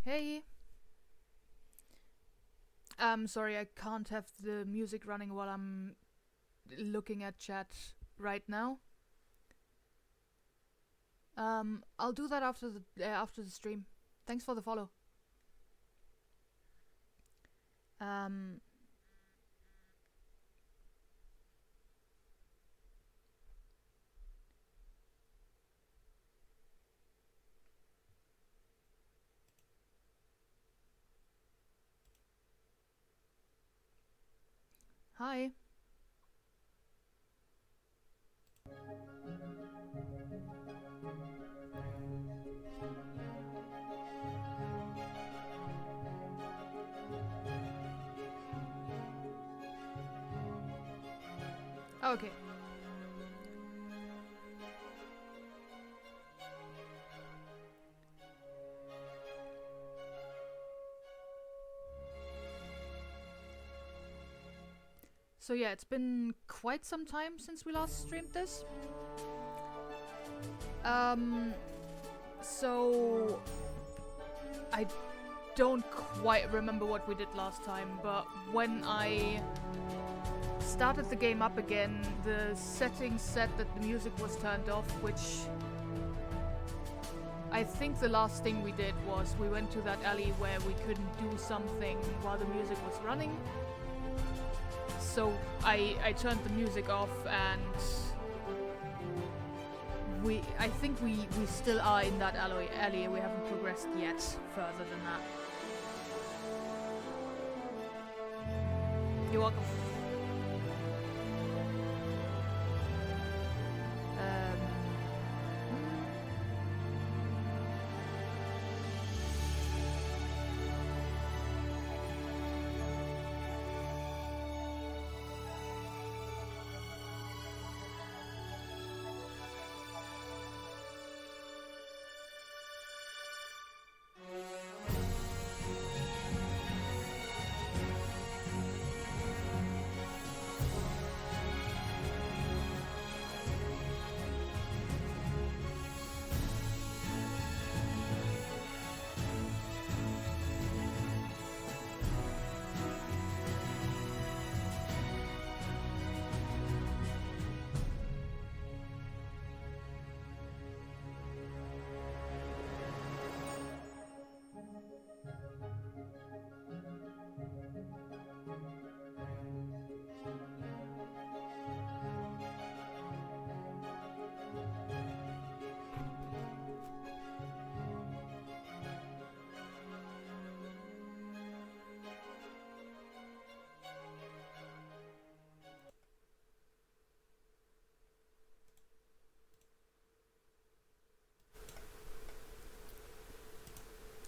Hey. Sorry, I can't have the music running while I'm looking at chat right now. I'll do that after the stream. Thanks for the follow. Um, Hi. Okay. So yeah, it's been quite some time since we last streamed this. So I don't quite remember what we did last time, but when I started the game up again, the settings said that the music was turned off, which I think the last thing we did was we went to that alley where we couldn't do something while the music was running. So I turned the music off, and I think we still are in that alley. We haven't progressed yet further than that. You're welcome.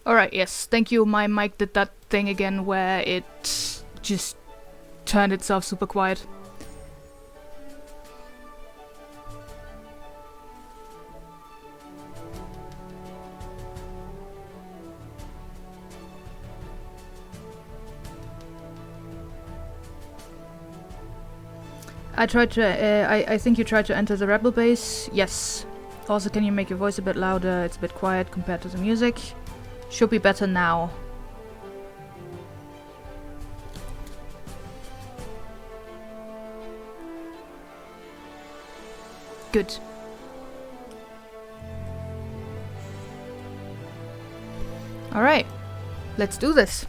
Alright, yes, thank you. My mic did that thing again where it just turned itself super quiet. I think you tried to enter the rebel base. Yes. Also, can you make your voice a bit louder? It's a bit quiet compared to the music. Should be better now. Good. Alright. Let's do this.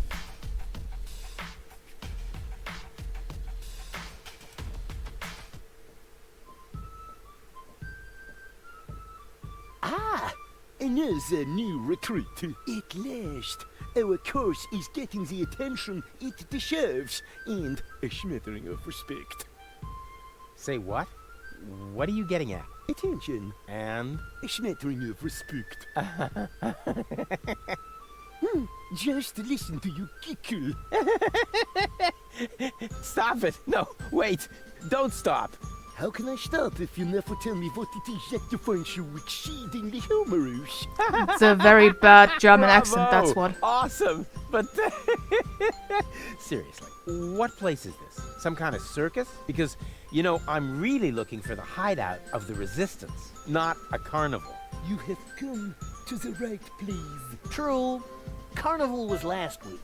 the new recruit. At last, our course is getting the attention it deserves, and a smattering of respect. Say what? What are you getting at? Attention. And? A smattering of respect. Just listen to you giggle. Stop it! No, wait! Don't stop! How can I stop if you never tell me what it is that you find so exceedingly humorous? It's a very bad German accent, Bravo! that's what. Awesome! But seriously, what place is this? Some kind of circus? Because, you know, I'm really looking for the hideout of the resistance, not a carnival. You have come to the right place. True. Carnival was last week.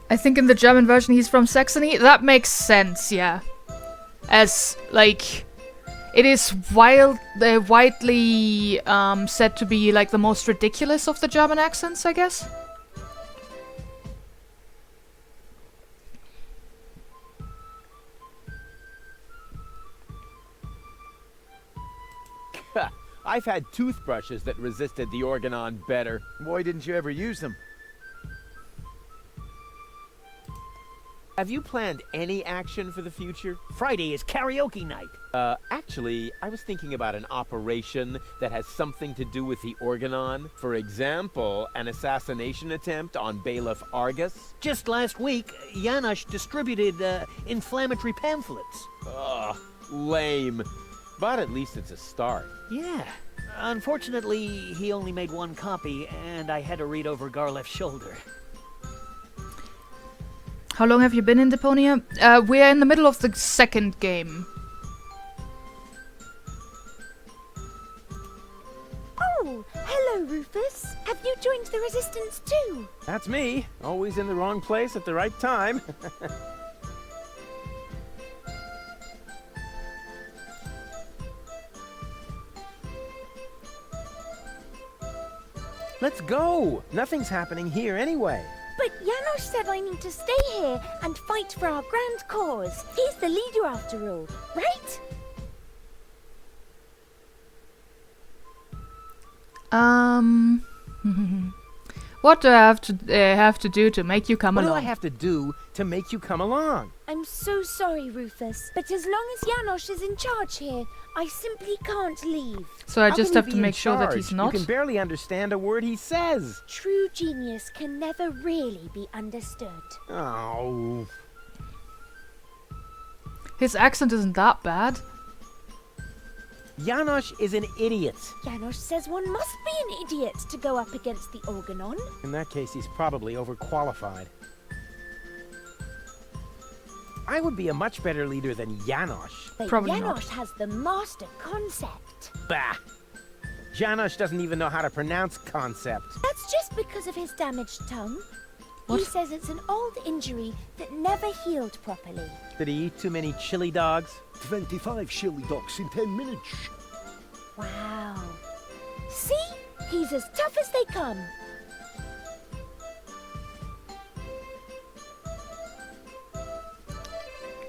I think in the German version he's from Saxony. That makes sense, yeah. As, like, it is widely said to be, like, the most ridiculous of the German accents, I guess. I've had toothbrushes that resisted the organon better. Why didn't you ever use them? Have you planned any action for the future? Friday is karaoke night. Actually, I was thinking about an operation that has something to do with the organon. For example, an assassination attempt on Bailiff Argus. Just last week, Janos distributed inflammatory pamphlets. Ugh, lame. But at least it's a start. Yeah. Unfortunately, he only made one copy, and I had to read over Garleff's shoulder. How long have you been in Deponia? We're in the middle of the second game. Oh, hello, Rufus. Have you joined the Resistance too? That's me. Always in the wrong place at the right time. Let's go! Nothing's happening here anyway. But Janos said I need to stay here and fight for our grand cause. He's the leader after all, right? What do I have to do to make you come What do along? I have to do to make you come along? I'm so sorry, Rufus. But as long as Janos is in charge here, I simply can't leave. So I How just can have he to be in make sure that he's charge? not. You can barely understand a word he says. True genius can never really be understood. Oh. His accent isn't that bad. Janos is an idiot. Janos says one must be an idiot to go up against the Organon. In that case, he's probably overqualified. I would be a much better leader than Janos. But Probably Janos has the master concept. Bah! Janos doesn't even know how to pronounce concept. That's just because of his damaged tongue. What? He says it's an old injury that never healed properly. Did he eat too many chili dogs? 25 chili dogs in 10 minutes. Wow. See? He's as tough as they come.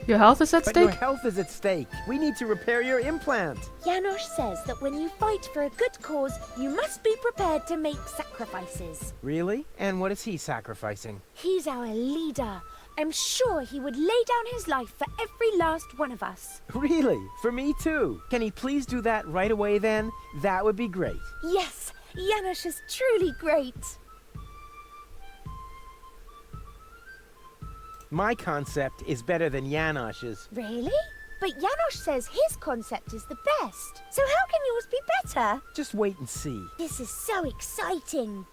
Your health is at But your stake? health is at stake. We need to repair your implant. Janos says that when you fight for a good cause, you must be prepared to make sacrifices. Really? And what is he sacrificing? He's our leader. I'm sure he would lay down his life for every last one of us. Really? For me too? Can he please do that right away then? That would be great. Yes, Janos is truly great. My concept is better than Janos's. Really? But Janos says his concept is the best. So how can yours be better? Just wait and see. This is so exciting.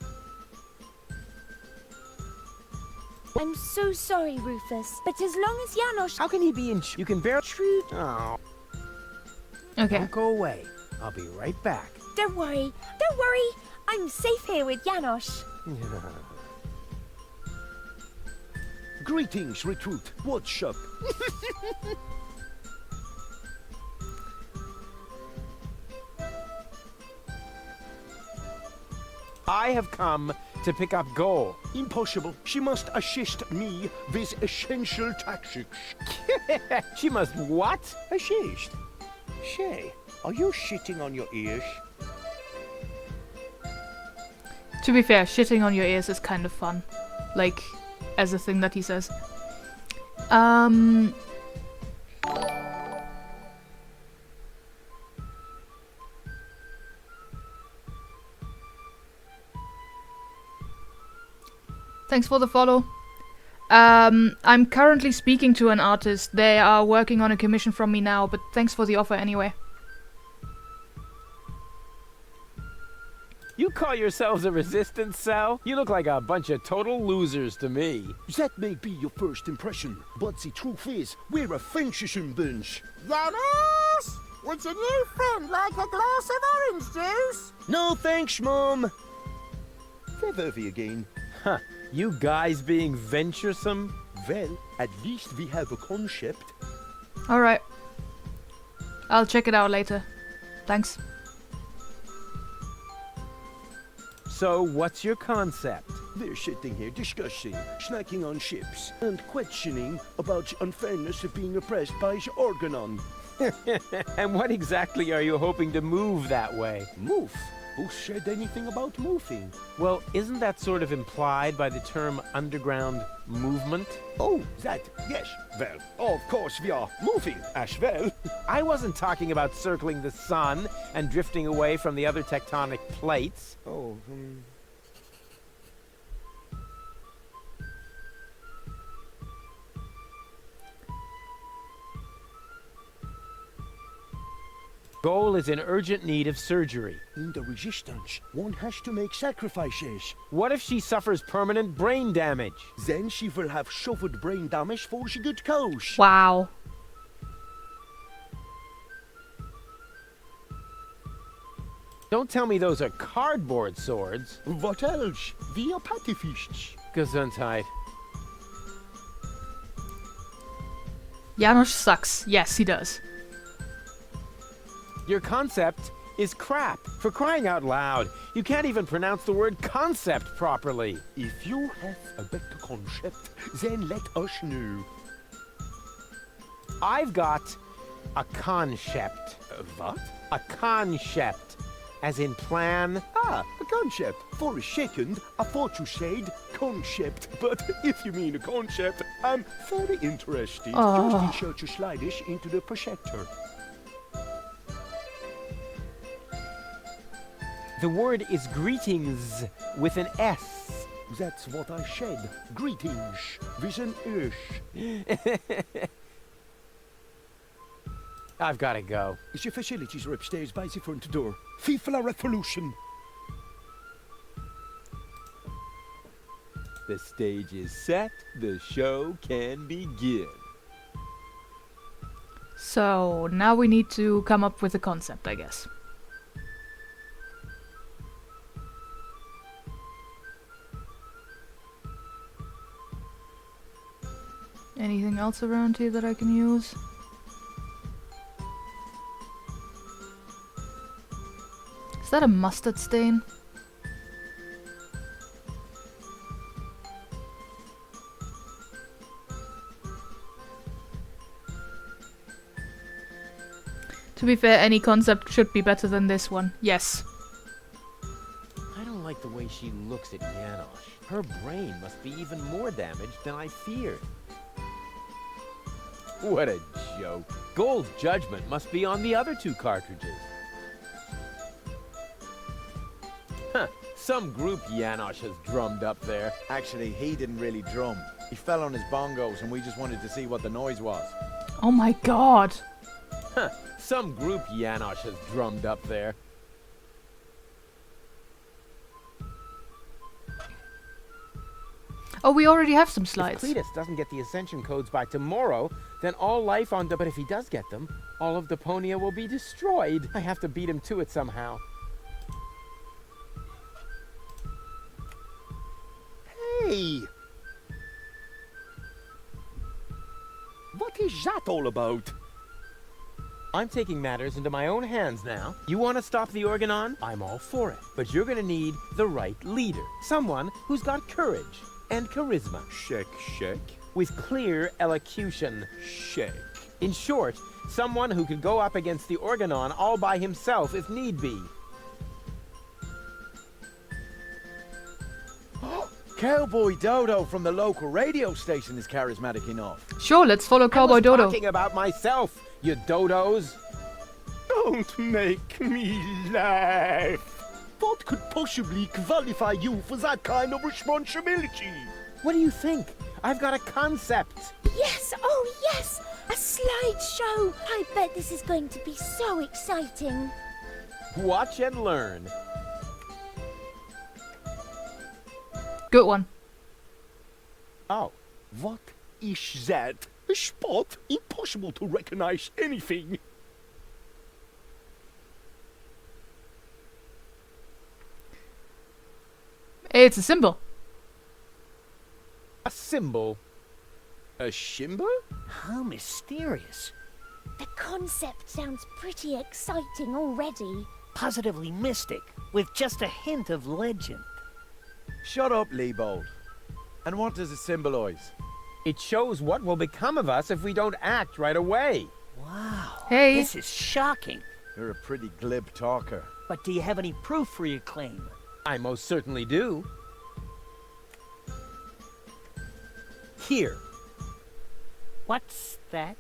I'm so sorry, Rufus, but as long as Janos... How can he be in You can barely... True... Oh, Okay. don't go away. I'll be right back. Don't worry. Don't worry. I'm safe here with Janos. Greetings, recruit. What's up? I have come to pick up Goal. Impossible. She must assist me with essential tactics. She must what? Assist? Say, are you shitting on your ears? To be fair, shitting on your ears is kind of fun. Like, as a thing that he says. Thanks for the follow. I'm currently speaking to an artist. They are working on a commission from me now, but thanks for the offer anyway. You call yourselves a resistance cell? You look like a bunch of total losers to me. That may be your first impression, but the truth is, we're a fancy bunch. Yanis! Would your new friend like a glass of orange juice? No thanks, Mom. Vervy again. Huh. You guys being venturesome? Well, at least we have a concept. Alright. I'll check it out later. Thanks. So, what's your concept? We're sitting here discussing, snacking on ships, and questioning about unfairness of being oppressed by the Organon. And what exactly are you hoping to move that way? Move? Who said anything about moving? Well, isn't that sort of implied by the term underground movement? Oh, that, yes. Well, of course we are moving as well. I wasn't talking about circling the sun and drifting away from the other tectonic plates. Oh, Goal is in urgent need of surgery. in the resistance, one has to make sacrifices. What if she suffers permanent brain damage? Then she will have suffered brain damage for the good cause. Wow. Don't tell me those are cardboard swords. What else? We are pacifists. Gesundheit. Janos sucks. Yes, he does. Your concept is crap. For crying out loud, you can't even pronounce the word concept properly. If you have a better concept, then let us know. I've got a concept. What? A concept. As in plan. Ah, a concept. For a second, I thought you said concept. But if you mean a concept, I'm very interested. Oh. Just insert your sliders into the projector. The word is greetings with an S. That's what I said. Greetings with an S. I've got to go. The facilities are upstairs by the front door. FIFA la revolution. The stage is set. The show can begin. So, now we need to come up with a concept, I guess. Anything else around here that I can use? Is that a mustard stain? To be fair, any concept should be better than this one. Yes. I don't like the way she looks at Janosch. Her brain must be even more damaged than I feared. What a joke. Gold's judgment must be on the other two cartridges. Huh. Some group Janosch has drummed up there. Actually, he didn't really drum. He fell on his bongos and we just wanted to see what the noise was. Oh my god. Huh. Some group Janosch has drummed up there. Oh, we already have some If slides. Cletus doesn't get the ascension codes by tomorrow, then all life on but if he does get them, all of Deponia will be destroyed. I have to beat him to it somehow. Hey! What is that all about? I'm taking matters into my own hands now. You want to stop the Organon? I'm all for it. But you're going to need the right leader. Someone who's got courage and charisma. Check. With clear elocution. Check. In short, someone who could go up against the Organon all by himself if need be. Cowboy Dodo from the local radio station is charismatic enough. Sure, let's follow Cowboy I was Dodo. talking about myself, you dodos. Don't make me laugh. What could possibly qualify you for that kind of responsibility? What do you think? I've got a concept. Yes, oh yes! A slideshow! I bet this is going to be so exciting. Watch and learn. Good one. Oh, What is that? A spot? Impossible to recognize anything. It's a symbol. a symbol. A shimber? How mysterious. The concept sounds pretty exciting already. Positively mystic, with just a hint of legend. Shut up, Leibold. And what does it symbolize? It shows what will become of us if we don't act right away. Wow. Hey. This is shocking. You're a pretty glib talker. But do you have any proof for your claim? I most certainly do. Here. What's that?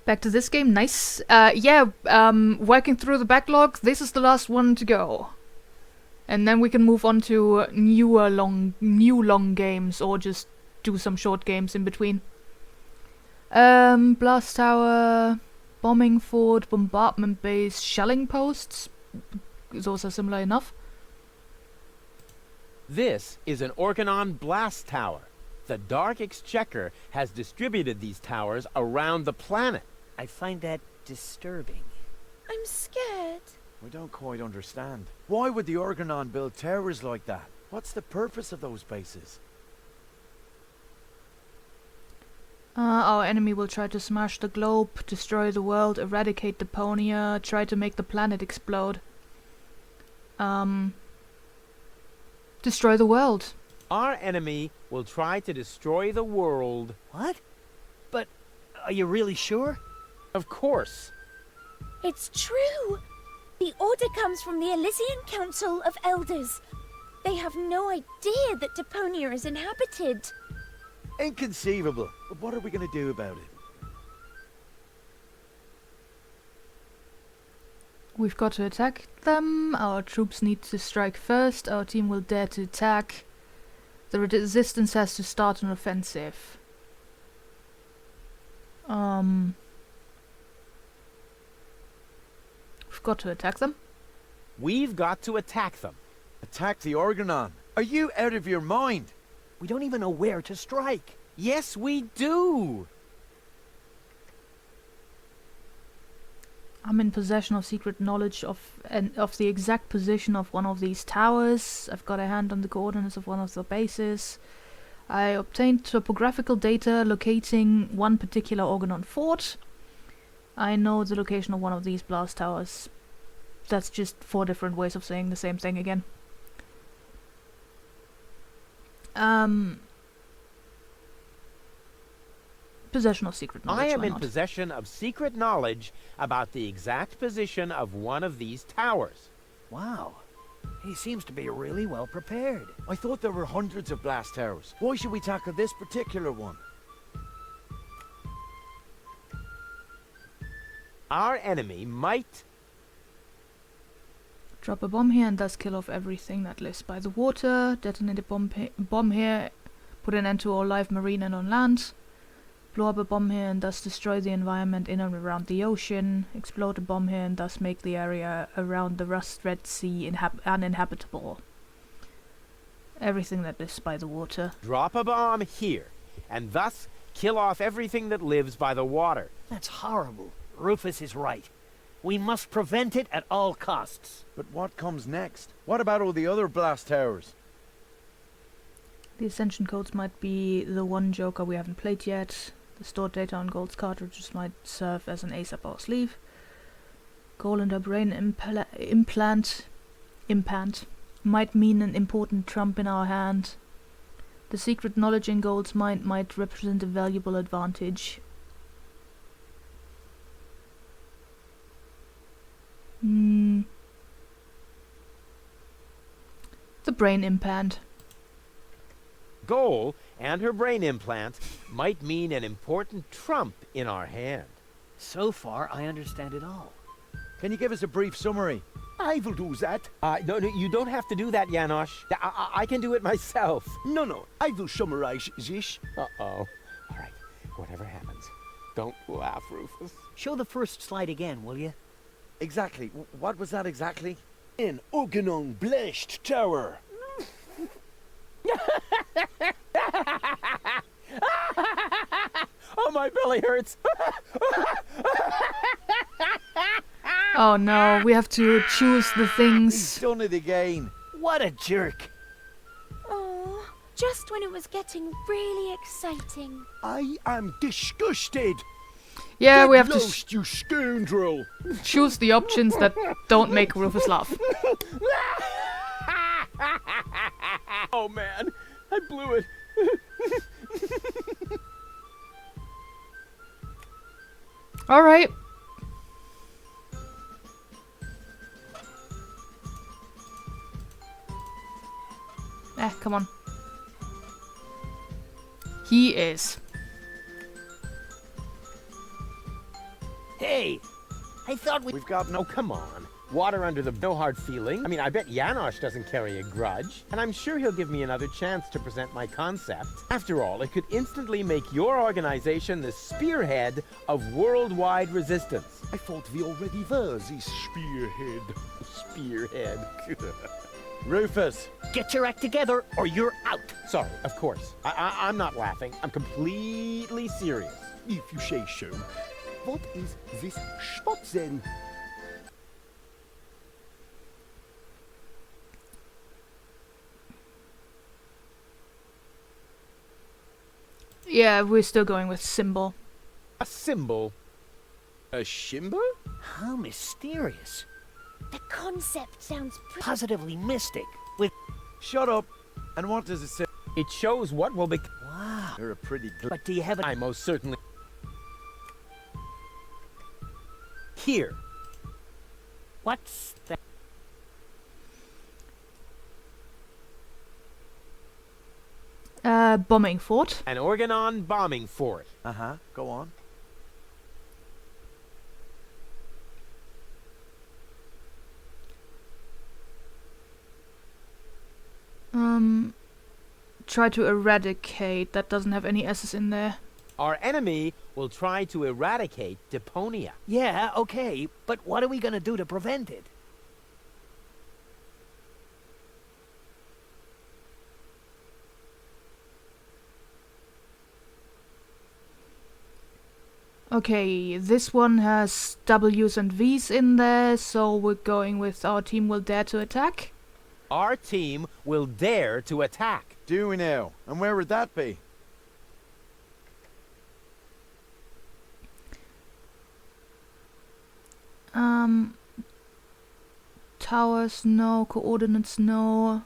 Back to this game, nice. Working through the backlog, this is the last one to go. And then we can move on to new long games, or just do some short games in between. Blast tower, bombing fort, bombardment base, shelling posts. Those are similar enough. This is an Organon blast tower. The Dark Exchequer has distributed these towers around the planet. I find that disturbing. I'm scared. We don't quite understand. Why would the Organon build towers like that? What's the purpose of those bases? Our enemy will try to smash the globe, destroy the world, eradicate Deponia, try to make the planet explode. Destroy the world. Our enemy will try to destroy the world. What? But are you really sure? Of course. It's true. The order comes from the Elysian Council of Elders. They have no idea that Deponia is inhabited. Inconceivable. But what are we going to do about it? We've got to attack them. Our troops need to strike first. Our team will dare to attack. The resistance has to start an offensive. We've got to attack them. We've got to attack them. Attack the Organon? Are you out of your mind? We don't even know where to strike. Yes, we do. I'm in possession of secret knowledge of the exact position of one of these towers. I've got a hand on the coordinates of one of the bases. I obtained topographical data locating one particular Organon fort. I know the location of one of these blast towers. That's just 4 different ways of saying the same thing again. Possession of secret knowledge. I am why in not? possession of secret knowledge about the exact position of one of these towers. Wow. He seems to be really well prepared. I thought there were hundreds of blast towers. Why should we tackle this particular one? Our enemy might... Drop a bomb here and thus kill off everything that lives by the water. Detonate a bomb here. Put an end to all life marine and on land. Blow up a bomb here and thus destroy the environment in and around the ocean. Explode a bomb here and thus make the area around the Rust-Red Sea uninhabitable. Everything that lives by the water. Drop a bomb here, and thus kill off everything that lives by the water. That's horrible. Rufus is right. We must prevent it at all costs. But what comes next? What about all the other blast towers? The Ascension codes might be the one joker we haven't played yet. The stored data on Gold's cartridges might serve as an ace up our sleeve. Gold and her brain implant might mean an important trump in our hand. The secret knowledge in Gold's mind might represent a valuable advantage. The brain implant. Goal and her brain implant might mean an important trump in our hand. So far, I understand it all. Can you give us a brief summary? I will do that. No, you don't have to do that, Janosch. I can do it myself. No, I will summarize this. Uh-oh. All right, whatever happens, don't laugh, Rufus. Show the first slide again, will you? Exactly. What was that exactly? An Organon blast tower. Oh, my belly hurts. Oh no, we have to choose the He's things. done it again. What a jerk! Oh, just when it was getting really exciting. I am disgusted. Yeah, we have Get to lost, you scoundrel. choose the options that don't make Rufus laugh. Oh, man, I blew it. Alright. Come on. He is. Hey! I thought We've got no... Oh, come on. Water under the no hard feeling. I mean, I bet Janosch doesn't carry a grudge, and I'm sure he'll give me another chance to present my concept. After all, it could instantly make your organization the spearhead of worldwide resistance. I thought we already were the spearhead. Spearhead. Rufus! Get your act together, or you're out! Sorry, of course. I'm not laughing. I'm completely serious. If you say so. What is this spot then? Yeah, we're still going with symbol. A symbol. A shimber? How mysterious. The concept sounds pretty. Positively mystic. With... Shut up! And what does it say? It shows what will become. Wow. You're a pretty... But do you have a... I most certainly. Here. What's that? Bombing fort. An Organon bombing fort. Uh-huh. Go on. Try to eradicate. That doesn't have any S's in there. Our enemy will try to eradicate Deponia. Yeah, okay, but what are we gonna do to prevent it? Okay, this one has W's and V's in there, so we're going with our team will dare to attack. Our team will dare to attack. Do we now? And where would that be? Towers, no. Coordinates, no.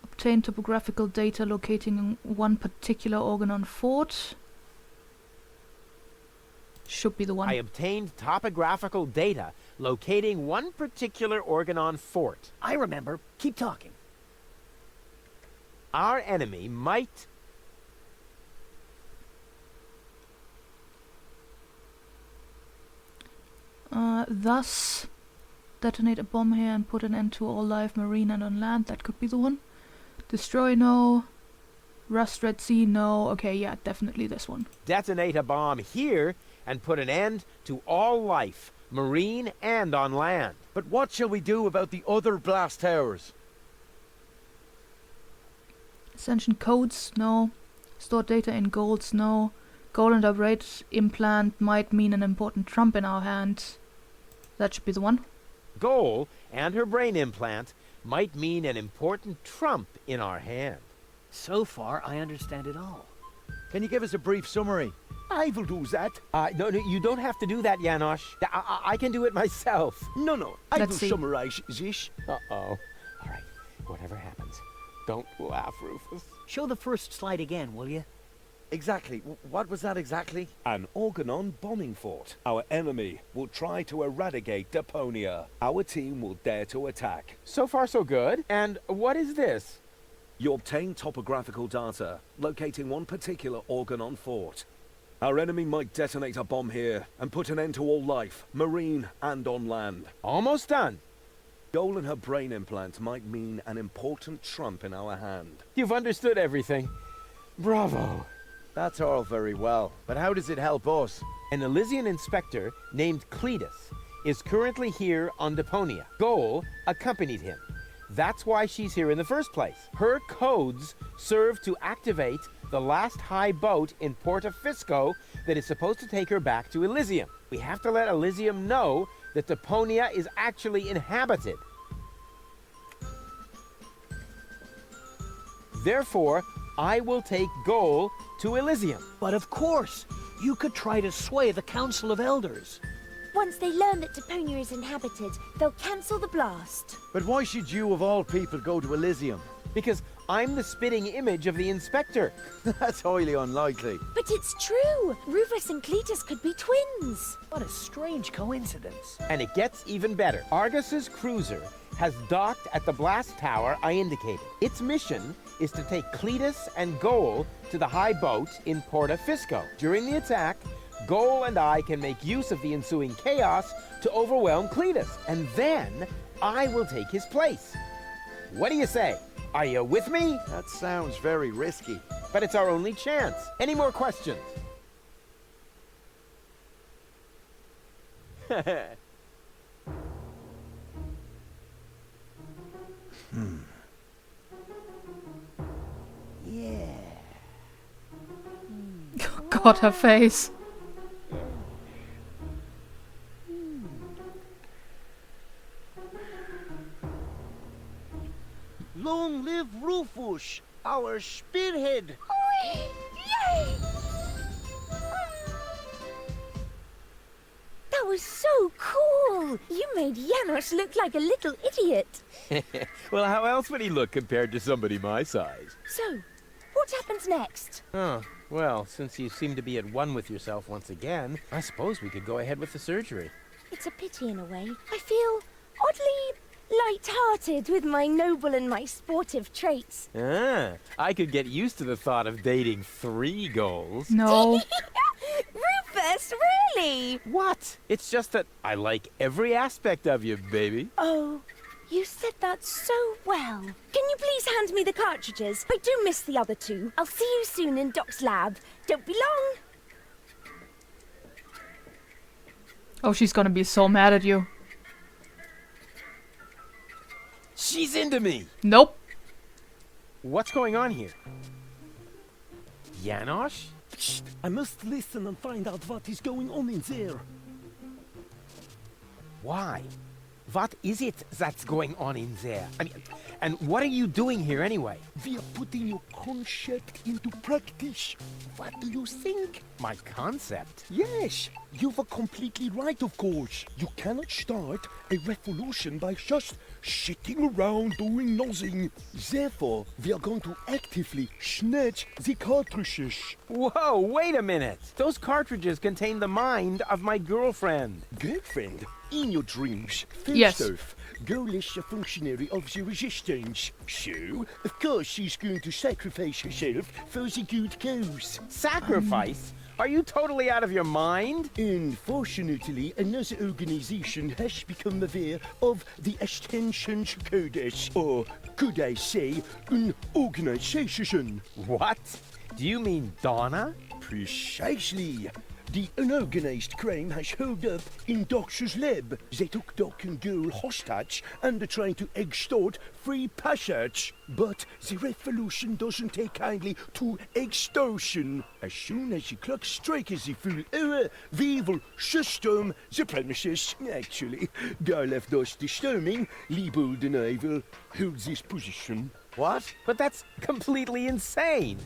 Obtain topographical data locating one particular Organon fort. Should be the one. I obtained topographical data locating one particular Organon fort. I remember. Keep talking. Our enemy might... Thus, detonate a bomb here and put an end to all life marine and on land. That could be the one. Destroy, no. Rust Red Sea, no. Okay, yeah, definitely this one. detonate a bomb here and put an end to all life, marine and on land. But what shall we do about the other blast towers? Ascension codes, no. Store data in golds, no. Gold and upgrade implant might mean an important trump in our hand. That should be the one. Goal and her brain implant might mean an important trump in our hand. So far, I understand it all. Can you give us a brief summary? I will do that. No, you don't have to do that, Janosch. I can do it myself. No, I Let's will see. summarize this. Uh-oh. All right, whatever happens, don't laugh, Rufus. Show the first slide again, will you? Exactly. What was that exactly? An Organon bombing fort. Our enemy will try to eradicate Deponia. Our team will dare to attack. So far, so good. And what is this? You obtain topographical data, locating one particular Organon fort. Our enemy might detonate a bomb here and put an end to all life, marine and on land. Almost done. Goal and her brain implant might mean an important trump in our hand. You've understood everything. Bravo. That's all very well, but how does it help us? An Elysian inspector named Cletus is currently here on Deponia. Goal accompanied him. That's why she's here in the first place. Her codes serve to activate the last high boat in Porta Fisco that is supposed to take her back to Elysium. We have to let Elysium know that Deponia is actually inhabited. Therefore, I will take Goal to Elysium. But of course, you could try to sway the Council of Elders. Once they learn that Deponia is inhabited, they'll cancel the blast. But why should you, of all people, go to Elysium? Because I'm the spitting image of the inspector. That's highly unlikely. But it's true! Rufus and Cletus could be twins. What a strange coincidence. And it gets even better. Argus's cruiser has docked at the blast tower I indicated. Its mission is to take Cletus and Goal to the high boat in Porta Fisco. During the attack, Goal and I can make use of the ensuing chaos to overwhelm Cletus, and then I will take his place. What do you say? Are you with me? That sounds very risky. But it's our only chance. Any more questions? God, her face. Long live Rufus, our spearhead. Yay! That was so cool! You made Janosch look like a little idiot. Well, how else would he look compared to somebody my size? So, what happens next? Oh, well, since you seem to be at one with yourself once again, I suppose we could go ahead with the surgery. It's a pity in a way. I feel oddly light-hearted with my noble and my sportive traits. I could get used to the thought of dating 3 goals. No. Rufus, really? What? It's just that I like every aspect of you, baby. Oh, you said that so well. Can you please hand me the cartridges? I do miss the other 2. I'll see you soon in Doc's lab. Don't be long. Oh, she's gonna be so mad at you. She's into me. Nope. What's going on here? Janosch? Shh, I must listen and find out what is going on in there. Why? What is it that's going on in there? I mean, and what are you doing here anyway? We are putting your concept into practice. What do you think? My concept? Yes, you were completely right, of course. You cannot start a revolution by just sitting around doing nothing. Therefore, we are going to actively snatch the cartridges. Whoa, wait a minute. Those cartridges contain the mind of my girlfriend. Girlfriend? In your dreams, Yes. first off, Girl is a functionary of the resistance. So, of course, she's going to sacrifice herself for the good cause. Sacrifice? Are you totally out of your mind? Unfortunately, another organization has become aware of the Ascension's Codex, or could I say, an organization. What? Do you mean Donna? Precisely. The unorganized crime has held up in Doc's lab. They took Doc and Girl hostage and are trying to extort free passage. But the revolution doesn't take kindly to extortion. As soon as the clock strikes the full hour, we will storm the premises. Actually, Girl left us the storming. Liebold and I will hold this position. What? But that's completely insane.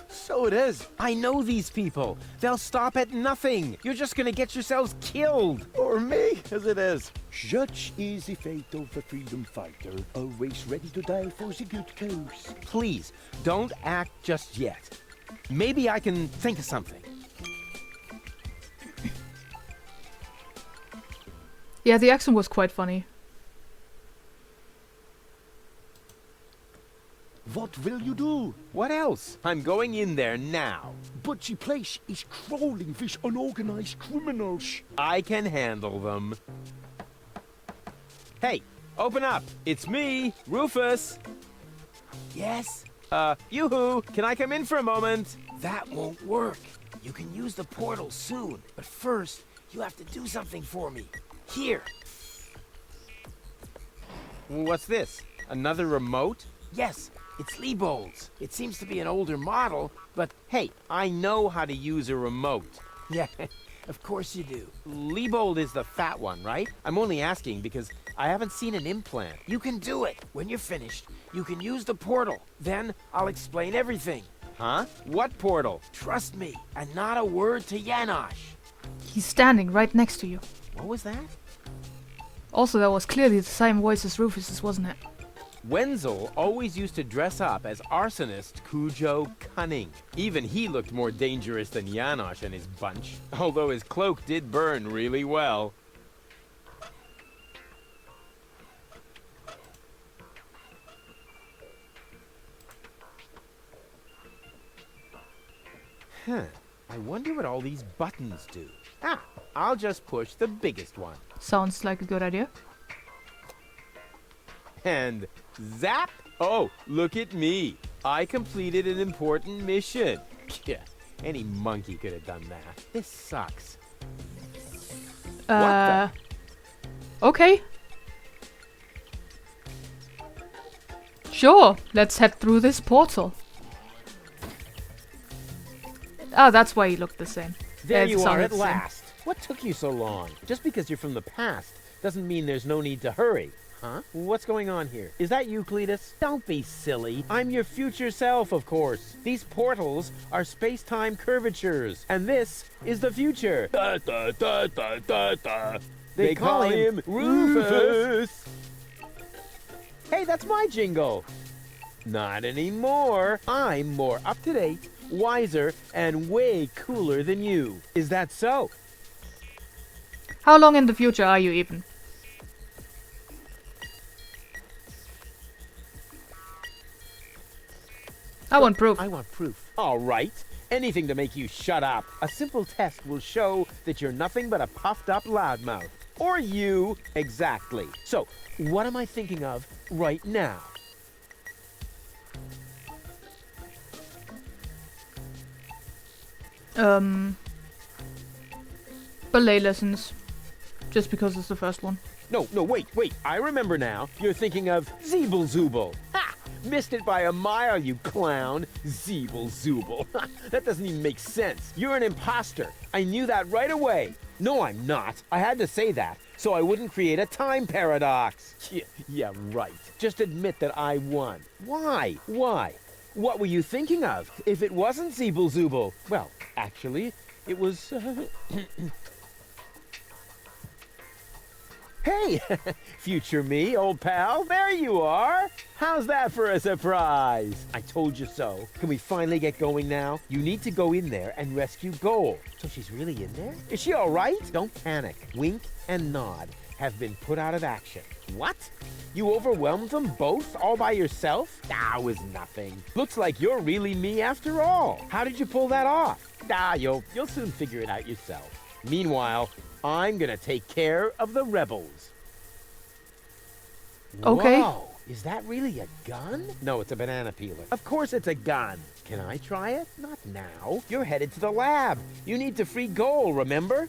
So it is. I know these people. They'll stop at nothing. You're just gonna get yourselves killed. Or me, as it is. Such is the fate of a freedom fighter, always ready to die for the good cause. Please, don't act just yet. Maybe I can think of something. Yeah, the accent was quite funny. What will you do? What else? I'm going in there now. But the place is crawling with unorganized criminals. I can handle them. Hey, open up. It's me, Rufus. Yes? Yoo-hoo, can I come in for a moment? That won't work. You can use the portal soon, but first, you have to do something for me. Here. What's this? Another remote? Yes, it's Liebold's. It seems to be an older model, but Hey, I know how to use a remote. yeah, of course you do. Liebold is the fat one, right? I'm only asking because I haven't seen an implant. You can do it. When you're finished, you can use the portal. Then I'll explain everything. Huh? What portal? Trust me, and not a word to Janosch. He's standing right next to you. What was that? Also, that was clearly the same voice as Rufus's, wasn't it? Wenzel always used to dress up as arsonist Cujo Cunning. Even he looked more dangerous than Janosch and his bunch, although his cloak did burn really well. Huh. I wonder what all these buttons do. Ah, I'll just push the biggest one. Sounds like a good idea. And zap! Oh, look at me. I completed an important mission. Yeah, any monkey could have done that. This sucks. the- Okay. Sure, let's head through this portal. Oh, that's why you look the same. There It you are sounded at the same. last. What took you so long? Just because you're from the past doesn't mean there's no need to hurry. Huh? What's going on here? Is that you, Cletus? Don't be silly. I'm your future self, of course. These portals are space-time curvatures, and this is the future. Da, da, da, da, da, da. They call him Rufus. Hey, that's my jingle. Not anymore. I'm more up-to-date, wiser, and way cooler than you. Is that so? How long in the future are you even? I want proof. I want proof. All right. Anything to make you shut up. A simple test will show that you're nothing but a puffed-up loudmouth. Or you. Exactly. So, what am I thinking of right now? Ballet lessons. Just because it's the first one. No, wait. I remember now. You're thinking of Zeeble-Zooble. Ha! Missed it by a mile, you clown. Zeeble-Zooble. That doesn't even make sense. You're an imposter. I knew that right away. No, I'm not. I had to say that, so I wouldn't create a time paradox. Yeah, right. Just admit that I won. Why? What were you thinking of? If it wasn't Zeeble-Zooble? Well, actually, it was... Hey, future me, old pal, there you are. How's that for a surprise? I told you so. Can we finally get going now? You need to go in there and rescue Goal. So she's really in there? Is she all right? Don't panic. Wink and Nod have been put out of action. What? You overwhelmed them both all by yourself? That was nothing. Looks like you're really me after all. How did you pull that off? You'll soon figure it out yourself. Meanwhile, I'm gonna take care of the rebels. Okay. Whoa, is that really a gun? No, it's a banana peeler. Of course it's a gun. Can I try it? Not now. You're headed to the lab. You need to free Goal, remember?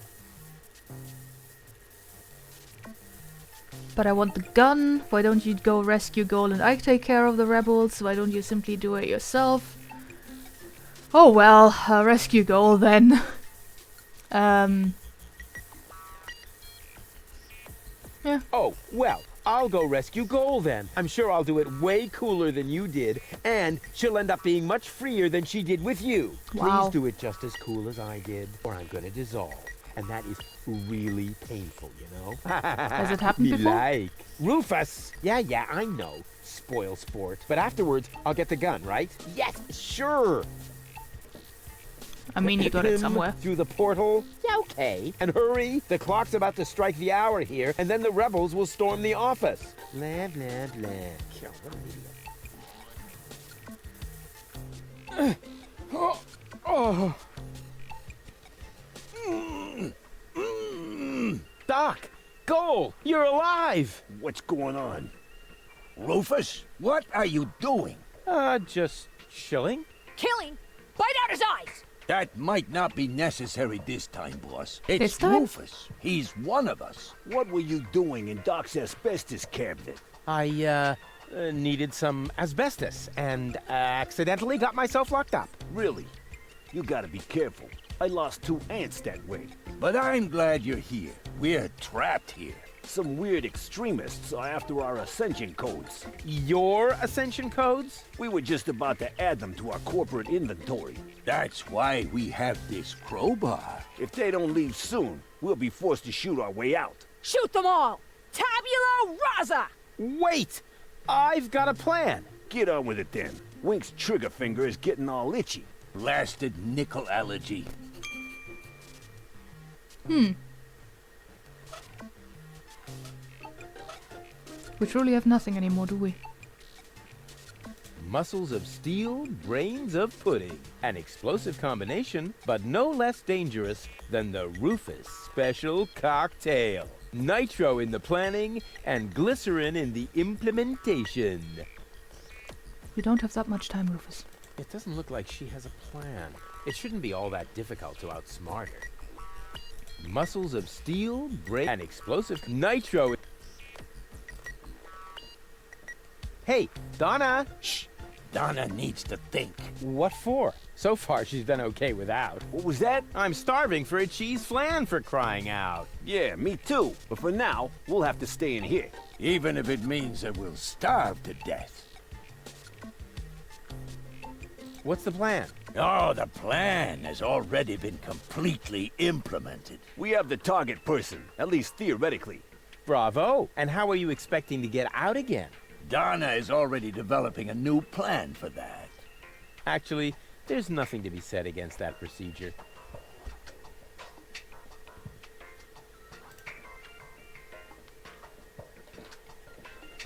But I want the gun. Why don't you go rescue Goal and I take care of the rebels? Why don't you simply do it yourself? Oh well, rescue Goal then. Yeah. Oh, well, I'll go rescue Goal then. I'm sure I'll do it way cooler than you did, and she'll end up being much freer than she did with you. Wow. Please do it just as cool as I did, or I'm gonna dissolve. And that is really painful, you know? Has it happened Me before? like. Rufus! Yeah, I know. Spoil sport. But afterwards, I'll get the gun, right? Yes, sure! I mean, you got it Him somewhere. Through the portal? Yeah, okay. And hurry, the clock's about to strike the hour here, and then the rebels will storm the office. Blah, blah, blah. God, what an idiot. Doc! Goal! You're alive! What's going on? Rufus, what are you doing? Just chilling. Killing? Bite out his eyes! That might not be necessary this time, boss. This It's time? Rufus. He's one of us. What were you doing in Doc's asbestos cabinet? I, needed some asbestos, and accidentally got myself locked up. Really? You gotta be careful. I lost 2 ants that way. But I'm glad you're here. We're trapped here. Some weird extremists are after our ascension codes. Your ascension codes? We were just about to add them to our corporate inventory. That's why we have this crowbar. If they don't leave soon, we'll be forced to shoot our way out. Shoot them all! Tabula rasa! Wait! I've got a plan. Get on with it then. Wink's trigger finger is getting all itchy. Blasted nickel allergy. We truly have nothing anymore, do we? Muscles of steel, brains of pudding. An explosive combination, but no less dangerous than the Rufus Special Cocktail. Nitro in the planning and glycerin in the implementation. We don't have that much time, Rufus. It doesn't look like she has a plan. It shouldn't be all that difficult to outsmart her. Muscles of steel, brain, and explosive nitro. Hey, Donna! Shh! Donna needs to think. What for? So far, she's done okay without. What was that? I'm starving for a cheese flan, for crying out. Yeah, me too. But for now, we'll have to stay in here. Even if it means that we'll starve to death. What's the plan? Oh, the plan has already been completely implemented. We have the target person, at least theoretically. Bravo! And how are you expecting to get out again? Donna is already developing a new plan for that. Actually, there's nothing to be said against that procedure.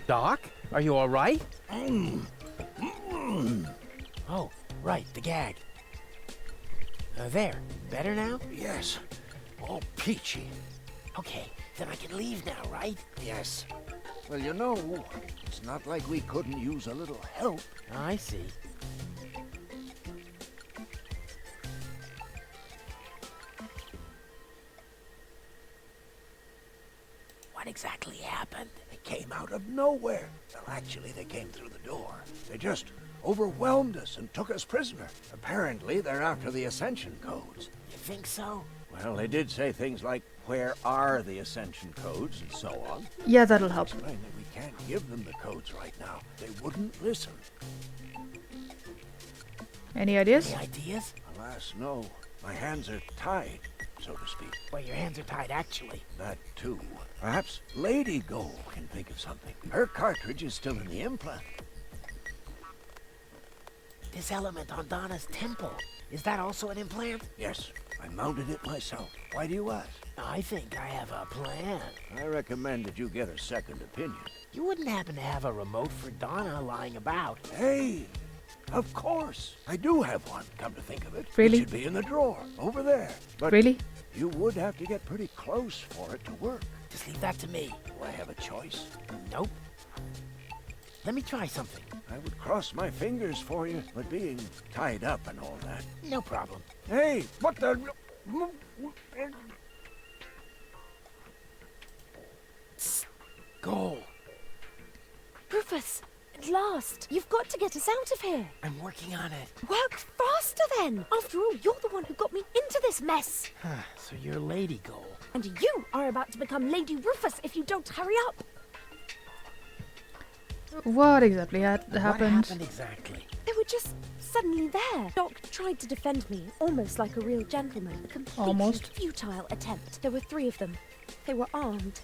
Doc, are you all right? Oh, right, the gag. There, better now? Yes, all peachy. Okay, then I can leave now, right? Yes. Well, you know, it's not like we couldn't use a little help. I see. What exactly happened? They came out of nowhere. Well, actually, they came through the door. They just overwhelmed us and took us prisoner. Apparently, they're after the Ascension codes. You think so? Well, they did say things like, where are the Ascension codes, and so on. Yeah, that'll help. Explain that we can't give them the codes right now. They wouldn't listen. Any ideas? Any ideas? Alas, no. My hands are tied, so to speak. Well, your hands are tied, actually. That, too. Perhaps Lady Gold can think of something. Her cartridge is still in the implant. This element on Donna's temple, is that also an implant? Yes, I mounted it myself. Why do you ask? I think I have a plan. I recommend that you get a second opinion. You wouldn't happen to have a remote for Donna lying about? Hey, of course. I do have one, come to think of it. Really? It should be in the drawer, over there. But Really? you would have to get pretty close for it to work. Just leave that to me. Do I have a choice? Nope. Let me try something. I would cross my fingers for you, but being tied up and all that. No problem. Hey, what the... Go. Rufus, at last. You've got to get us out of here. I'm working on it. Work faster then. After all, you're the one who got me into this mess. So you're Lady Goal. And you are about to become Lady Rufus if you don't hurry up. What exactly happened? What happened exactly? They were just suddenly there. Doc tried to defend me, almost like a real gentleman. A completely Almost. futile attempt. There were 3 of them. They were armed.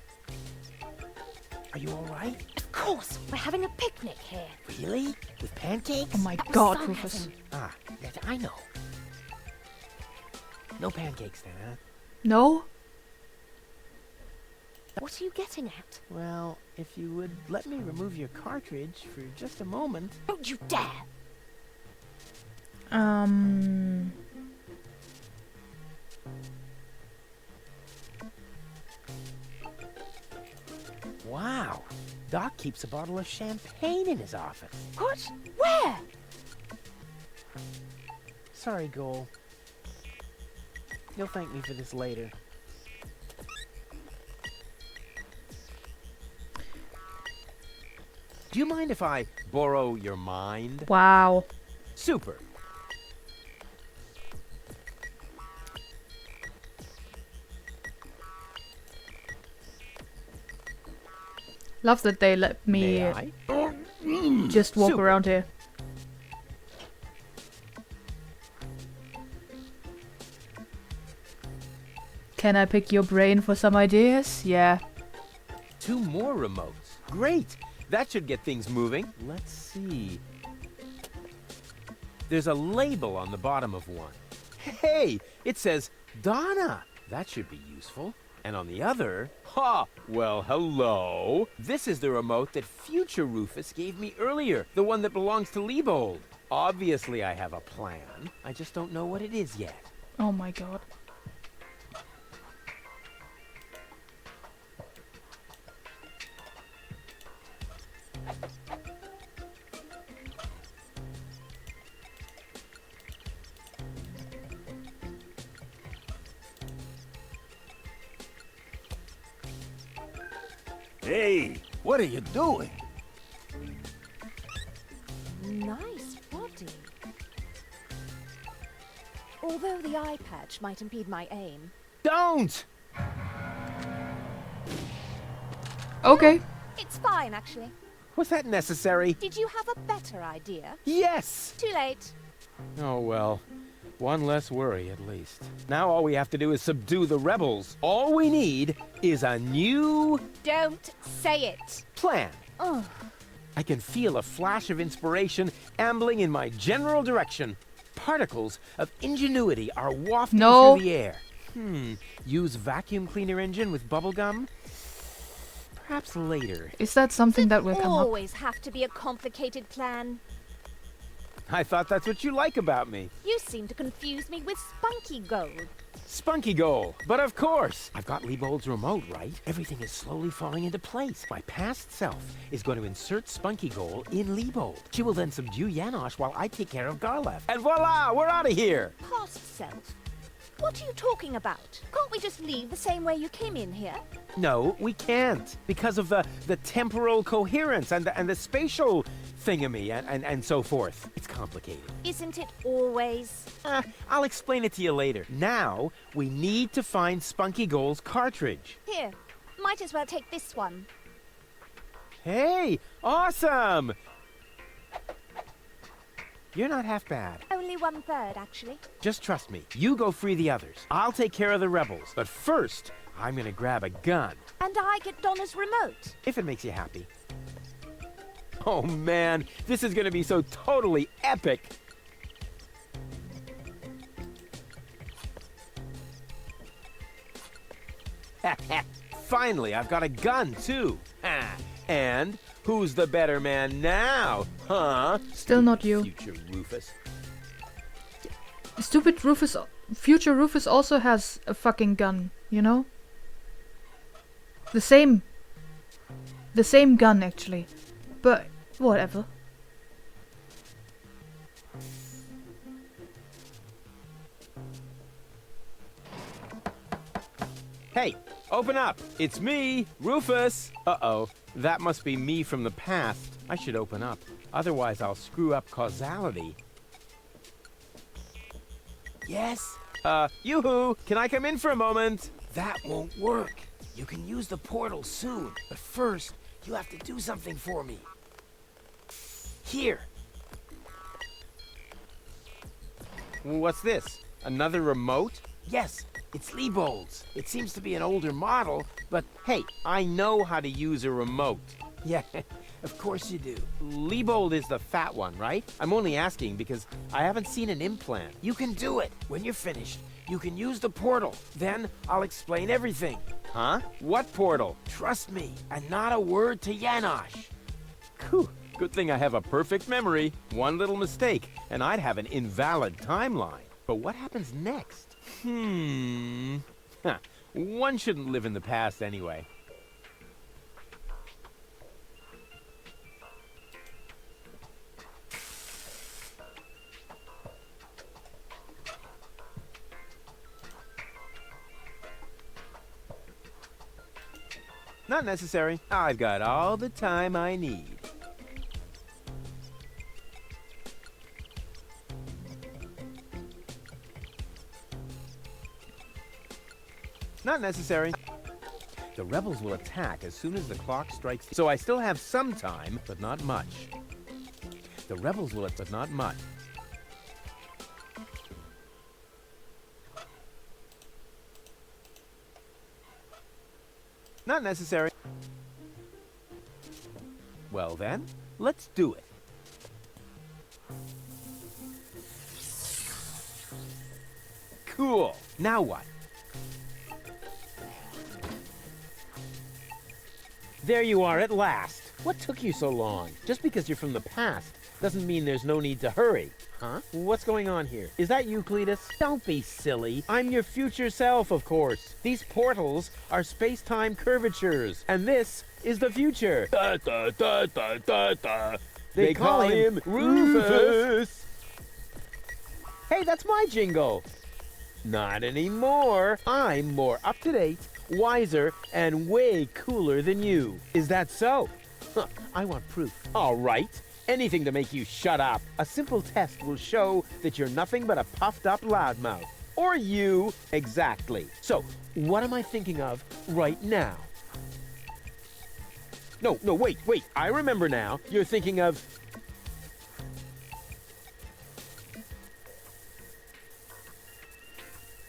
Are you all right? Of course, we're having a picnic here. Really? With pancakes? Oh my That was god, sarcasm. Rufus. Ah, yes, I know. No pancakes then, huh? No? What are you getting at? Well, if you would let me remove your cartridge for just a moment. Don't you dare! Wow. Doc keeps a bottle of champagne in his office. What? Where? Sorry, Goal. You'll thank me for this later. Do you mind if I borrow your mind? Wow. Super. Love that they let me May I? just walk Super. around here. Can I pick your brain for some ideas? Yeah. 2 more remotes. Great. That should get things moving. Let's see. There's a label on the bottom of one. Hey, it says Donna. That should be useful. And on the other, well, hello. This is the remote that future Rufus gave me earlier, the one that belongs to Liebold. Obviously, I have a plan. I just don't know what it is yet. Oh my god. Hey, what are you doing? Nice body. Although the eye patch might impede my aim. Don't! Okay. It's fine, actually. Was that necessary? Did you have a better idea? Yes! Too late. Oh, well. One less worry, at least. Now all we have to do is subdue the rebels. All we need is a new Don't say it. plan. Oh, I can feel a flash of inspiration ambling in my general direction. Particles of ingenuity are wafting No. through the air. Use vacuum cleaner engine with bubblegum? Perhaps later. Is that something that will come up? always have to be a complicated plan. I thought that's what you like about me. You seem to confuse me with Spunky Gold. Spunky goal. But of course, I've got Liebold's remote, right? Everything is slowly falling into place. My past self is going to insert Spunky goal in Liebold. She will then subdue Janosch while I take care of Garlev. And voila, we're out of here. Past self? What are you talking about? Can't we just leave the same way you came in here? No, we can't. Because of the temporal coherence and the spatial thingamy and so forth. It's complicated. Isn't it always? I'll explain it to you later. Now, we need to find Spunky Goal's cartridge. Here, might as well take this one. Hey, awesome! You're not half bad. Only 1/3, actually. Just trust me. You go free the others. I'll take care of the rebels. But first, I'm gonna grab a gun. And I get Donna's remote. If it makes you happy. Oh man, this is gonna be so totally epic. Finally, I've got a gun too. And who's the better man now? Huh? Still not you. Future Rufus. Stupid Rufus. Future Rufus also has a fucking gun, you know? The same gun, actually. But, whatever. Hey, open up! It's me, Rufus! Uh-oh, that must be me from the past. I should open up. Otherwise, I'll screw up causality. Yes? Yoo-hoo! Can I come in for a moment? That won't work. You can use the portal soon, but first, you have to do something for me. Here. What's this? Another remote? Yes, it's Liebold's. It seems to be an older model, but Hey, I know how to use a remote. yeah, of course you do. Liebold is the fat one, right? I'm only asking because I haven't seen an implant. You can do it. When you're finished, you can use the portal. Then I'll explain everything. Huh? What portal? Trust me, and not a word to Janosch. Whew. Good thing I have a perfect memory. One little mistake, and I'd have an invalid timeline. But what happens next? Huh. One shouldn't live in the past anyway. Not necessary. I've got all the time I need. Not necessary. The rebels will attack as soon as the clock strikes. So I still have some time, but not much. The rebels will, but not much. Not necessary. Well then, let's do it. Cool. Now what? There you are at last. What took you so long? Just because you're from the past doesn't mean there's no need to hurry. Huh? What's going on here? Is that you, Cletus? Don't be silly. I'm your future self, of course. These portals are space-time curvatures, and this is the future. Da, da, da, da, da, da. They call him Rufus. Hey, that's my jingle. Not anymore. I'm more up-to-date, wiser, and way cooler than you. Is that so? Huh, I want proof. All right. Anything to make you shut up. A simple test will show that you're nothing but a puffed-up loudmouth. Or you. Exactly. So, what am I thinking of right now? No, wait. I remember now. You're thinking of...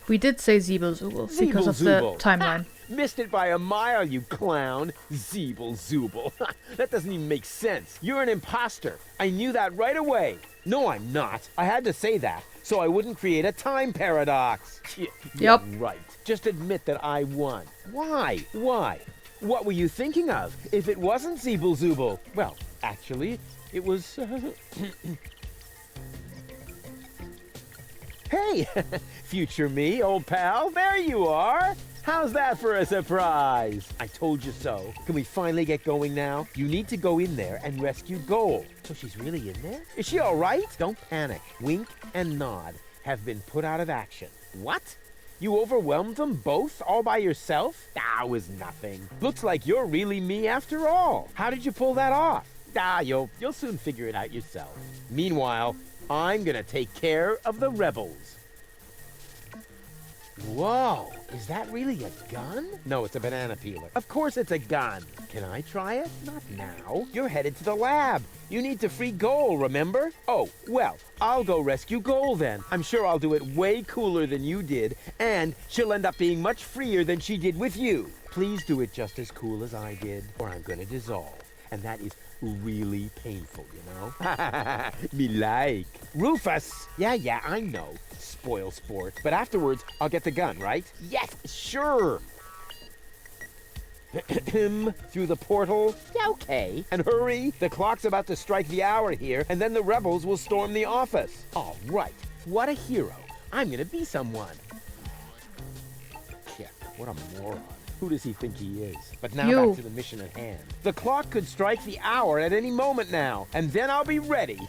We did say Zeeble-Zooble because of the Zeeble-Zooble. timeline. Missed it by a mile, you clown. Zeeble-Zooble. That doesn't even make sense. You're an imposter. I knew that right away. No, I'm not. I had to say that so I wouldn't create a time paradox. Yep. Yeah, right. Just admit that I won. Why? What were you thinking of? If it wasn't Zeeble-Zooble? Well, actually, it was... Hey, future me, old pal. There you are. How's that for a surprise? I told you so. Can we finally get going now? You need to go in there and rescue Goal. So she's really in there? Is she all right? Don't panic. Wink and Nod have been put out of action. What? You overwhelmed them both all by yourself? That was nothing. Looks like you're really me after all. How did you pull that off? You'll soon figure it out yourself. Meanwhile, I'm gonna take care of the rebels. Whoa, is that really a gun? No, it's a banana peeler. Of course it's a gun. Can I try it? Not now. You're headed to the lab. You need to free Goal, remember? Oh, well, I'll go rescue Goal then. I'm sure I'll do it way cooler than you did, and she'll end up being much freer than she did with you. Please do it just as cool as I did, or I'm gonna dissolve. And that is really painful, you know? Me like. Rufus! Yeah, I know. Spoil sport. But afterwards, I'll get the gun, right? Yes, sure! Through the portal? Yeah, okay. And hurry! The clock's about to strike the hour here, and then the rebels will storm the office. All right. What a hero. I'm gonna be someone. Yeah, what a moron. Who does he think he is? But now back to the mission at hand. The clock could strike the hour at any moment now, and then I'll be ready.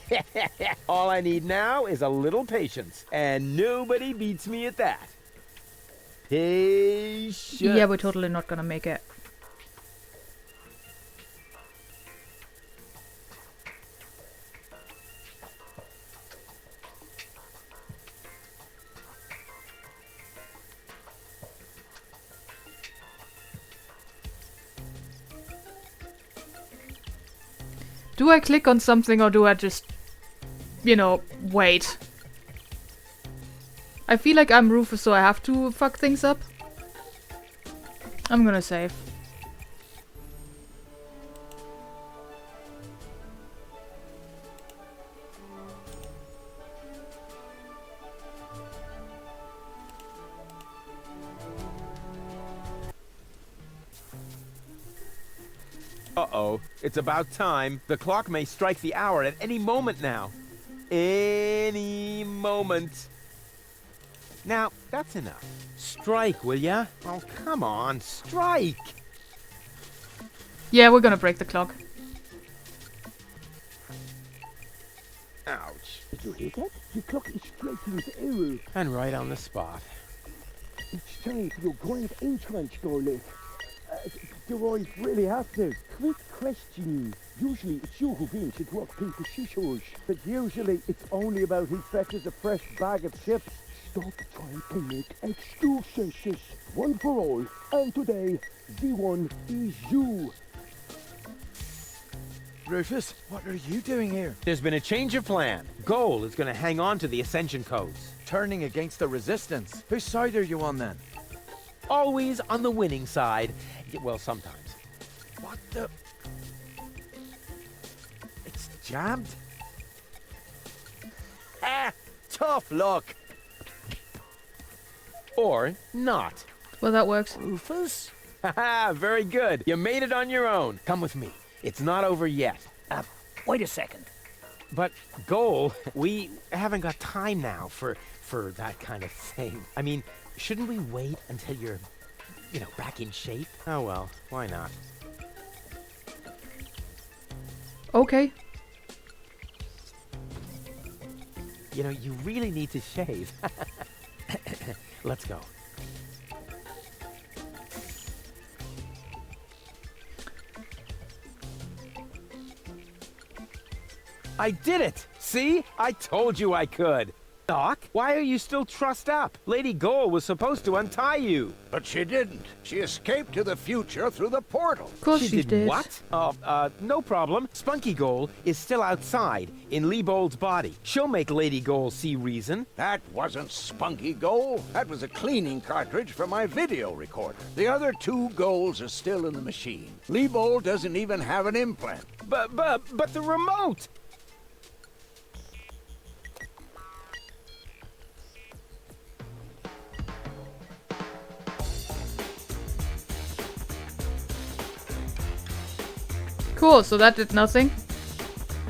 All I need now is a little patience, and nobody beats me at that. Patience. Yeah, we're totally not gonna make it. Do I click on something or do I just, you know, wait? I feel like I'm Rufus, so I have to fuck things up. I'm gonna save. Uh-oh, it's about time. The clock may strike the hour at any moment now. Any moment. Now, that's enough. Strike, will ya? Oh, come on, strike! Yeah, we're gonna break the clock. Ouch. Did you hear that? The clock is striking with error. And right on the spot. It's time for your grand entrance, Scarlet. Do I really have to? Quick question. Usually it's you who wins at rock, paper, scissors. But usually it's only about who fetches a fresh bag of chips. Stop trying to make excuses. One for all. And today, the one is you. Rufus, what are you doing here? There's been a change of plan. Goal is gonna hang on to the Ascension codes. Turning against the Resistance. Whose side are you on then? Always on the winning side. Well, sometimes. What the... It's jammed? Ah! Tough luck! Or not. Well, that works. Rufus? Haha, very good. You made it on your own. Come with me. It's not over yet. Wait a second. But, Goal, we haven't got time now for that kind of thing. I mean, shouldn't we wait until you're, you know, back in shape? Oh well, why not? Okay. You know, you really need to shave. Let's go. I did it! See? I told you I could. Doc, why are you still trussed up? Lady Goal was supposed to untie you. But she didn't. She escaped to the future through the portal. Of course she did. What? No problem. Spunky Goal is still outside, in Leibold's body. She'll make Lady Goal see reason. That wasn't Spunky Goal. That was a cleaning cartridge for my video recorder. The other two goals are still in the machine. Leibold doesn't even have an implant. But the remote! Cool, so that did nothing.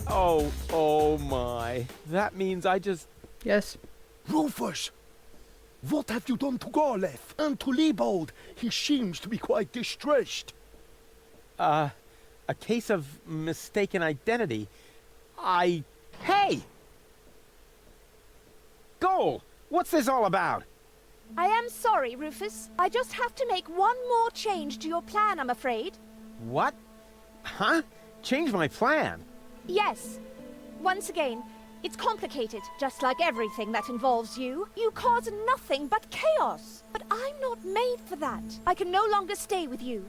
Oh my. That means I just... Yes. Rufus! What have you done to Garleth and to Leibold? He seems to be quite distressed. A case of mistaken identity. Hey! Goal! What's this all about? I am sorry, Rufus. I just have to make one more change to your plan, I'm afraid. What? Huh? Change my plan? Yes. Once again, it's complicated, just like everything that involves you. You cause nothing but chaos. But I'm not made for that. I can no longer stay with you.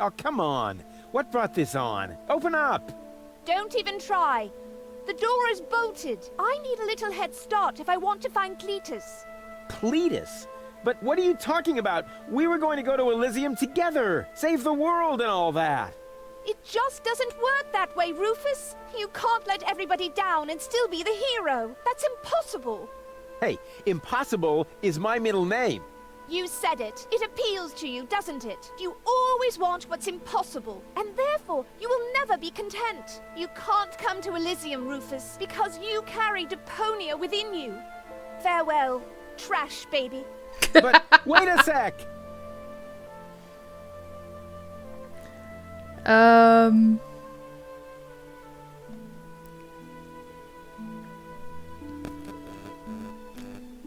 Oh, come on. What brought this on? Open up! Don't even try. The door is bolted. I need a little head start if I want to find Cletus. Cletus? But what are you talking about? We were going to go to Elysium together. Save the world and all that. It just doesn't work that way, Rufus. You can't let everybody down and still be the hero. That's impossible. Hey, impossible is my middle name. You said it. It appeals to you, doesn't it? You always want what's impossible, and therefore you will never be content. You can't come to Elysium, Rufus, because you carry Deponia within you. Farewell, trash baby. But wait a sec!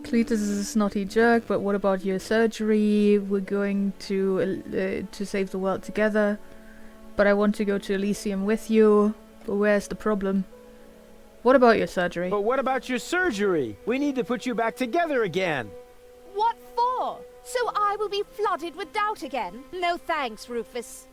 Cletus is a snotty jerk, but what about your surgery? We're going to save the world together. But I want to go to Elysium with you. But where's the problem? What about your surgery? But what about your surgery? We need to put you back together again. What for? So I will be flooded with doubt again? No thanks, Rufus.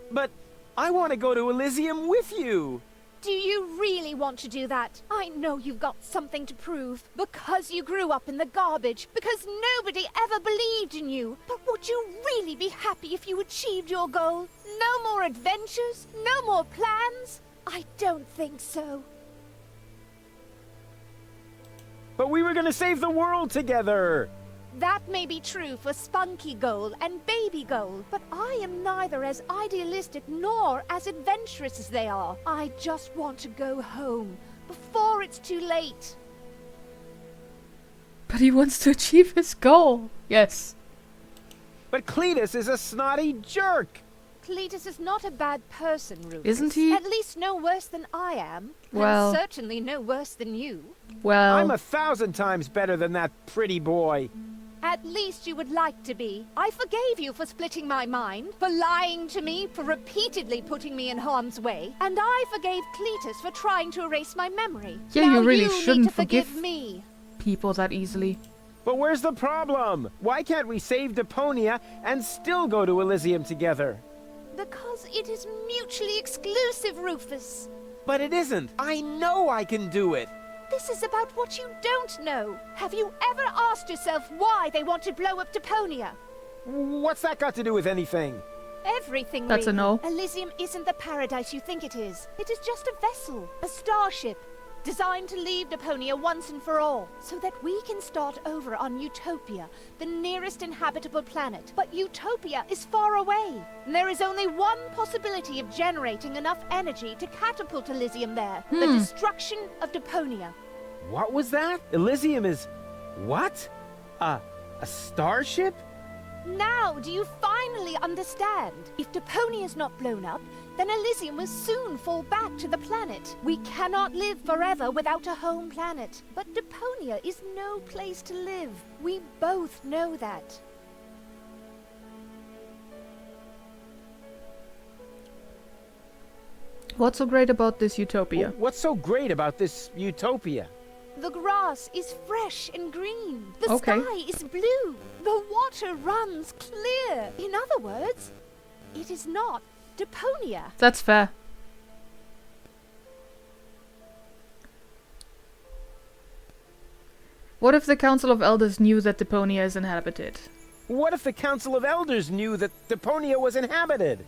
But I want to go to Elysium with you. Do you really want to do that? I know you've got something to prove. Because you grew up in the garbage. Because nobody ever believed in you. But would you really be happy if you achieved your goal? No more adventures? No more plans? I don't think so. But we were going to save the world together. That may be true for Spunky Goal and Baby Goal, but I am neither as idealistic nor as adventurous as they are. I just want to go home before it's too late. But he wants to achieve his goal. Yes. But Cletus is a snotty jerk. Cletus is not a bad person, Rufus. Isn't he? At least no worse than I am. Well... And certainly no worse than you. Well... I'm 1,000 times better than that pretty boy. At least you would like to be. I forgave you for splitting my mind, for lying to me, for repeatedly putting me in harm's way. And I forgave Cletus for trying to erase my memory. Yeah, now you really need shouldn't to forgive forgive me. people that easily. But where's the problem? Why can't we save Deponia and still go to Elysium together? Because it is mutually exclusive, Rufus. But it isn't. I know I can do it. This is about what you don't know. Have you ever asked yourself why they want to blow up Deponia? What's that got to do with anything? Everything, That's a really. no. Elysium isn't the paradise you think it is. It is just a vessel, a starship, designed to leave Deponia once and for all, so that we can start over on Utopia, the nearest inhabitable planet. But Utopia is far away, and there is only one possibility of generating enough energy to catapult Elysium there, the destruction of Deponia. What was that? Elysium is... what? A starship? Now, do you finally understand? If Deponia is not blown up, then Elysium will soon fall back to the planet. We cannot live forever without a home planet. But Deponia is no place to live. We both know that. What's so great about this utopia? What's so great about this utopia? The grass is fresh and green. The Okay. sky is blue. The water runs clear. In other words, it is not Deponia. That's fair. What if the Council of Elders knew that Deponia is inhabited? What if the Council of Elders knew that Deponia was inhabited?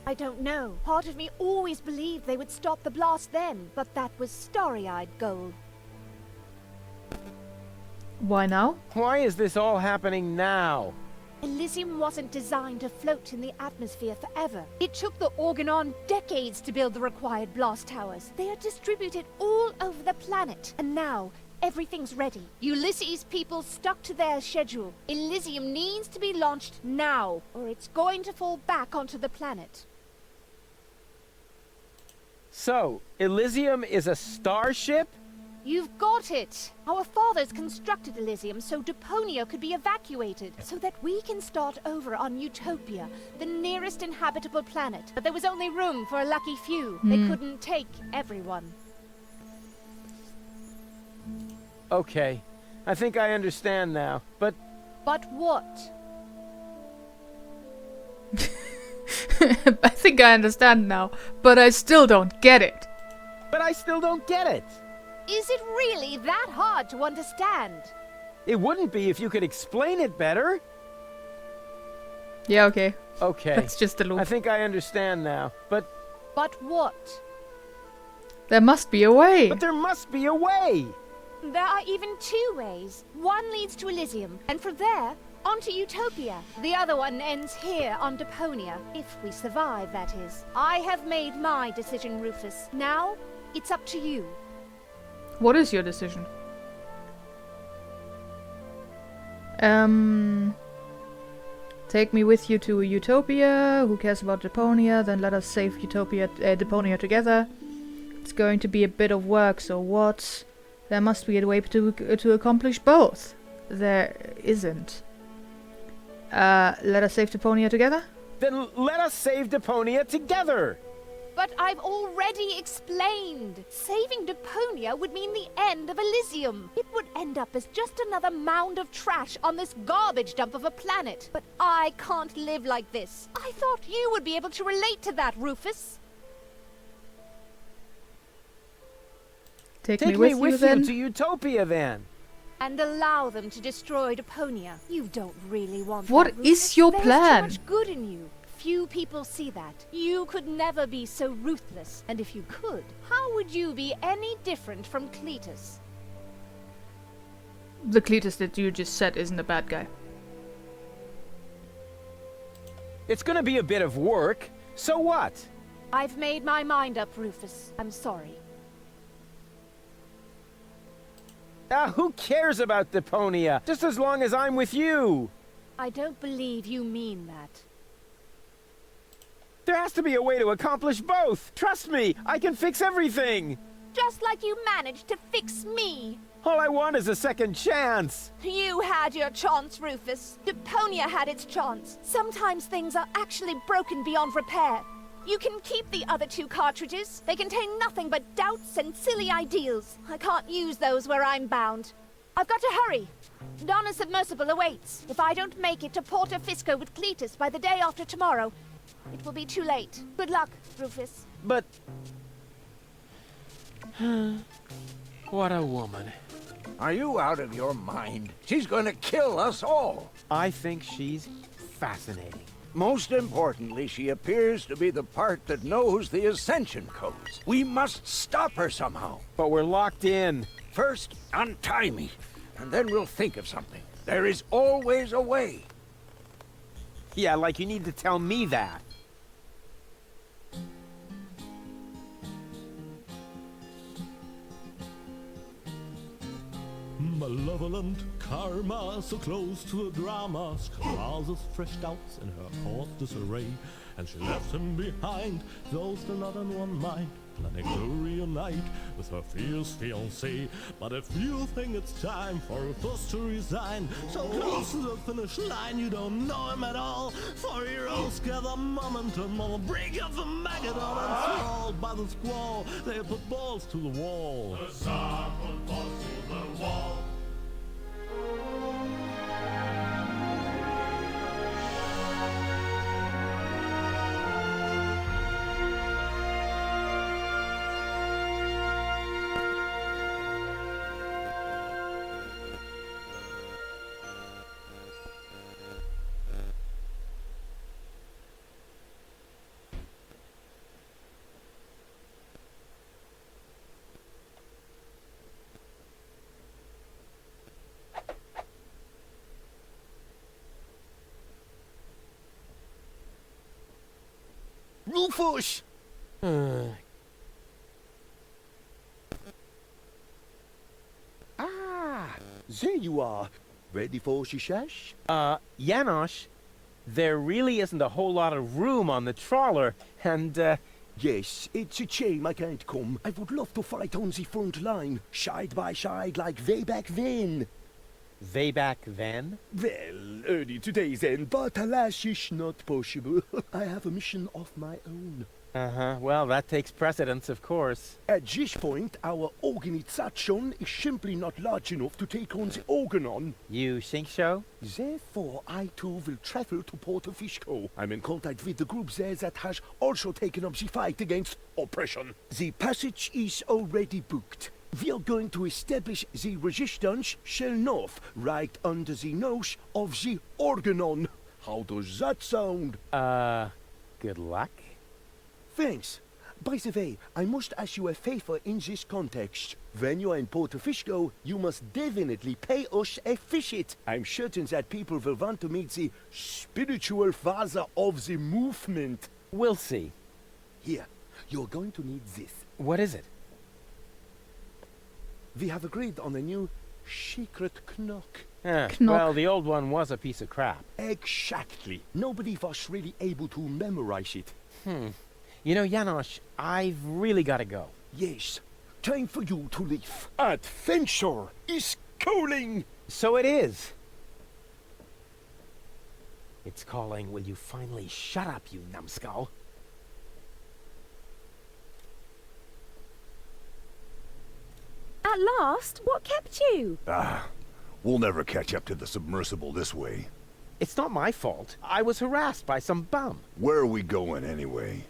I don't know. Part of me always believed they would stop the blast then, but that was starry-eyed gold. Why now? Why is this all happening now? Elysium wasn't designed to float in the atmosphere forever. It took the Organon decades to build the required blast towers. They are distributed all over the planet, and now everything's ready. Ulysses' people stuck to their schedule. Elysium needs to be launched now, or it's going to fall back onto the planet. So, Elysium is a starship? You've got it! Our fathers constructed Elysium so Deponia could be evacuated, so that we can start over on Utopia, the nearest inhabitable planet. But there was only room for a lucky few. They couldn't take everyone. Okay, I think I understand now, but... But what? I think I understand now, but I still don't get it. But I still don't get it! Is it really that hard to understand? It wouldn't be if you could explain it better. Yeah, okay. Okay. That's just a loop. I think I understand now, but... But what? There must be a way. But there must be a way! There are even two ways. One leads to Elysium, and from there, onto Utopia. The other one ends here on Deponia, if we survive, that is. I have made my decision, Rufus. Now, it's up to you. What is your decision? Take me with you to Utopia. Who cares about Deponia? Then let us save Deponia together. It's going to be a bit of work, so what? There must be a way to accomplish both. There isn't. Let us save Deponia together? Then let us save Deponia together! But I've already explained. Saving Deponia would mean the end of Elysium. It would end up as just another mound of trash on this garbage dump of a planet. But I can't live like this. I thought you would be able to relate to that, Rufus. Take Take me me with you with then. you to Utopia, then. And allow them to destroy Deponia. You don't really want What that, is Rufus. your There's plan? so much good in you. Few people see that. You could never be so ruthless. And if you could, how would you be any different from Cletus? The Cletus that you just said isn't a bad guy. It's gonna be a bit of work. So what? I've made my mind up, Rufus. I'm sorry. Who cares about Deponia? Just as long as I'm with you. I don't believe you mean that. There has to be a way to accomplish both. Trust me, I can fix everything. Just like you managed to fix me. All I want is a second chance. You had your chance, Rufus. Deponia had its chance. Sometimes things are actually broken beyond repair. You can keep the other 2 cartridges. They contain nothing but doubts and silly ideals. I can't use those where I'm bound. I've got to hurry. Donna's submersible awaits. If I don't make it to Porto Fisco with Cletus by the day after tomorrow, it will be too late. Good luck, Rufus. But... what a woman. Are you out of your mind? She's going to kill us all. I think she's fascinating. Most importantly, she appears to be the part that knows the Ascension codes. We must stop her somehow. But we're locked in. First, untie me, and then we'll think of something. There is always a way. Yeah, like you need to tell me that. Malevolent karma, so close to a drama, causes fresh doubts in her course disarray, and she left him behind, though still not in one mind, planning to reunite with her fierce fiancé. But if you think it's time for Rufus to resign, so close to the finish line you don't know him at all, for heroes gather momentum on the brink of the Magadon, and swallowed by the squall, they put balls to the wall. The Tsar put balls to the wall. Rufus! There you are. Ready for shishash? Janosch, there really isn't a whole lot of room on the trawler, and, Yes, it's a shame I can't come. I would love to fight on the front line, side by side like way back then. way back then? Well, early today then, but alas, it's not possible. I have a mission of my own. Uh-huh, well, that takes precedence, of course. At this point, our organization is simply not large enough to take on the Organon. You think so? Therefore, I too will travel to Porto Fisco. I'm in contact with the group there that has also taken up the fight against oppression. The passage is already booked. We are going to establish the resistance shell north, right under the nose of the Organon. How does that sound? Good luck. Thanks. By the way, I must ask you a favor in this context. When you're in Porto Fisco, you must definitely pay us a visit. I'm certain that people will want to meet the spiritual father of the movement. We'll see. Here, you're going to need this. What is it? We have agreed on a new secret knock. Knock. Well, the old one was a piece of crap. Exactly. Nobody was really able to memorize it. You know, Janosch, I've really got to go. Yes, time for you to leave. Adventure is calling! So it is. It's calling, will you finally shut up, you numbskull? At last? What kept you? We'll never catch up to the submersible this way. It's not my fault. I was harassed by some bum. Where are we going anyway?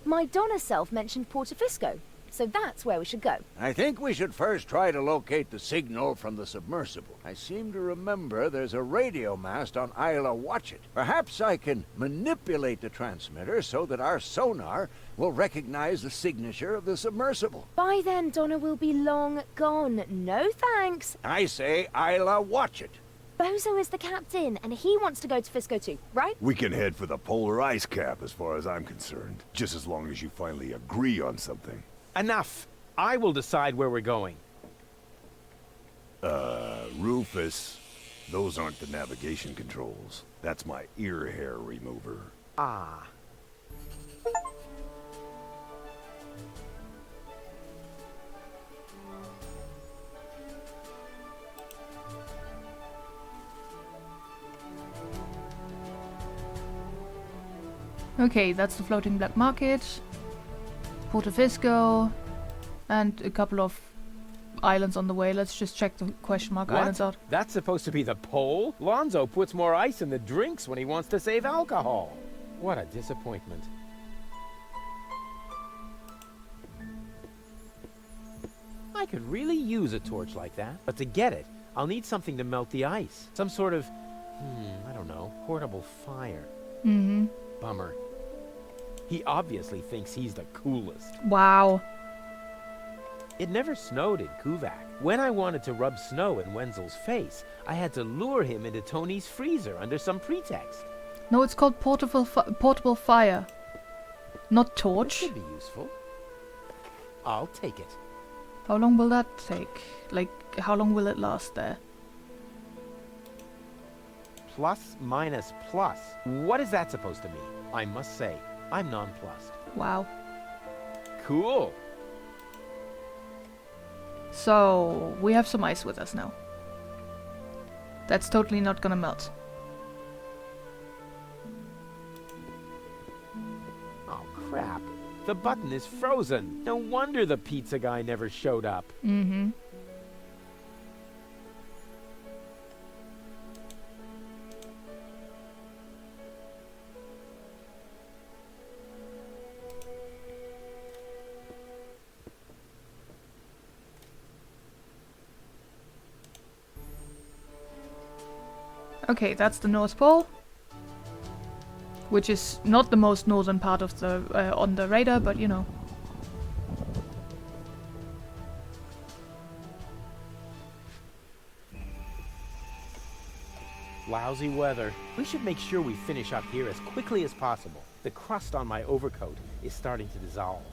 My Donna self mentioned Portofisco, so that's where we should go. I think we should first try to locate the signal from the submersible. I seem to remember there's a radio mast on Isla Watchet. Perhaps I can manipulate the transmitter so that our sonar will recognize the signature of the submersible. By then, Donna will be long gone. No thanks. I say Isla Watchet. Bozo is the captain, and he wants to go to Fisco too, right? We can head for the polar ice cap as far as I'm concerned. Just as long as you finally agree on something. Enough! I will decide where we're going. Rufus, those aren't the navigation controls. That's my ear hair remover. Ah. Okay, that's the floating black market, Portofisco, and a couple of islands on the way. Let's just check the question mark islands out. That's supposed to be the pole? Lonzo puts more ice in the drinks when he wants to save alcohol. What a disappointment. I could really use a torch like that. But to get it, I'll need something to melt the ice. Some sort of, I don't know, portable fire. Mm-hmm. Bummer. He obviously thinks he's the coolest. Wow. It never snowed in Kuvak. When I wanted to rub snow in Wenzel's face, I had to lure him into Tony's freezer under some pretext. No, it's called portable fire. Not torch. That could be useful. I'll take it. How long will that take? Like, how long will it last there? Plus, minus, plus. What is that supposed to mean? I must say, I'm nonplussed. Wow. Cool. So, we have some ice with us now. That's totally not gonna melt. Oh, crap. The button is frozen. No wonder the pizza guy never showed up. Mm-hmm. Okay, that's the North Pole, which is not the most northern part of the on the radar, but you know. Lousy weather. We should make sure we finish up here as quickly as possible. The crust on my overcoat is starting to dissolve.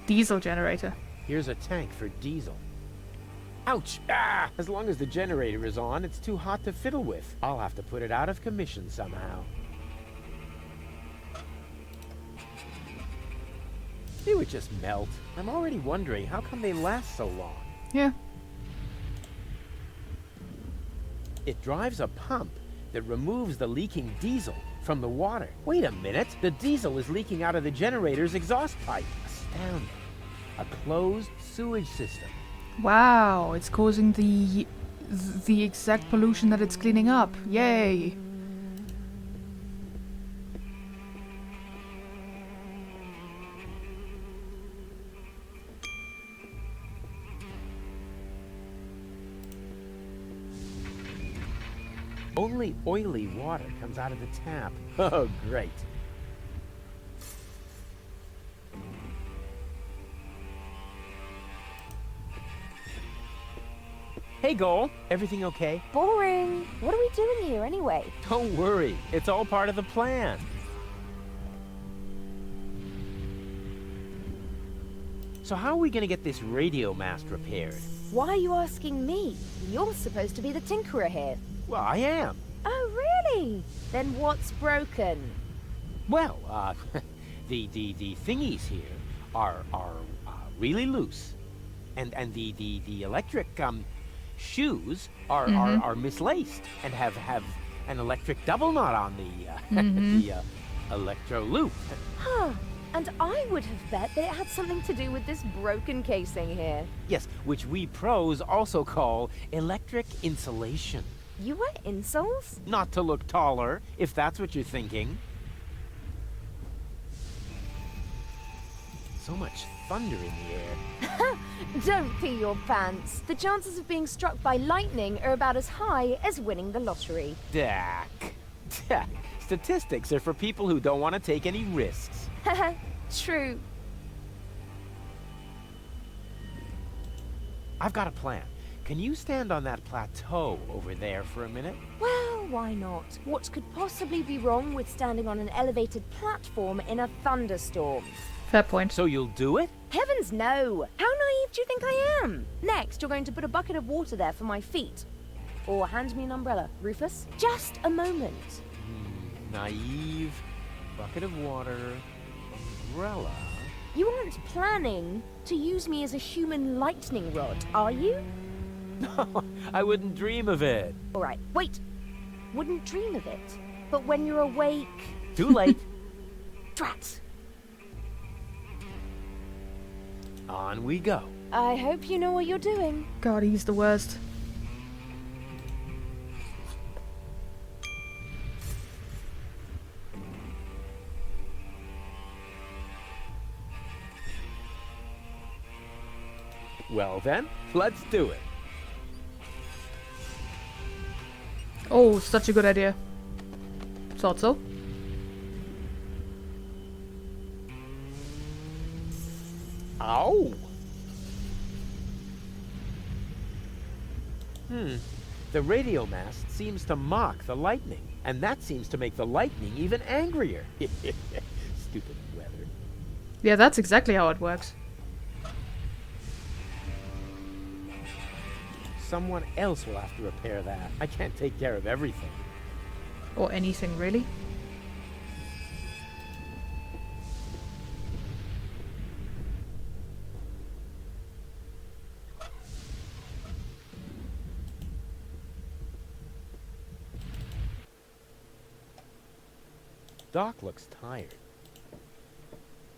Diesel generator. Here's a tank for diesel. Ouch! Ah! As long as the generator is on, it's too hot to fiddle with. I'll have to put it out of commission somehow. They would just melt. I'm already wondering, how come they last so long? Yeah. It drives a pump that removes the leaking diesel from the water. Wait a minute! The diesel is leaking out of the generator's exhaust pipe. Astounding. A closed sewage system. Wow, it's causing the exact pollution that it's cleaning up. Yay! Only oily water comes out of the tap. Oh, great. Hey, Goal. Everything okay? Boring. What are we doing here anyway? Don't worry. It's all part of the plan. So how are we gonna get this radio mast repaired? Why are you asking me? You're supposed to be the tinkerer here. Well, I am. Oh, really? Then what's broken? Well, the thingies here are really loose, and the electric shoes are mislaced and have an electric double knot on the the electro loop. Huh. And I would have bet that it had something to do with this broken casing here. Yes, which we pros also call electric insulation. You wear insoles? Not to look taller, if that's what you're thinking. So much thunder in the air. Don't pee your pants. The chances of being struck by lightning are about as high as winning the lottery. Dak. Statistics are for people who don't want to take any risks. True. I've got a plan. Can you stand on that plateau over there for a minute? Well, why not? What could possibly be wrong with standing on an elevated platform in a thunderstorm? Fair point. So you'll do it? Heavens no! How naive do you think I am? Next, you're going to put a bucket of water there for my feet. Or hand me an umbrella, Rufus. Just a moment. Naive, bucket of water, umbrella. You aren't planning to use me as a human lightning rod, are you? No, I wouldn't dream of it. All right, wait. Wouldn't dream of it. But when you're awake... Too late. Drat. On we go. I hope you know what you're doing. God, he's the worst. Well then, let's do it. Oh, such a good idea. Thought so. Ow! The radio mast seems to mock the lightning, and that seems to make the lightning even angrier. Stupid weather. Yeah, that's exactly how it works. Someone else will have to repair that. I can't take care of everything. Or anything, really. Doc looks tired.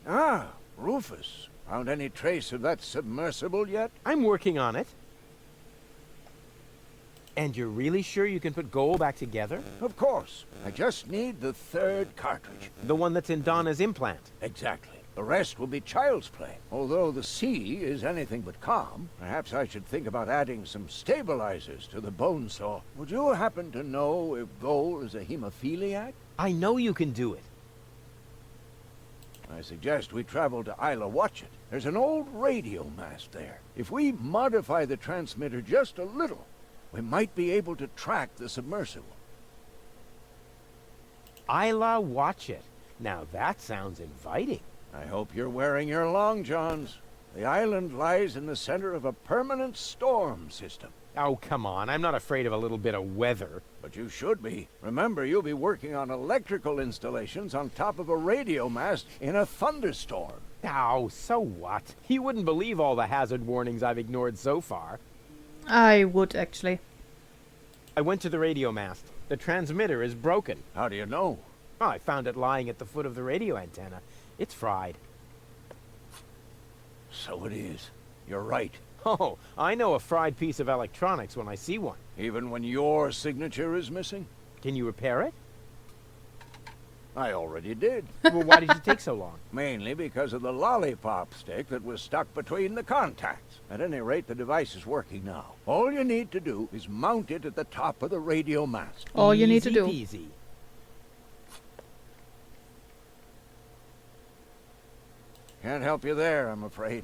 Ah, Rufus. Found any trace of that submersible yet? I'm working on it. And you're really sure you can put Goal back together? Of course. I just need the third cartridge. The one that's in Donna's implant. Exactly. The rest will be child's play. Although the sea is anything but calm, perhaps I should think about adding some stabilizers to the bone saw. Would you happen to know if Goal is a hemophiliac? I know you can do it. I suggest we travel to Isla Watchet. There's an old radio mast there. If we modify the transmitter just a little, we might be able to track the submersible. Isla Watchet. Now that sounds inviting. I hope you're wearing your long johns. The island lies in the center of a permanent storm system. Oh, come on. I'm not afraid of a little bit of weather. But you should be. Remember, you'll be working on electrical installations on top of a radio mast in a thunderstorm. Oh, so what? You wouldn't believe all the hazard warnings I've ignored so far. I would, actually. I went to the radio mast. The transmitter is broken. How do you know? Oh, I found it lying at the foot of the radio antenna. It's fried. So it is. You're right. Oh, I know a fried piece of electronics when I see one. Even when your signature is missing? Can you repair it? I already did. Well, why did you take so long? Mainly because of the lollipop stick that was stuck between the contacts. At any rate, the device is working now. All you need to do is mount it at the top of the radio mast. All you need to do. Easy. Can't help you there, I'm afraid.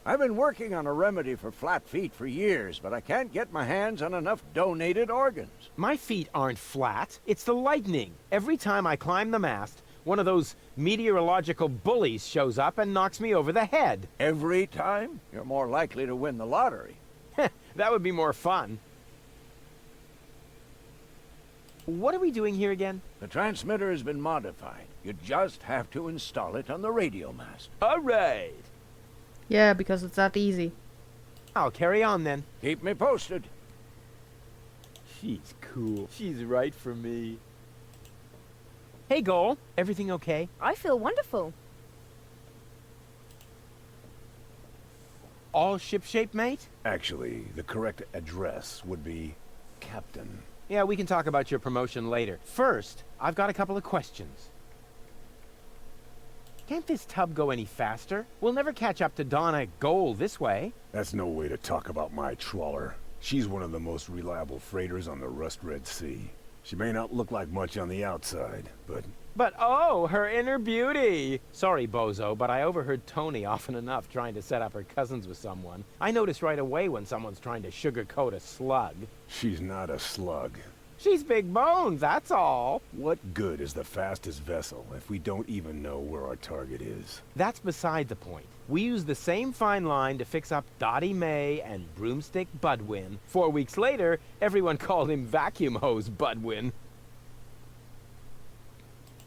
I've been working on a remedy for flat feet for years, but I can't get my hands on enough donated organs. My feet aren't flat. It's the lightning. Every time I climb the mast, one of those meteorological bullies shows up and knocks me over the head. Every time? You're more likely to win the lottery. That would be more fun. What are we doing here again? The transmitter has been modified. You just have to install it on the radio mast. All right. Yeah, because it's that easy. I'll carry on then. Keep me posted. She's cool. She's right for me. Hey, Goal. Everything okay? I feel wonderful. all shipshape, mate? Actually, the correct address would be Captain. Yeah, we can talk about your promotion later. First, I've got a couple of questions. Can't this tub go any faster? We'll never catch up to Donna Gold this way. That's no way to talk about my trawler. She's one of the most reliable freighters on the Rust Red Sea. She may not look like much on the outside, but... But oh, her inner beauty! Sorry, Bozo, but I overheard Tony often enough trying to set up her cousins with someone. I notice right away when someone's trying to sugarcoat a slug. She's not a slug. She's big boned, that's all. What good is the fastest vessel if we don't even know where our target is? That's beside the point. We used the same fine line to fix up Dottie May and Broomstick Budwin. 4 weeks later, everyone called him Vacuum Hose Budwin.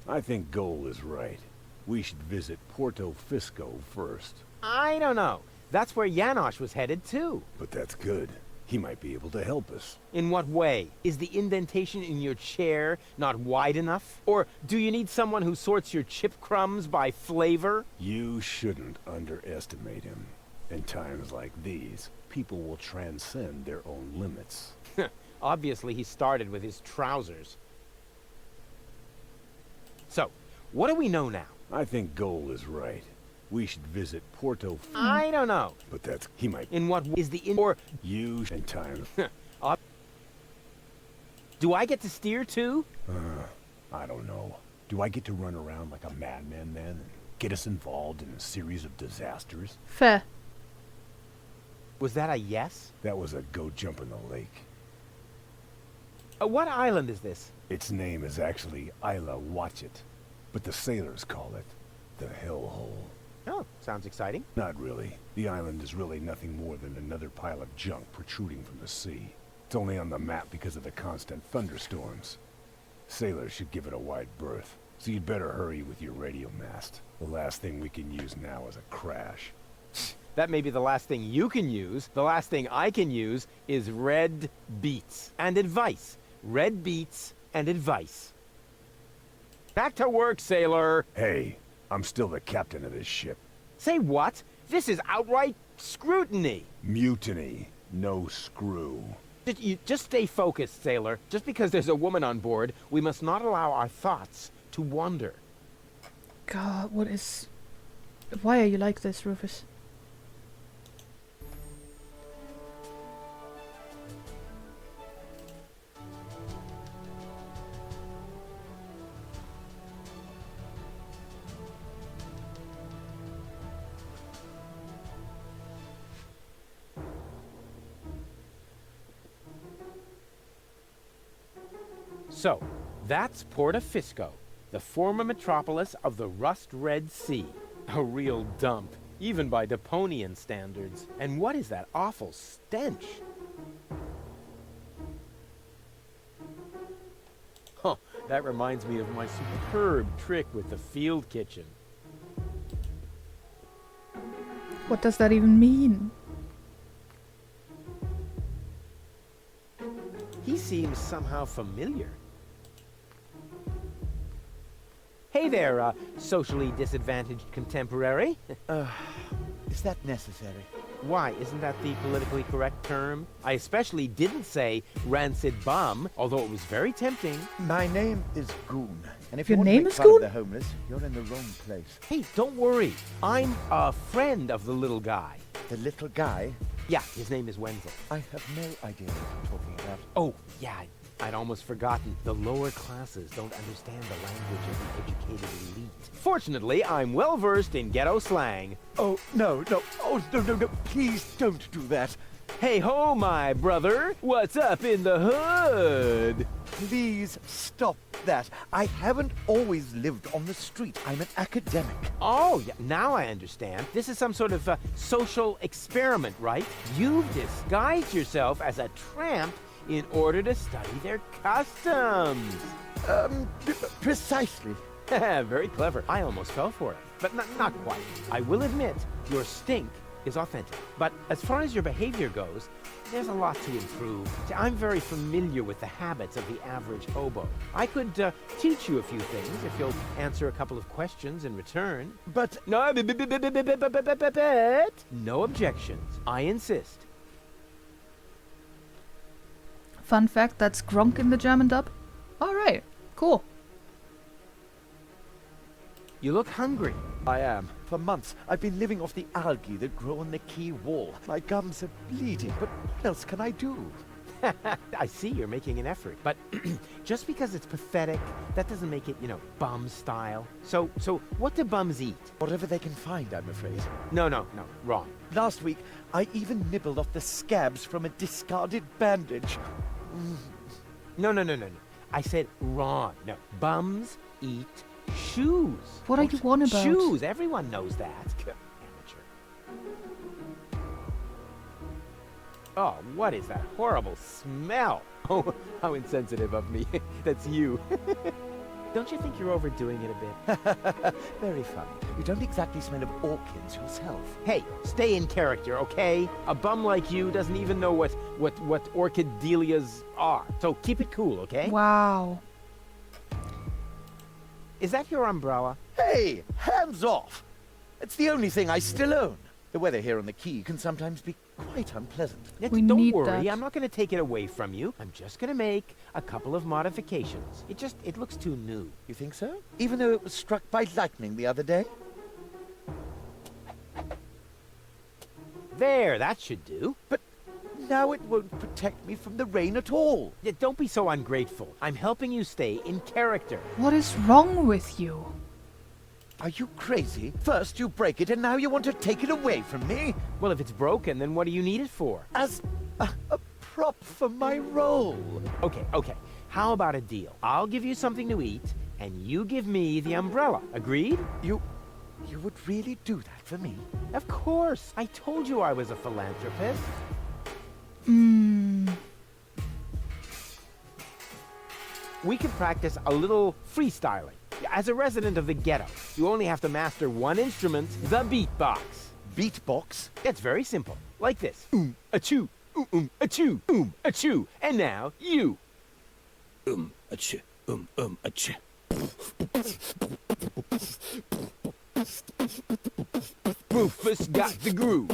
I think Goal is right. We should visit Porto Fisco first. I don't know. That's where Janosch was headed too. But that's good. He might be able to help us. In what way? Is the indentation in your chair not wide enough? Or do you need someone who sorts your chip crumbs by flavor? You shouldn't underestimate him. In times like these, people will transcend their own limits. Obviously, he started with his trousers. So, what do we know now? I think Goal is right. We should visit Porto... I don't know. But that's... he might... In what is the in... or... You... in time... Do I get to steer too? I don't know. Do I get to run around like a madman then and get us involved in a series of disasters? Fair. Was that a yes? That was a go jump in the lake. What island is this? Its name is actually Isla Watchet, but the sailors call it the Hellhole. Oh, sounds exciting. Not really. The island is really nothing more than another pile of junk protruding from the sea. It's only on the map because of the constant thunderstorms. Sailors should give it a wide berth, so you'd better hurry with your radio mast. The last thing we can use now is a crash. That may be the last thing you can use. The last thing I can use is red beets and advice. Red beets and advice. Back to work, sailor! Hey, I'm still the captain of this ship. Say what? This is outright scrutiny. Mutiny. No screw. Just stay focused, sailor. Just because there's a woman on board, we must not allow our thoughts to wander. God, what is... Why are you like this, Rufus? So, that's Porto Fisco, the former metropolis of the Rust Red Sea. A real dump, even by Deponian standards. And what is that awful stench? Huh, that reminds me of my superb trick with the field kitchen. What does that even mean? He seems somehow familiar. Hey there, socially disadvantaged contemporary. Is that necessary? Why, isn't that the politically correct term? I especially didn't say rancid bum, although it was very tempting. My name is Goon, and if Your you want name to make is fun of Goon? the homeless, you're in the wrong place. Hey, don't worry. I'm a friend of the little guy. The little guy? Yeah, his name is Wenzel. I have no idea what you're talking about. Oh, yeah, I'd almost forgotten. The lower classes don't understand the language of the educated elite. Fortunately, I'm well-versed in ghetto slang. Oh, no. Oh, no. Please don't do that. Hey ho, my brother. What's up in the hood? Please stop that. I haven't always lived on the street. I'm an academic. Oh, yeah, now I understand. This is some sort of social experiment, right? You've disguised yourself as a tramp in order to study their customs. Precisely. Very clever. I almost fell for it, but not quite. I will admit, your stink is authentic. But as far as your behavior goes, there's a lot to improve. See, I'm very familiar with the habits of the average hobo. I could teach you a few things if you'll answer a couple of questions in return. But... No, no objections. I insist. Fun fact, that's Gronk in the German dub. Alright, cool. You look hungry. I am. For months, I've been living off the algae that grow on the quay wall. My gums are bleeding, but what else can I do? I see you're making an effort, but just because it's pathetic, that doesn't make it, bum style. So what do bums eat? Whatever they can find, I'm afraid. No, wrong. Last week, I even nibbled off the scabs from a discarded bandage. No. I said wrong. No, bums eat shoes. What are you on about? Shoes. Everyone knows that. Amateur. Oh, what is that horrible smell? Oh, how insensitive of me. That's you. Don't you think you're overdoing it a bit? Very funny. You don't exactly smell of orchids yourself. Hey, stay in character, okay? A bum like you doesn't even know what orchid dahlias are. So keep it cool, okay? Wow. Is that your umbrella? Hey, hands off! It's the only thing I still own. The weather here on the quay can sometimes be quite unpleasant. Don't worry, I'm not going to take it away from you. I'm just going to make a couple of modifications. It looks too new. You think so? Even though it was struck by lightning the other day? There, that should do. But now it won't protect me from the rain at all. Yeah, don't be so ungrateful. I'm helping you stay in character. What is wrong with you? Are you crazy? First you break it and now you want to take it away from me? Well, if it's broken, then what do you need it for? As a prop for my role. Okay. How about a deal? I'll give you something to eat, and you give me the umbrella. Agreed? You would really do that for me? Of course. I told you I was a philanthropist. We can practice a little freestyling. As a resident of the ghetto, you only have to master one instrument, the beatbox. Beatbox? It's very simple. Like this. Achoo, achoo, achoo. And now, you. Achoo, achoo. Rufus got the groove.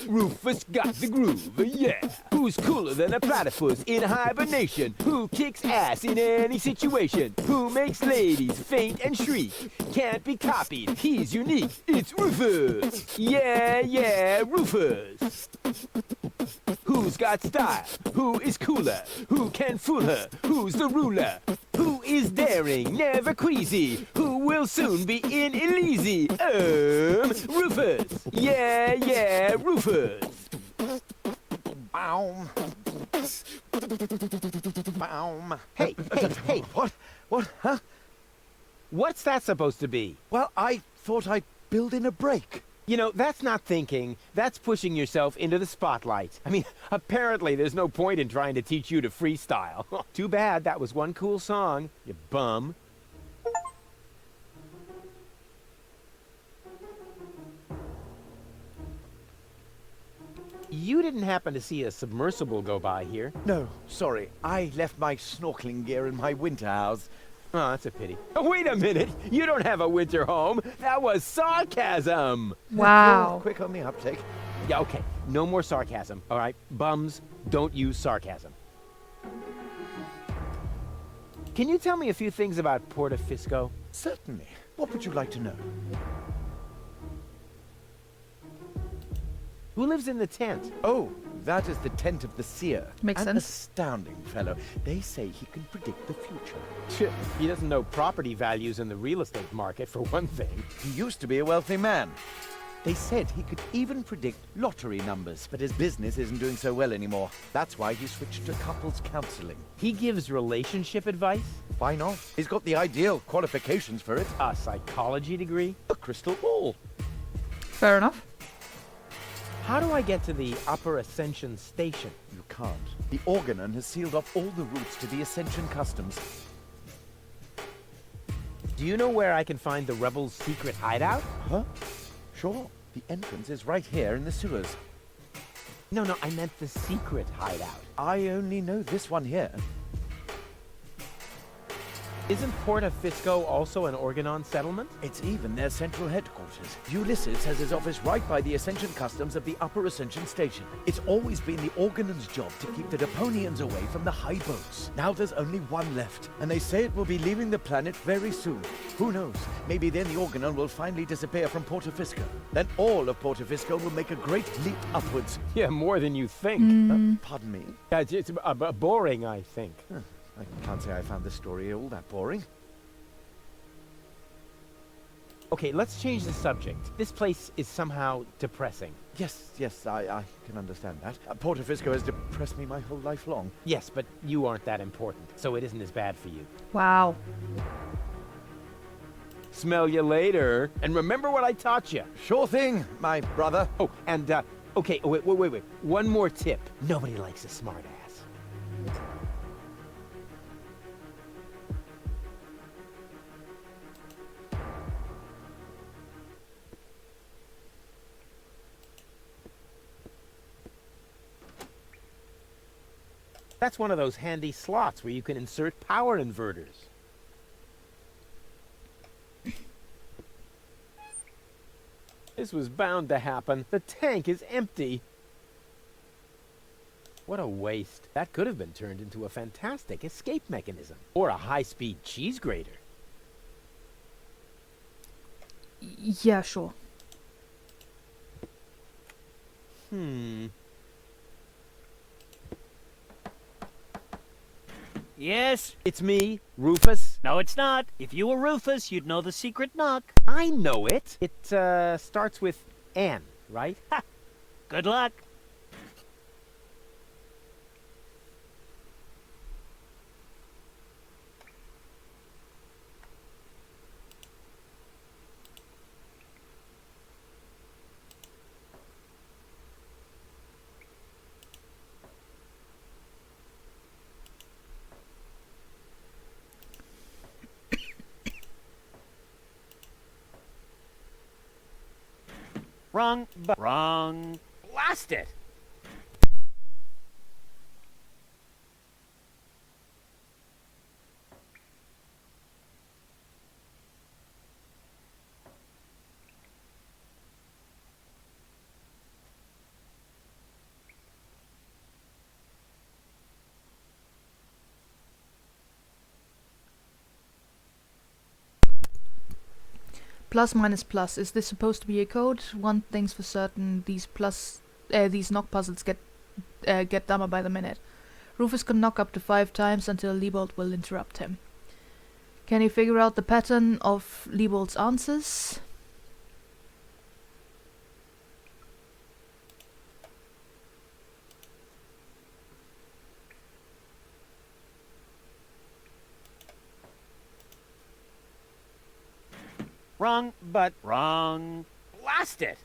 Rufus got the groove, yeah. Who's cooler than a platypus in hibernation? Who kicks ass in any situation? Who makes ladies faint and shriek? Can't be copied, he's unique. It's Rufus. Yeah, Rufus. Who's got style? Who is cooler? Who can fool her? Who's the ruler? Who is daring, never queasy? Who will soon be in Elysee? Rufus. Yeah, Rufus. Baum. Hey. What? Huh? What's that supposed to be? Well, I thought I'd build in a break. That's not thinking. That's pushing yourself into the spotlight. I mean, apparently there's no point in trying to teach you to freestyle. Too bad that was one cool song, you bum. You didn't happen to see a submersible go by here? No, sorry. I left my snorkeling gear in my winter house. Oh, that's a pity. Oh, wait a minute! You don't have a winter home! That was sarcasm! Wow. You're quick on the uptake. Yeah, okay. No more sarcasm, all right? Bums, don't use sarcasm. Can you tell me a few things about Portofisco? Certainly. What would you like to know? Who lives in the tent? Oh, that is the tent of the seer. Makes An sense. astounding fellow. They say he can predict the future. He doesn't know property values in the real estate market, for one thing. He used to be a wealthy man. They said he could even predict lottery numbers, but his business isn't doing so well anymore. That's why he switched to couples counseling. He gives relationship advice? Why not? He's got the ideal qualifications for it. A psychology degree? A crystal ball. Fair enough. How do I get to the Upper Ascension Station? You can't. The Organon has sealed off all the routes to the Ascension Customs. Do you know where I can find the rebels' secret hideout? Huh? Sure. The entrance is right here in the sewers. No, I meant the secret hideout. I only know this one here. Isn't Porta Fisco also an Organon settlement? It's even their central headquarters. Ulysses has his office right by the Ascension Customs of the Upper Ascension Station. It's always been the Organon's job to keep the Deponians away from the high boats. Now there's only one left, and they say it will be leaving the planet very soon. Who knows? Maybe then the Organon will finally disappear from Porta Fisco. Then all of Porta Fisco will make a great leap upwards. Yeah, more than you think. Pardon me? Yeah, it's boring, I think. Huh. I can't say I found the story all that boring. Okay, let's change the subject. This place is somehow depressing. Yes, I can understand that. Porta Fisco has depressed me my whole life long. Yes, but you aren't that important, so it isn't as bad for you. Wow. Smell you later. And remember what I taught you. Sure thing, my brother. Oh, and, okay, wait. One more tip. Nobody likes a smartass. That's one of those handy slots where you can insert power inverters. This was bound to happen. The tank is empty. What a waste. That could have been turned into a fantastic escape mechanism. Or a high-speed cheese grater. Yeah, sure. Yes? It's me, Rufus. No, it's not. If you were Rufus, you'd know the secret knock. I know it. It, starts with N, right? Ha! Good luck. Wrong. Wrong. Blast it! Plus minus plus. Is this supposed to be a code? One thing's for certain: these knock puzzles get dumber by the minute. Rufus can knock up to 5 times until Liebold will interrupt him. Can you figure out the pattern of Liebold's answers? Wrong, but wrong. Blast it!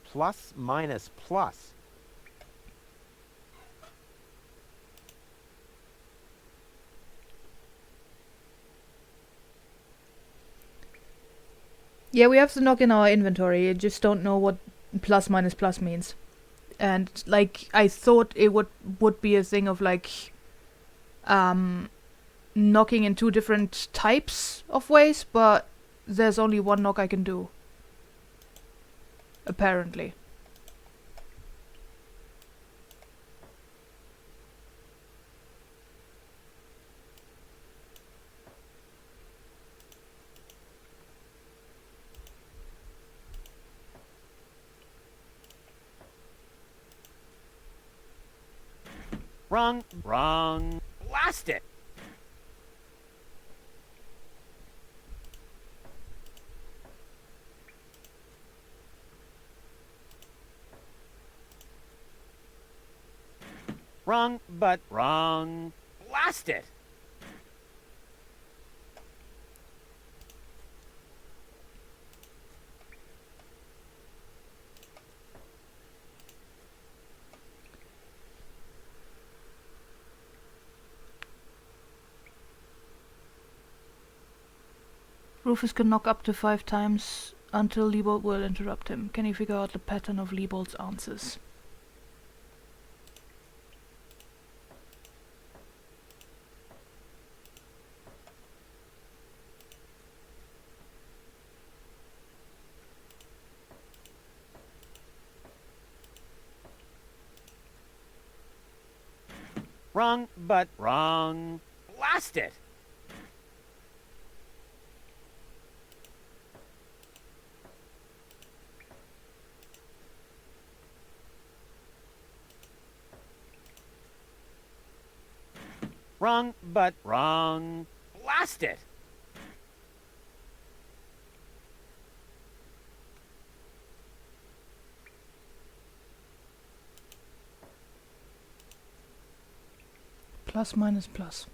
Plus minus plus. Yeah, we have to knock in our inventory. I just don't know what plus minus plus means. And like I thought it would be a thing of like knocking in 2 different types of ways, but there's only one knock I can do. Apparently. Wrong. Wrong. Blast it! Wrong, but wrong. Blast it! Rufus can knock up to 5 times until Liebold will interrupt him. Can you figure out the pattern of Liebold's answers? Wrong, but wrong. Blast it! Wrong, but wrong. Blast it! Plus minus plus.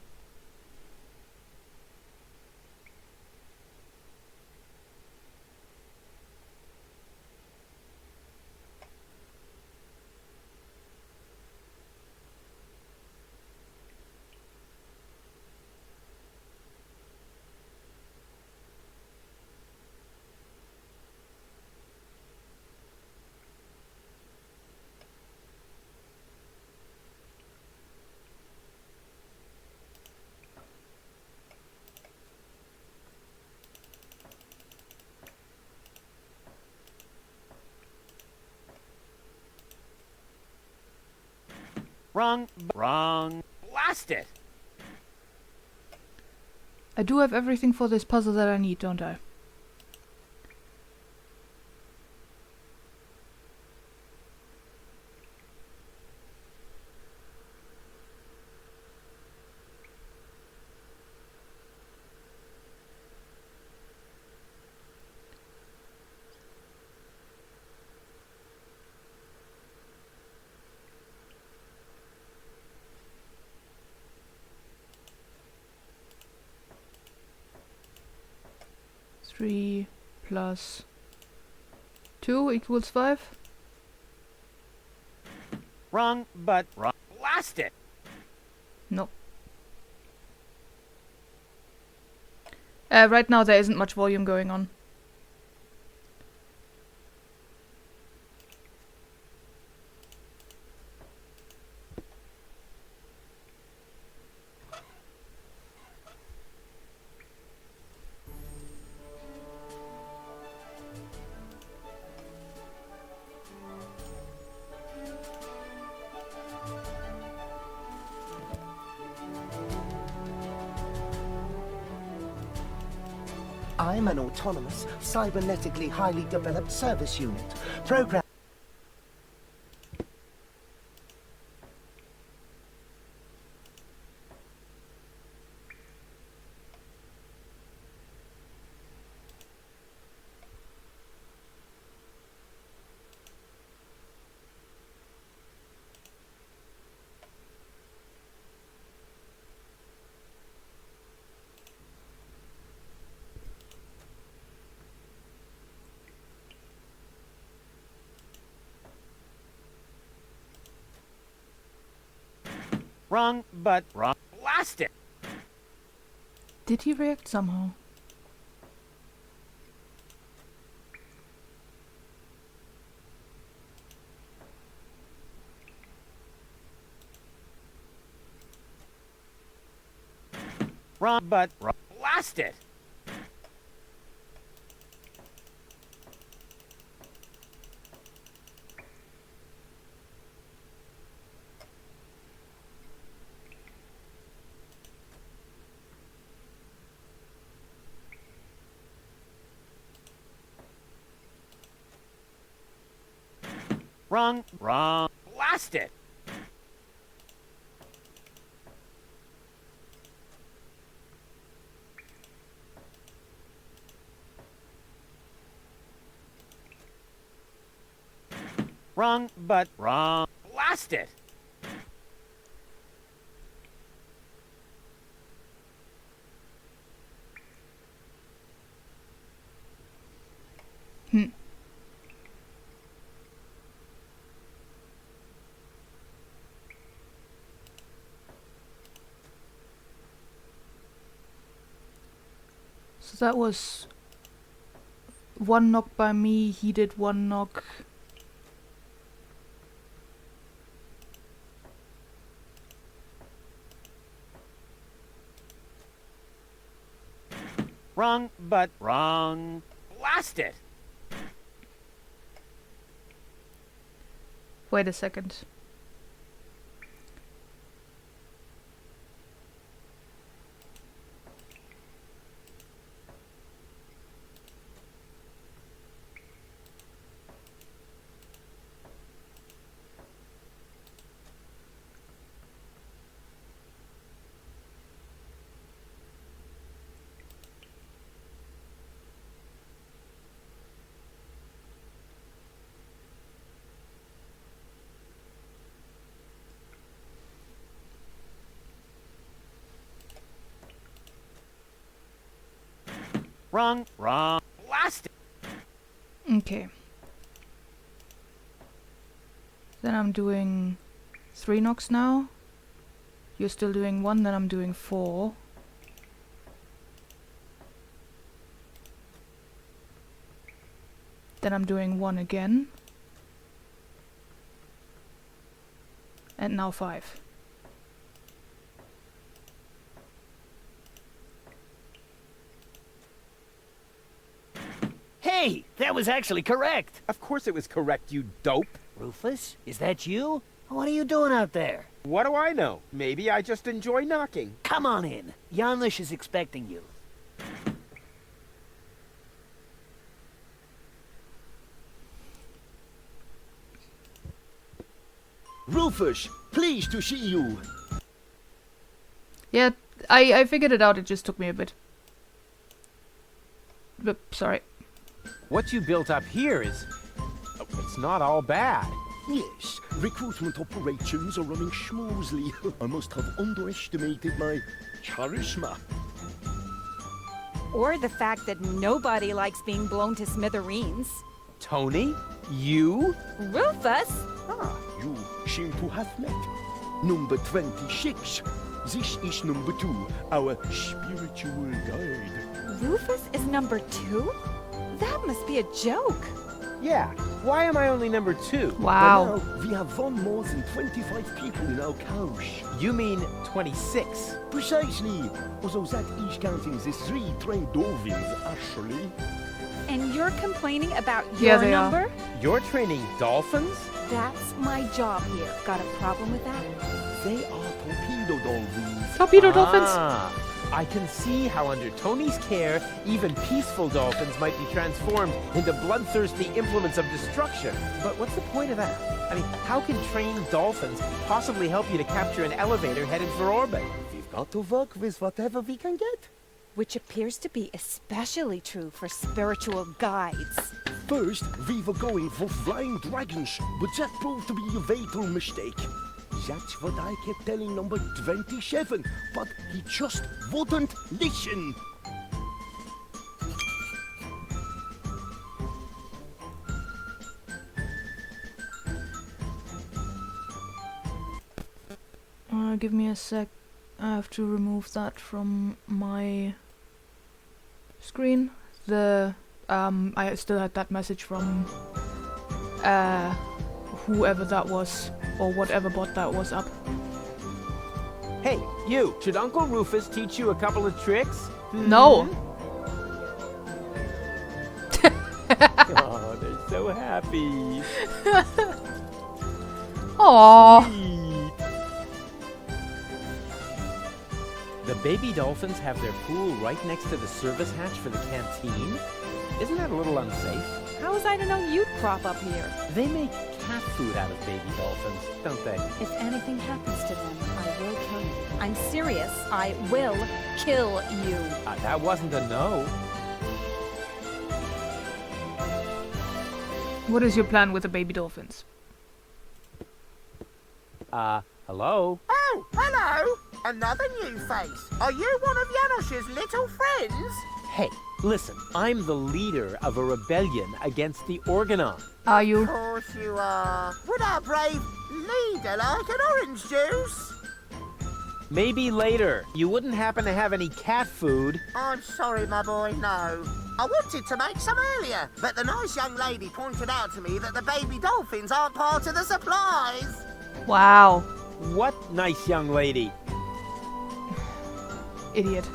Wrong, wrong. Blast it! I do have everything for this puzzle that I need, don't I? Three plus 2 equals 5. Wrong, but wrong. Blast it! No. Right now there isn't much volume going on. I'm an autonomous, cybernetically highly developed service unit. Program. Wrong, but wrong. Blast it! Did he react somehow? Wrong, but wrong. Blast it! Wrong, wrong. Blast it! Wrong, but wrong. Blast it! Hmm. So that was 1 knock by me, he did 1 knock. Wrong, but wrong. Blast it! Wait a second. Wrong, wrong. Blast it! Okay. Then I'm doing 3 knocks now. You're still doing 1, then I'm doing 4. Then I'm doing 1 again. And now 5. Hey, that was actually correct. Of course it was correct, you dope. Rufus, is that you? What are you doing out there? What do I know? Maybe I just enjoy knocking. Come on in. Janusz is expecting you. Rufus, pleased to see you. Yeah, I figured it out, it just took me a bit. But, sorry. What you built up here is... it's not all bad. Yes, recruitment operations are running smoothly. I must have underestimated my charisma. Or the fact that nobody likes being blown to smithereens. Tony? You? Rufus? Ah, you seem to have met. Number 26. This is number 2, our spiritual guide. Rufus is number 2? That must be a joke. Yeah, why am I only number 2? Wow. By now, we have won more than 25 people in our couch. You mean 26? Precisely. Although that is counting the 3 trained dolphins, actually. And you're complaining about your number? You're training dolphins? That's my job here. Got a problem with that? They are torpedo dolphins. Torpedo dolphins? I can see how under Tony's care, even peaceful dolphins might be transformed into bloodthirsty implements of destruction. But what's the point of that? I mean, how can trained dolphins possibly help you to capture an elevator headed for orbit? We've got to work with whatever we can get. Which appears to be especially true for spiritual guides. First, we were going for flying dragons, but that proved to be a fatal mistake. That's what I kept telling number 27, but he just wouldn't listen. Give me a sec. I have to remove that from my screen. I still had that message from whoever that was, or whatever bot that was up. Hey, you! Should Uncle Rufus teach you a couple of tricks? No! Oh, they're so happy. Aww. The baby dolphins have their pool right next to the service hatch for the canteen? Isn't that a little unsafe? How was I to know you'd crop up here? They make cat food out of baby dolphins, don't they? If anything happens to them, I will kill you. I'm serious. I will kill you. That wasn't a no. What is your plan with the baby dolphins? Hello? Oh, hello! Another new face. Are you one of Janosch's little friends? Hey, listen, I'm the leader of a rebellion against the Organon. Are you? Of course you are. Would our brave leader like an orange juice? Maybe later. You wouldn't happen to have any cat food? I'm sorry, my boy, no. I wanted to make some earlier, but the nice young lady pointed out to me that the baby dolphins aren't part of the supplies. Wow. What nice young lady? Idiot.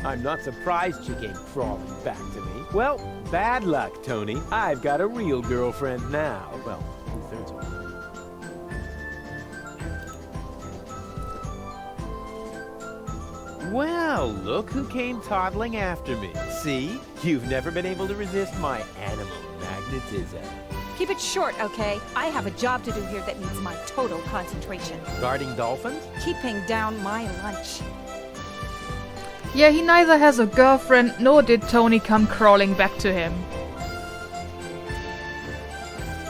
I'm not surprised she came crawling back to me. Well, bad luck, Tony. I've got a real girlfriend now. Well, 2/3 of her. Well, look who came toddling after me. See? You've never been able to resist my animal magnetism. Keep it short, okay? I have a job to do here that needs my total concentration. Guarding dolphins? Keeping down my lunch. Yeah, he neither has a girlfriend nor did Tony come crawling back to him.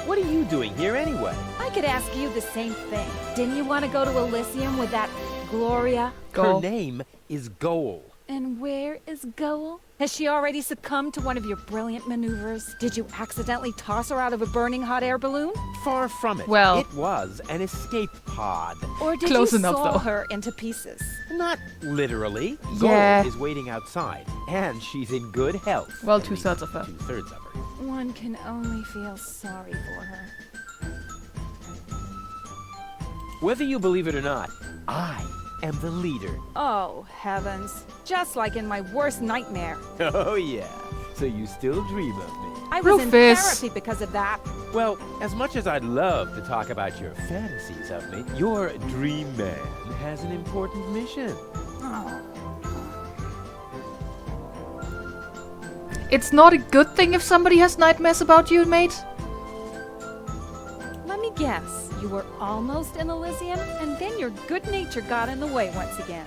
What are you doing here anyway? I could ask you the same thing. Didn't you want to go to Elysium with that Gloria? Her name is Goal. And where is Goal? Has she already succumbed to one of your brilliant maneuvers? Did you accidentally toss her out of a burning hot air balloon? Far from it. Well, it was an escape pod. Or did Close you enough, saw though. her into pieces? Not literally. Yeah. Goal is waiting outside, and she's in good health. Well, At 2/3 least of her. 2/3 of her. One can only feel sorry for her. Whether you believe it or not, I am the leader. Oh, heavens. Just like in my worst nightmare. Oh, yeah. So you still dream of me. I was in Rufus. therapy because of that. Well, as much as I'd love to talk about your fantasies of me, your dream man has an important mission. It's not a good thing if somebody has nightmares about you, mate. Let me guess. You were almost in Elysium, and then your good nature got in the way once again.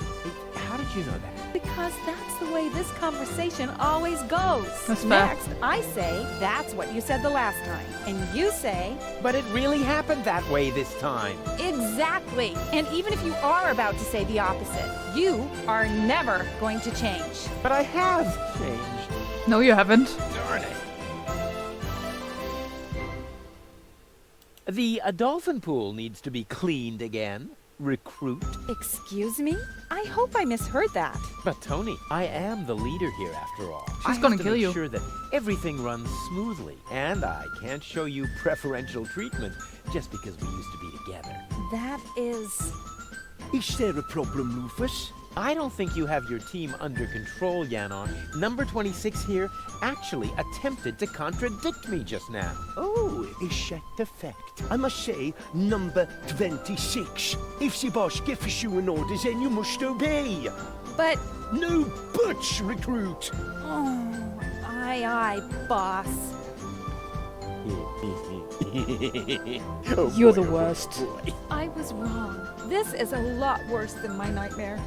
How did you know that? Because that's the way this conversation always goes. That's fair. Next, I say, that's what you said the last time. And you say... But it really happened that way this time. Exactly. And even if you are about to say the opposite, you are never going to change. But I have changed. No, you haven't. Darn it. The dolphin pool needs to be cleaned again. Recruit. Excuse me? I hope I misheard that. But Tony, I am the leader here after all. She's I gonna have to kill make you. sure that everything runs smoothly, and I can't show you preferential treatment just because we used to be together. That is... Is there a problem, Rufus? I don't think you have your team under control, Janosch. Number 26 here actually attempted to contradict me just now. Oh, is that the fact? I must say, number 26. If the boss gives you an order, then you must obey. But... No buts, recruit. Oh, aye, boss. Oh, You're boy, the oh, worst. boy. I was wrong. This is a lot worse than my nightmare.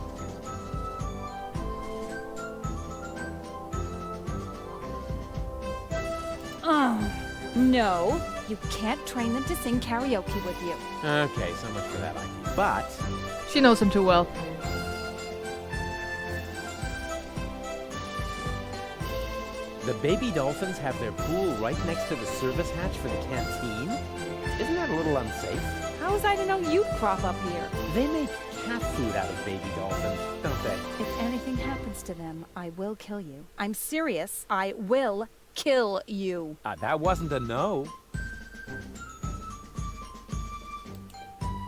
Oh, no. You can't train them to sing karaoke with you. Okay, so much for that idea. But She knows him too well. the baby dolphins have their pool right next to the service hatch for the canteen? Isn't that a little unsafe? How was I to know you'd crop up here? They make cat food out of baby dolphins, don't they? If anything happens to them, I will kill you. I'm serious. I will kill you. That wasn't a no.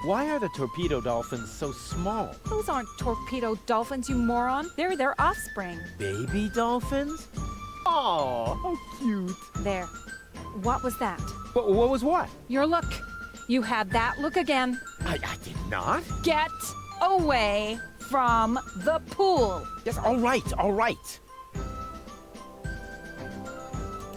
Why are the torpedo dolphins so small? Those aren't torpedo dolphins, you moron. They're their offspring. Baby dolphins? Oh, how cute. There. What was that? What was what? Your look. You had that look again. I did not. Get away from the pool. Yes, all right, all right.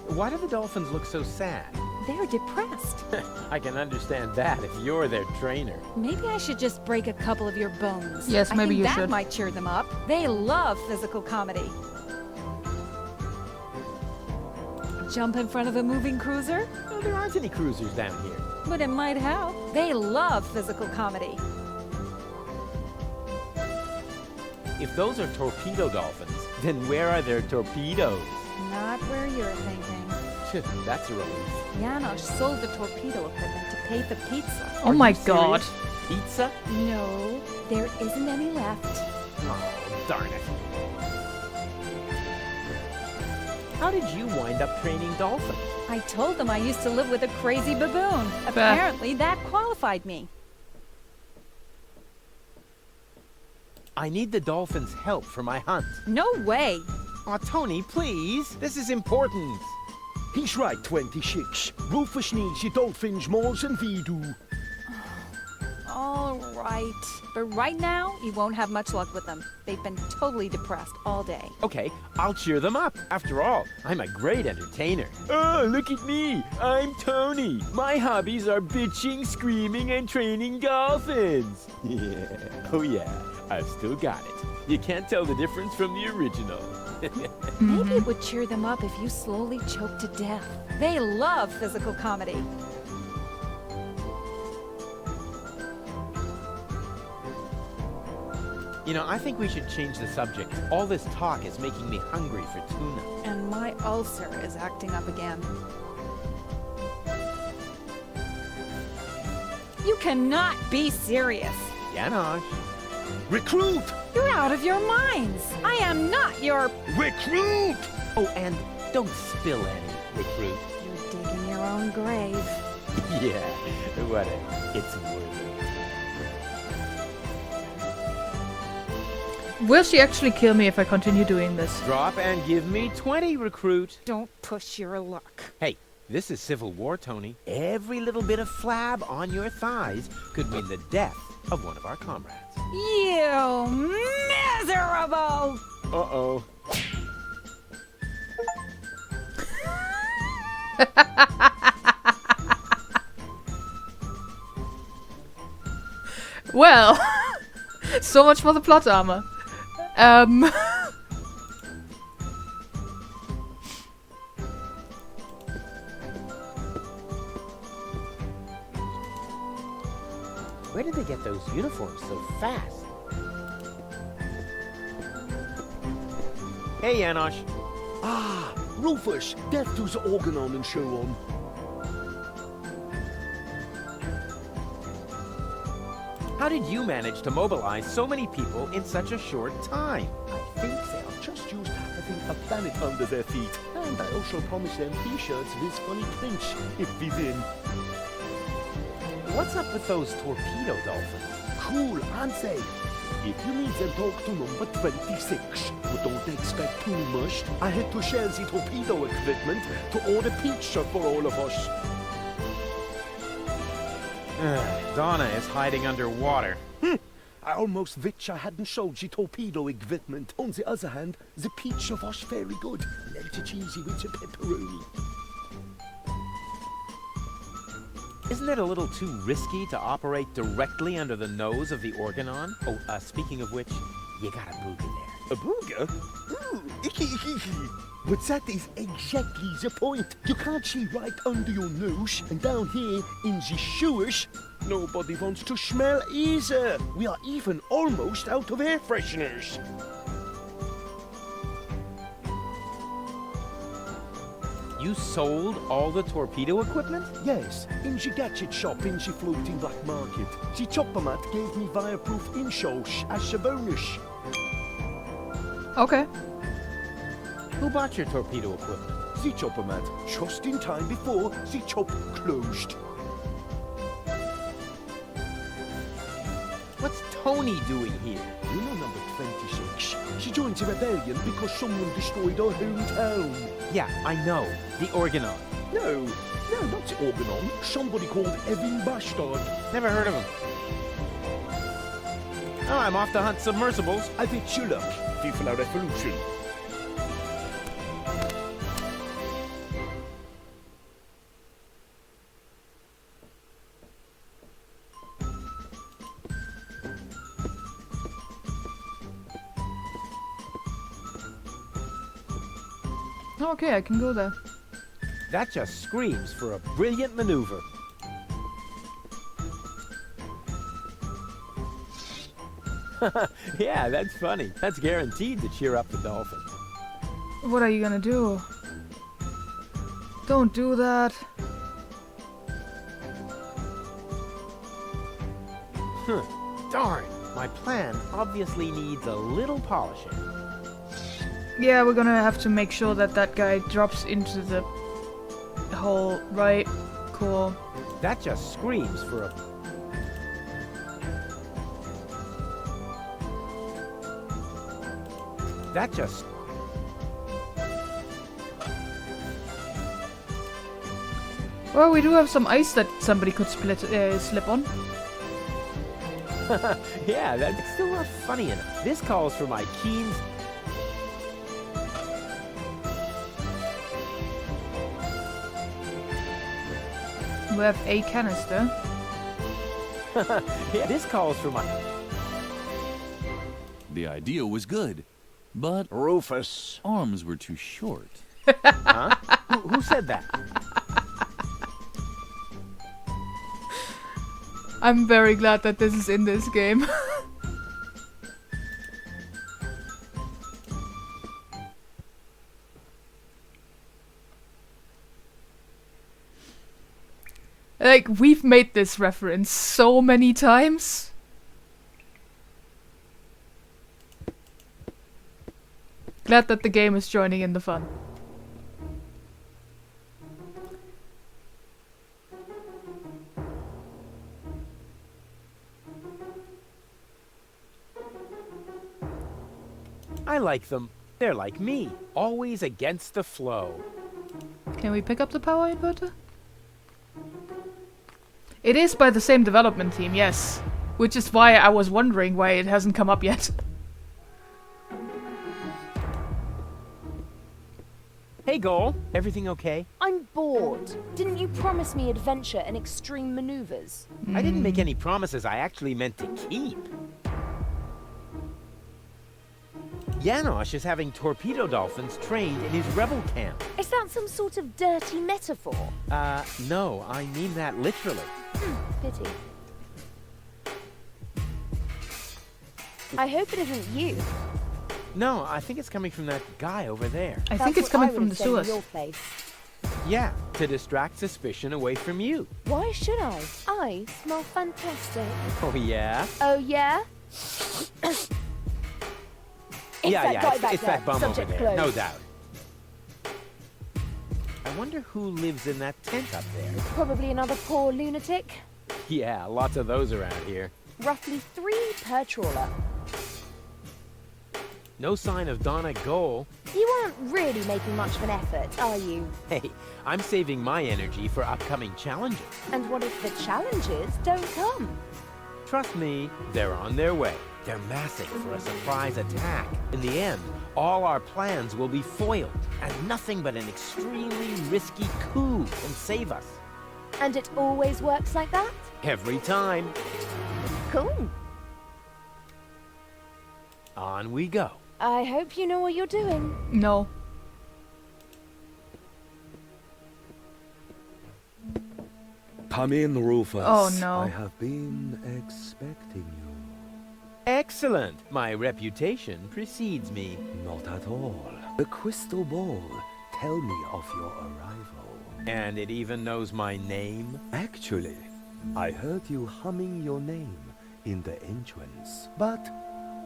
Why do the dolphins look so sad? They're depressed. I can understand that if you're their trainer. Maybe I should just break a couple of your bones. Yes, I maybe think you that should. might cheer them up. They love physical comedy. Jump in front of a moving cruiser? No, there aren't any cruisers down here. But it might help. They love physical comedy. If those are torpedo dolphins, then where are their torpedoes? Not where you're thinking. That's a relief. Janosch sold the torpedo equipment to pay for pizza. Oh Are my you god. serious? pizza? No, there isn't any left. Oh, darn it. How did you wind up training dolphins? I told them I used to live with a crazy baboon. Apparently, that qualified me. I need the dolphins' help for my hunt. No way. Aw, Tony, please. This is important. He's right, 26. Rufus needs your dolphins more than we do. All right. But right now, you won't have much luck with them. They've been totally depressed all day. Okay, I'll cheer them up. After all, I'm a great entertainer. Oh, look at me. I'm Tony. My hobbies are bitching, screaming, and training dolphins. Yeah. Oh, yeah. I've still got it. You can't tell the difference from the original. Maybe it would cheer them up if you slowly choke to death. They love physical comedy. You know, I think we should change the subject. All this talk is making me hungry for tuna. And my ulcer is acting up again. You cannot be serious. Janosch. Recruit! You're out of your minds. I am not your... Recruit! Oh, and don't spill any, recruit. You're digging your own grave. Yeah, whatever. It's worth it. Will she actually kill me if I continue doing this? Drop and give me 20, recruit. Don't push your luck. Hey, this is Civil War, Tony. Every little bit of flab on your thighs could mean the death of one of our comrades. You miserable! Uh-oh. Well, so much for the plot armor. Where did they get those uniforms so fast? Hey, Janosch. Ah, Rufus, death to the organon and so on. How did you manage to mobilize so many people in such a short time? I think they are just used to having a planet under their feet. And I also promised them t-shirts with funny prints if we win. What's up with those torpedo dolphins? Cool, aren't they? If you need them, talk to number 26. But don't expect too much. I had to share the torpedo equipment to order pizza for all of us. Donna is hiding underwater. I almost wish I hadn't sold the torpedo equipment. On the other hand, the pizza was very good. Melted cheesy with the pepperoni. Isn't it a little too risky to operate directly under the nose of the Organon? Oh, speaking of which, you got a booger there. A booger? Ooh, but that is exactly the point. You can't see right under your nose, and down here in the sewers, nobody wants to smell either. We are even almost out of air fresheners. You sold all the torpedo equipment? Yes, in the gadget shop in the floating black market. The chopper mat gave me fireproof insoles as a bonus. Okay. Who bought your torpedo equipment? The chopper mat, just in time before the chop closed. What's Tony doing here? You know number 26. She joined the rebellion because someone destroyed her hometown. Yeah, I know. The Organon. No, not the Organon. Somebody called Evan Bastard. Never heard of him. Oh, I'm off to hunt submersibles. I bet you luck. People are revolution. Okay, I can go there. That just screams for a brilliant maneuver. Yeah, that's funny. That's guaranteed to cheer up the dolphin. What are you gonna do? Don't do that. Darn, my plan obviously needs a little polishing. Yeah, we're gonna have to make sure that that guy drops into the hole, right? Cool. That just screams for a... That just... Well, we do have some ice that somebody could slip on. Yeah, that's still not funny enough. This calls for my keen... We have a canister. Yeah, this calls for my... The idea was good, but Rufus, arms were too short. Huh? Who said that? I'm very glad that this is in this game. Like, we've made this reference so many times. Glad that the game is joining in the fun. I like them. They're like me, always against the flow. Can we pick up the power inverter? It is by the same development team, yes. Which is why I was wondering why it hasn't come up yet. Hey, Goal. Everything okay? I'm bored. Didn't you promise me adventure and extreme maneuvers? I didn't make any promises I actually meant to keep. Janosch is having torpedo dolphins trained in his rebel camp. Is that some sort of dirty metaphor? No, I mean that literally. Pity. I hope it isn't you. No, I think it's coming from that guy over there. I think it's coming from the sewers. Your place. Yeah, to distract suspicion away from you. Why should I? I smell fantastic. Oh, yeah? Oh, yeah? It's that bum over Subject there, closed. no doubt. I wonder who lives in that tent up there. Probably another poor lunatic. Yeah, lots of those around here. Roughly 3 per trawler. No sign of Donna Goal. You aren't really making much of an effort, are you? Hey, I'm saving my energy for upcoming challenges. And what if the challenges don't come? Trust me, they're on their way. They're massing for a surprise attack. In the end, all our plans will be foiled, and nothing but an extremely risky coup can save us. And it always works like that? Every time. Cool. On we go. I hope you know what you're doing. No. Come in, Rufus. Oh, no. I have been expecting you. Excellent. My reputation precedes me. Not at all. The crystal ball. Tell me of your arrival. And it even knows my name? Actually, I heard you humming your name in the entrance. But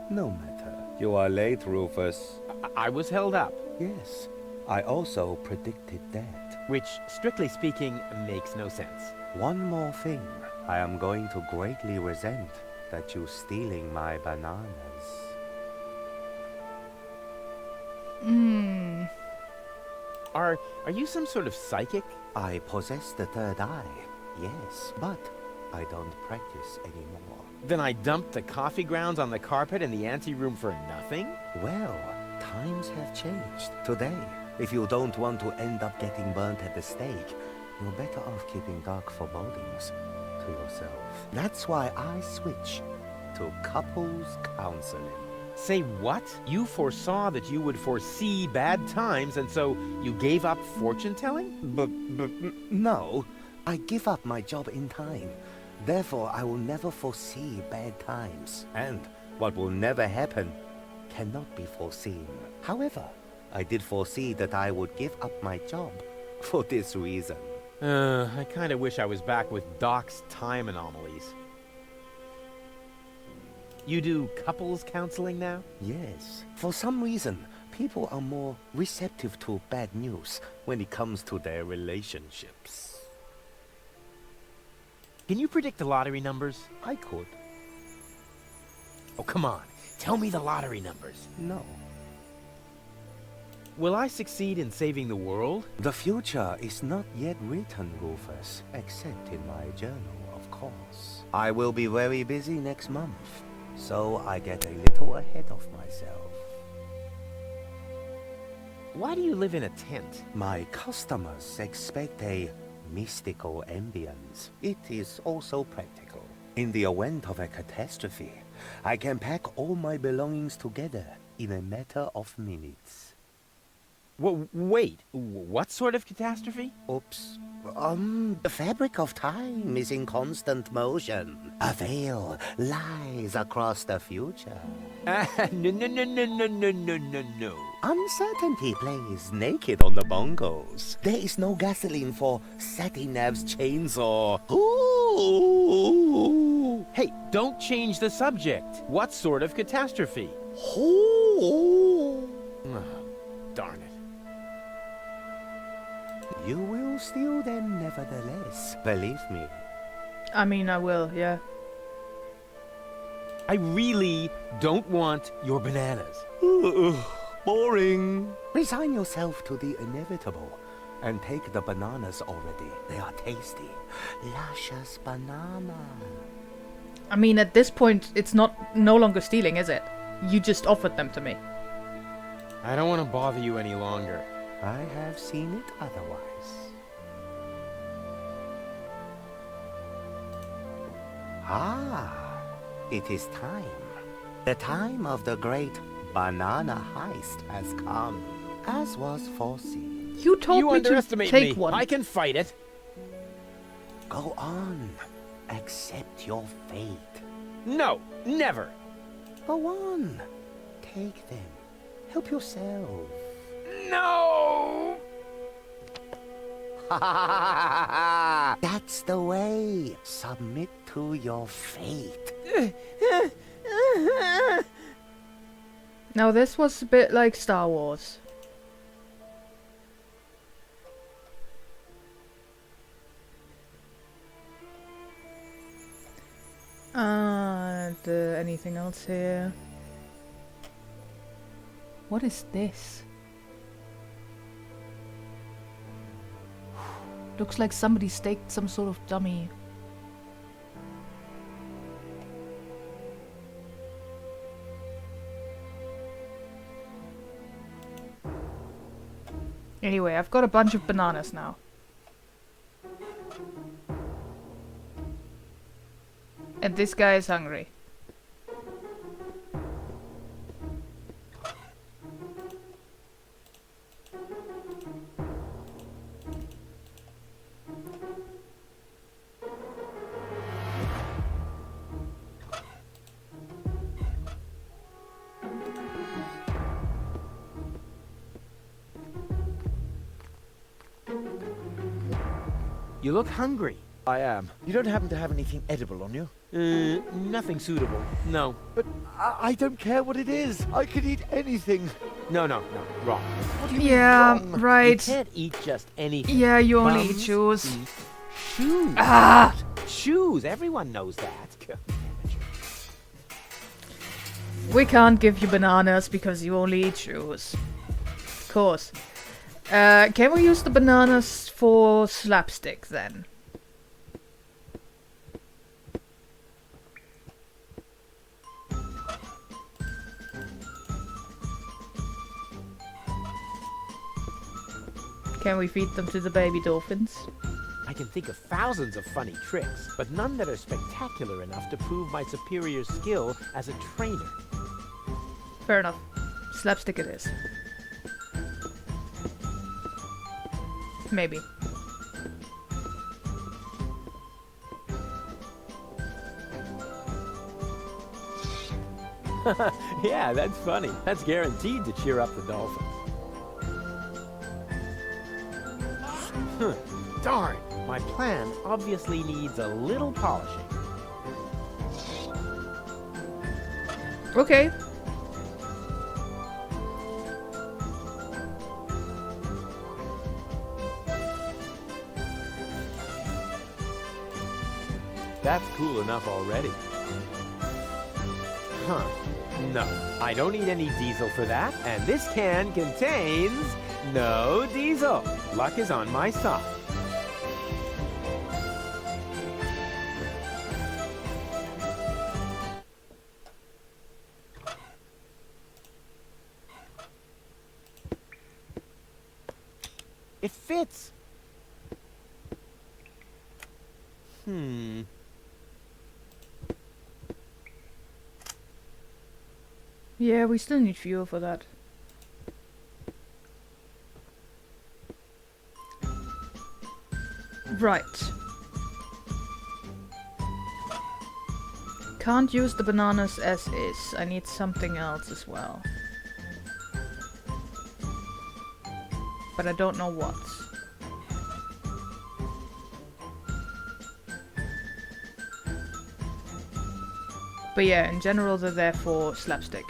no matter. You are late, Rufus. I was held up. Yes. I also predicted that. Which, strictly speaking, makes no sense. One more thing. I am going to greatly resent that you stealing my bananas. Are you some sort of psychic? I possess the third eye, yes, but I don't practice anymore. Then I dumped the coffee grounds on the carpet in the anteroom for nothing? Well, times have changed. Today, if you don't want to end up getting burnt at the stake, you're better off keeping dark forebodings to yourself. That's why I switch to couples counseling. Say what? You foresaw that you would foresee bad times, and so you gave up fortune-telling? No, I give up my job in time. Therefore, I will never foresee bad times. And what will never happen cannot be foreseen. However, I did foresee that I would give up my job for this reason. I kinda wish I was back with Doc's time anomalies. You do couples counseling now? Yes. For some reason, people are more receptive to bad news when it comes to their relationships. Can you predict the lottery numbers? I could. Oh, come on. Tell me the lottery numbers. No. Will I succeed in saving the world? The future is not yet written, Rufus, except in my journal, of course. I will be very busy next month, so I get a little ahead of myself. Why do you live in a tent? My customers expect a mystical ambience. It is also practical. In the event of a catastrophe, I can pack all my belongings together in a matter of minutes. Wait, what sort of catastrophe? Oops. The fabric of time is in constant motion. A veil lies across the future. No. Uncertainty plays naked on the bongos. There is no gasoline for Satinav's chainsaw. Ooh. Hey, don't change the subject. What sort of catastrophe? Ooh. Darn it. You will steal them nevertheless, believe me. I mean, I will, yeah. I really don't want your bananas. Boring. Resign yourself to the inevitable and take the bananas already. They are tasty. Luscious banana. I mean, at this point, it's no longer stealing, is it? You just offered them to me. I don't want to bother you any longer. I have seen it otherwise. Ah, it is time. The time of the great banana heist has come, as was foreseen. You told me to underestimate take me. one. I can fight it. Go on. Accept your fate. No, never. Go on. Take them. Help yourself. No! That's the way. Submit to your fate. Now this was a bit like Star Wars. Anything else here? What is this? Looks like somebody staked some sort of dummy. Anyway, I've got a bunch of bananas now. And this guy is hungry. You look hungry. I am. You don't happen to have anything edible on you? Nothing suitable. No. But I don't care what it is. I could eat anything. No, wrong. What do you mean Yeah, wrong? right. You can't eat just anything. Yeah, you only eat Bums shoes. eat shoes. Ah! Shoes. Everyone knows that. We can't give you bananas because you only eat shoes. Of course. Can we use the bananas for slapstick then? Can we feed them to the baby dolphins? I can think of thousands of funny tricks, but none that are spectacular enough to prove my superior skill as a trainer. Fair enough. Slapstick it is. Maybe. Yeah, that's funny. That's guaranteed to cheer up the dolphins. Darn! My plan obviously needs a little polishing. Okay. That's cool enough already. Huh. No, I don't need any diesel for that, and this can contains no diesel. Luck is on my side. It fits. Yeah, we still need fuel for that. Right. Can't use the bananas as is. I need something else as well. But I don't know what. But yeah, in general they're there for slapstick.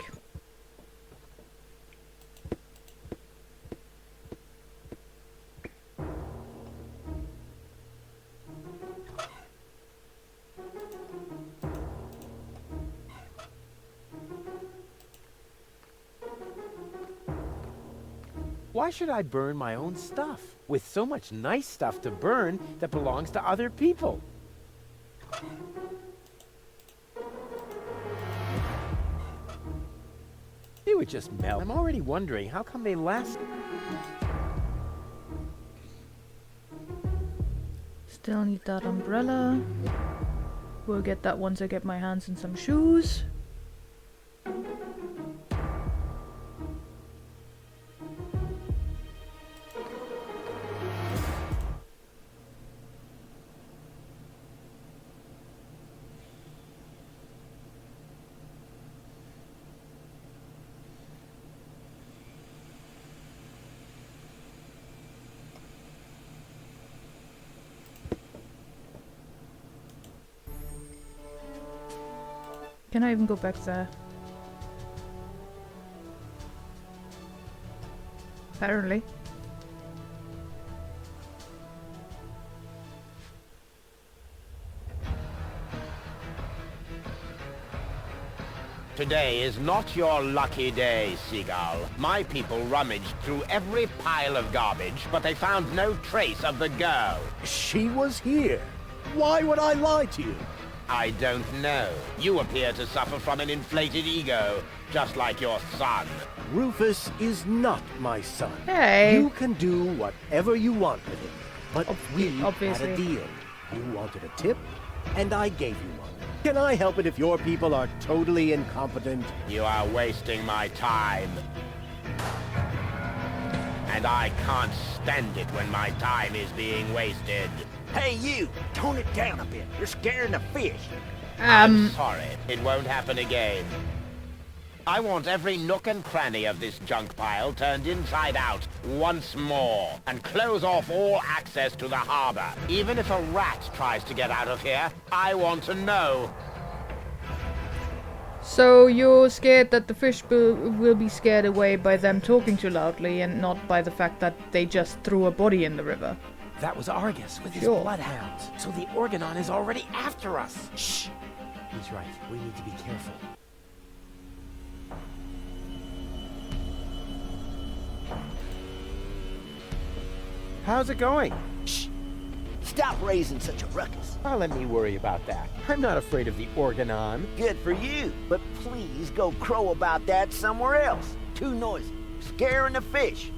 Why should I burn my own stuff? With so much nice stuff to burn that belongs to other people. They would just melt. I'm already wondering, how come they last? Still need that umbrella. We'll get that once I get my hands on some shoes. Can I even go back there? Apparently. Today is not your lucky day, Seagull. My people rummaged through every pile of garbage, but they found no trace of the girl. She was here. Why would I lie to you? I don't know. You appear to suffer from an inflated ego, just like your son. Rufus is not my son. Hey. You can do whatever you want with him. But we obviously had a deal. You wanted a tip, and I gave you one. Can I help it if your people are totally incompetent? You are wasting my time. And I can't stand it when my time is being wasted. Hey, you! Tone it down a bit. You're scaring the fish. I'm sorry. It won't happen again. I want every nook and cranny of this junk pile turned inside out once more, and close off all access to the harbor. Even if a rat tries to get out of here, I want to know. So you're scared that the fish will be scared away by them talking too loudly and not by the fact that they just threw a body in the river? That was Argus with his Sure. bloodhounds. So the Organon is already after us. Shh! He's right. We need to be careful. How's it going? Shh! Stop raising such a ruckus. Oh, let me worry about that. I'm not afraid of the Organon. Good for you. But please go crow about that somewhere else. Too noisy. Scaring the fish.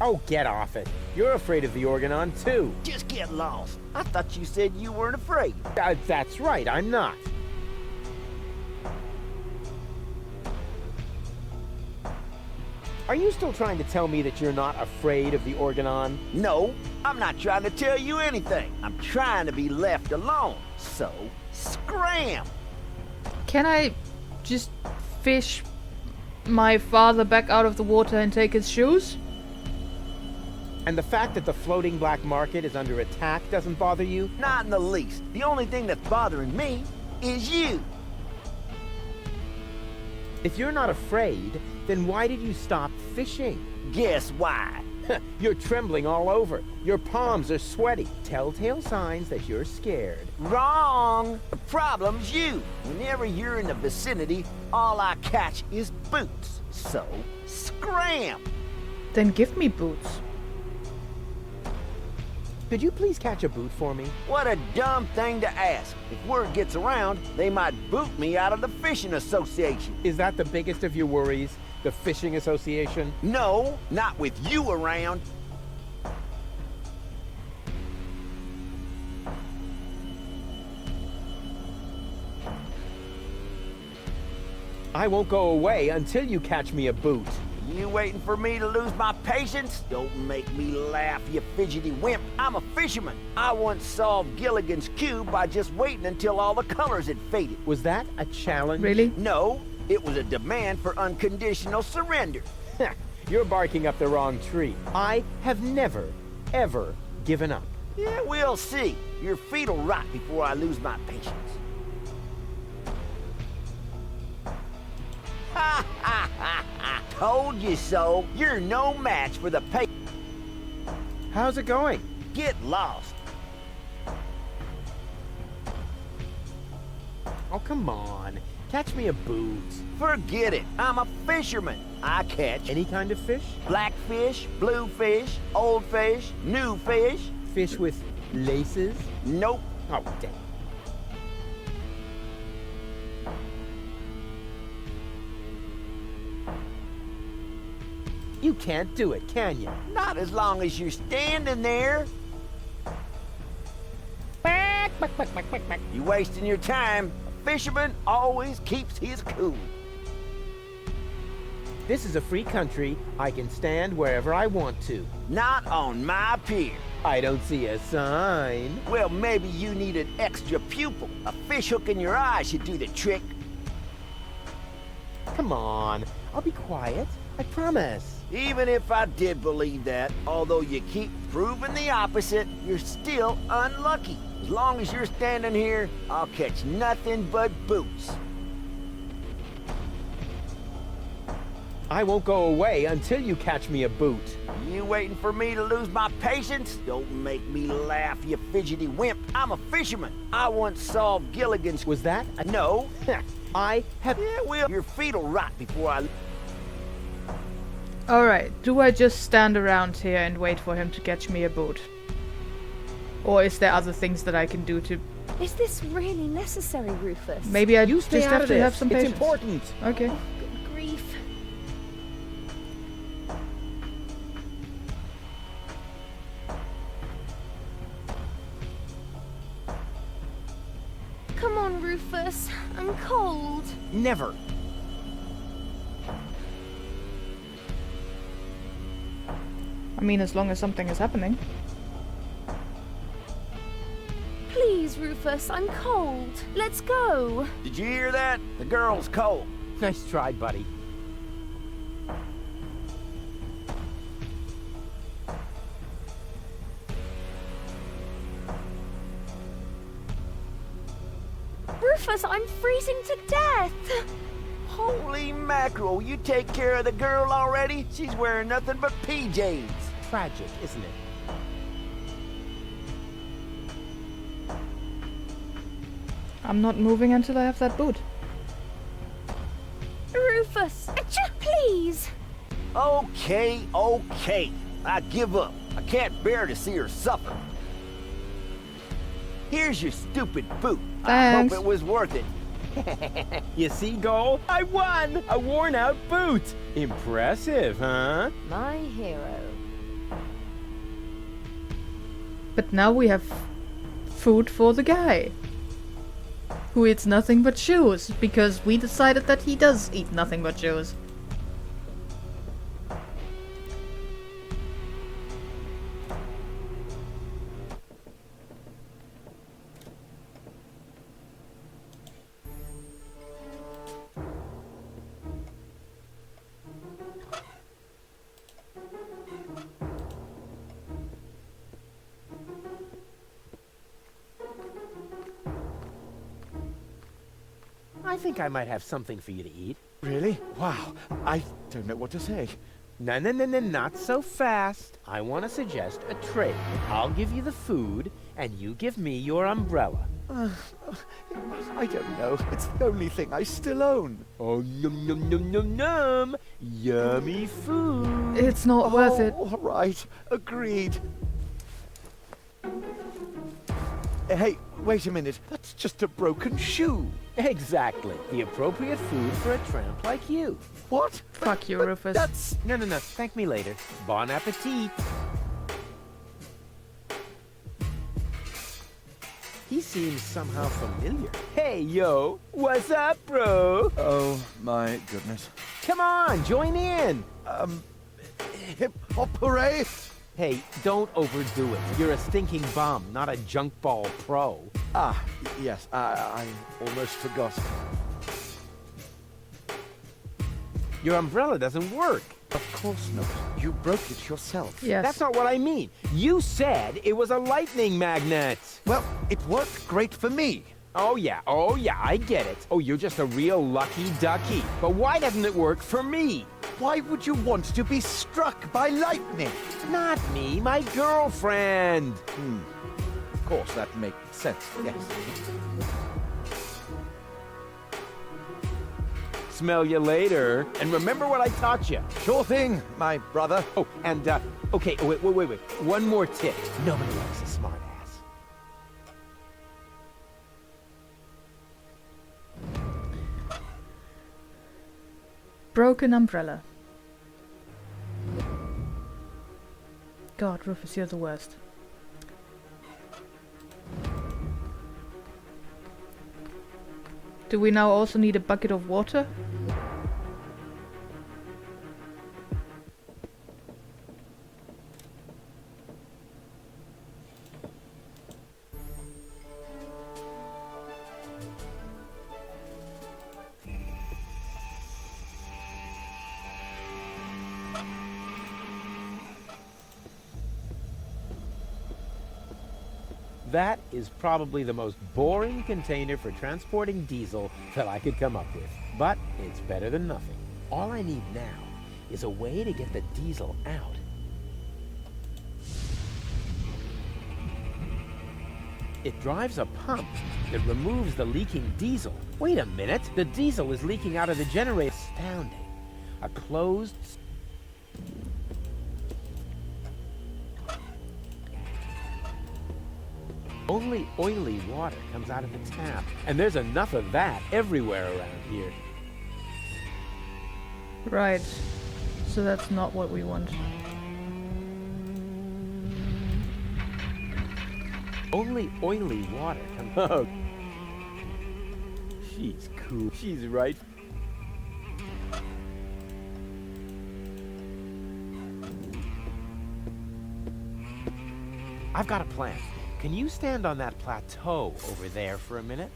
Oh, get off it. You're afraid of the Organon, too. Just get lost. I thought you said you weren't afraid. That's right, I'm not. Are you still trying to tell me that you're not afraid of the Organon? No, I'm not trying to tell you anything. I'm trying to be left alone. So, scram! Can I just fish my father back out of the water and take his shoes? And the fact that the floating black market is under attack doesn't bother you? Not in the least. The only thing that's bothering me is you. If you're not afraid, then why did you stop fishing? Guess why? You're trembling all over. Your palms are sweaty. Telltale signs that you're scared. Wrong! The problem's you. Whenever you're in the vicinity, all I catch is boots. So, scram! Then give me boots. Could you please catch a boot for me? What a dumb thing to ask. If word gets around, they might boot me out of the fishing association. Is that the biggest of your worries? The fishing association? No, not with you around. I won't go away until you catch me a boot. You waiting for me to lose my patience? Don't make me laugh, you fidgety wimp. I'm a fisherman. I once solved Gilligan's Cube by just waiting until all the colors had faded. Was that a challenge? Really? No, it was a demand for unconditional surrender. You're barking up the wrong tree. I have never, ever given up. Yeah, we'll see. Your feet'll rot before I lose my patience. Ha ha ha ha! Told you so. You're no match for the pay. How's it going? Get lost. Oh, come on. Catch me a boot. Forget it. I'm a fisherman. I catch any kind of fish? Blackfish, bluefish, old fish, new fish. Fish with laces? Nope. Oh, dang. You can't do it, can you? Not as long as you're standing there. You wasting your time. A fisherman always keeps his cool. This is a free country. I can stand wherever I want to. Not on my pier. I don't see a sign. Well, maybe you need an extra pupil. A fish hook in your eye should do the trick. Come on. I'll be quiet. I promise. Even if I did believe that, although you keep proving the opposite, you're still unlucky. As long as you're standing here, I'll catch nothing but boots. I won't go away until you catch me a boot. You waiting for me to lose my patience? Don't make me laugh, you fidgety wimp. I'm a fisherman. I once solved Gilligan's... Was that a... No. I have... Yeah, well, your feet'll rot before I... Alright, do I just stand around here and wait for him to catch me a boot? Or is there other things that I can do to... Is this really necessary, Rufus? Maybe I You just stay out have of to this. have some It's patience. important. Okay. Good grief. Come on, Rufus. I'm cold. Never. I mean, as long as something is happening. Please, Rufus, I'm cold. Let's go. Did you hear that? The girl's cold. Nice try, buddy. Rufus, I'm freezing to death. Holy mackerel, you take care of the girl already? She's wearing nothing but PJs. Tragic, isn't it? I'm not moving until I have that boot. Rufus, please. Okay, okay. I give up. I can't bear to see her suffer. Here's your stupid boot. I Thanks. hope it was worth it. You see, Goal? I won! A worn-out boot! Impressive, huh? My hero. But now we have food for the guy. Who eats nothing but shoes, because we decided that he does eat nothing but shoes. I think I might have something for you to eat. Really? Wow. I don't know what to say. No, not so fast. I want to suggest a trade. I'll give you the food, and you give me your umbrella. I don't know. It's the only thing I still own. Oh, num num num num num. Yummy food. It's not worth it. All right. Agreed. Hey, wait a minute. That's just a broken shoe. Exactly. The appropriate food for a tramp like you. What? Fuck you, Rufus. That's... No. Thank me later. Bon appetit. He seems somehow familiar. Hey, yo. What's up, bro? Oh, my goodness. Come on, join in. Hip-hop hooray! Hey, don't overdo it. You're a stinking bum, not a junk ball pro. Ah, yes, I almost forgot. Your umbrella doesn't work. Of course not. You broke it yourself. Yes. That's not what I mean. You said it was a lightning magnet. Well, it worked great for me. Oh yeah, I get it. Oh, you're just a real lucky ducky. But why doesn't it work for me? Why would you want to be struck by lightning? Not me, my girlfriend. Of course, that makes sense, yes. Smell you later. And remember what I taught you. Sure thing, my brother. Oh, and, okay, wait. One more tip. Nobody likes a smart ass. Broken umbrella. God, Rufus, you're the worst. Do we now also need a bucket of water? That is probably the most boring container for transporting diesel that I could come up with. But it's better than nothing. All I need now is a way to get the diesel out. It drives a pump that removes the leaking diesel. Wait a minute, the diesel is leaking out of the generator. Astounding. A closed... Only oily water comes out of the tap, and there's enough of that everywhere around here. Right. So that's not what we want. Only oily water comes... Oh. She's cool. She's right. I've got a plan. Can you stand on that plateau over there for a minute?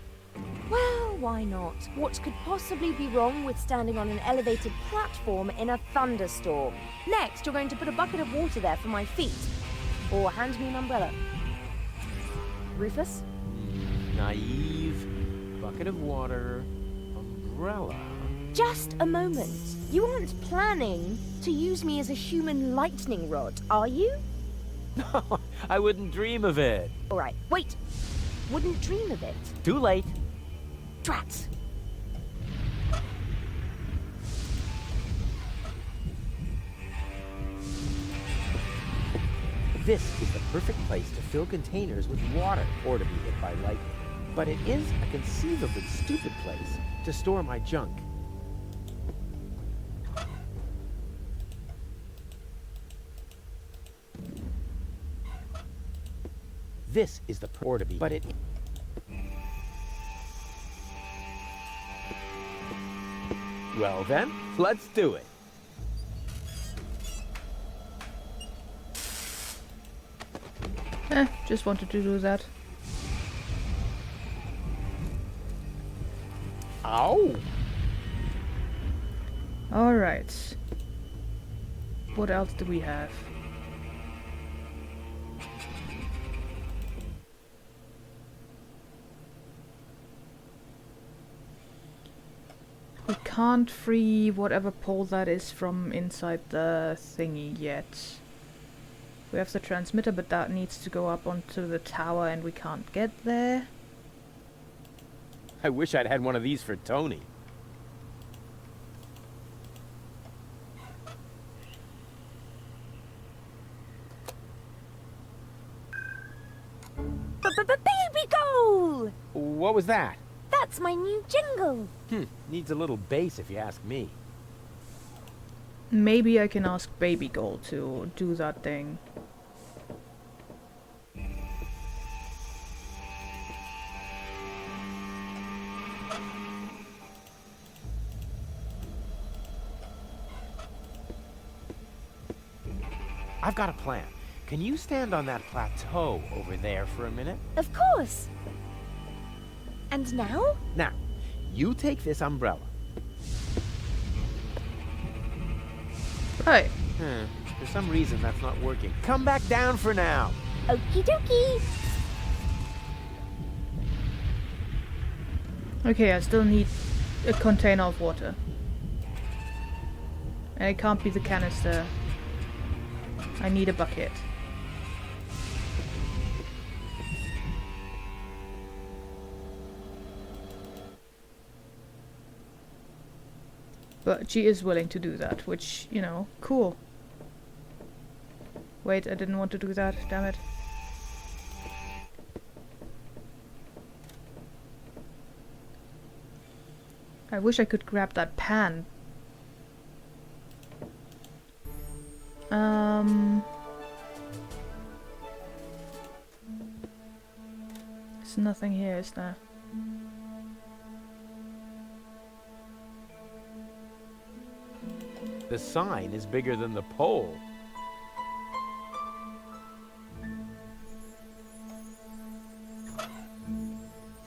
Well, why not? What could possibly be wrong with standing on an elevated platform in a thunderstorm? Next, you're going to put a bucket of water there for my feet. Or hand me an umbrella. Rufus? Naive. Bucket of water. Umbrella. Just a moment. You aren't planning to use me as a human lightning rod, are you? No, I wouldn't dream of it. All right, wait. Wouldn't dream of it. Too late. Drat. This is the perfect place to fill containers with water or to be hit by lightning. But it is a conceivably stupid place to store my junk. This is the or to be, but it... Well then, let's do it. Just wanted to do that. Ow! Alright. What else do we have? can't free whatever pole that is from inside the thingy yet. We have the transmitter, but that needs to go up onto the tower and we can't get there. I wish I'd had one of these for Tony. Baby goal! What was that? That's my new jingle. Needs a little bass if you ask me. Maybe I can ask Baby Gold to do that thing. I've got a plan. Can you stand on that plateau over there for a minute? Of course. And now? Now, you take this umbrella. Right. For some reason that's not working. Come back down for now. Okie dokie. Okay, I still need a container of water. And it can't be the canister. I need a bucket. But she is willing to do that, which, you know, cool. Wait, I didn't want to do that, damn it. I wish I could grab that pan. There's nothing here, is there? The sign is bigger than the pole.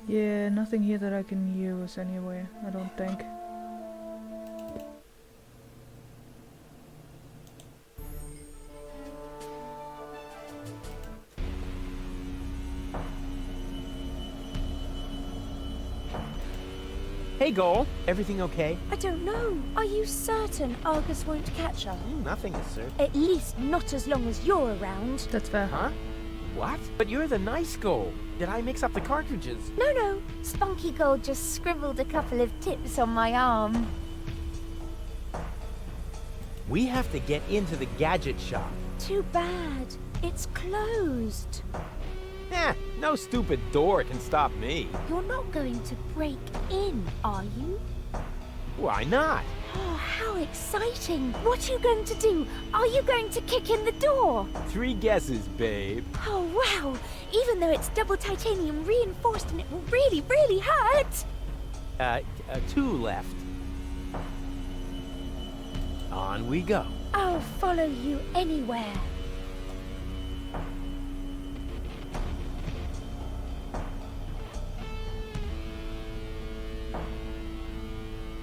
Yeah, nothing here that I can use anywhere, I don't think. Hey, Goal. Everything okay? I don't know. Are you certain Argus won't catch her? Nothing is certain. At least not as long as you're around. That's fair. Huh? What? But you're the nice Goal. Did I mix up the cartridges? No. Spunky Gold just scribbled a couple of tips on my arm. We have to get into the gadget shop. Too bad. It's closed. No stupid door can stop me. You're not going to break in, are you? Why not? Oh, how exciting! What are you going to do? Are you going to kick in the door? 3 guesses, babe. Oh, wow! Even though it's double titanium reinforced and it will really, really hurt! 2 left. On we go. I'll follow you anywhere.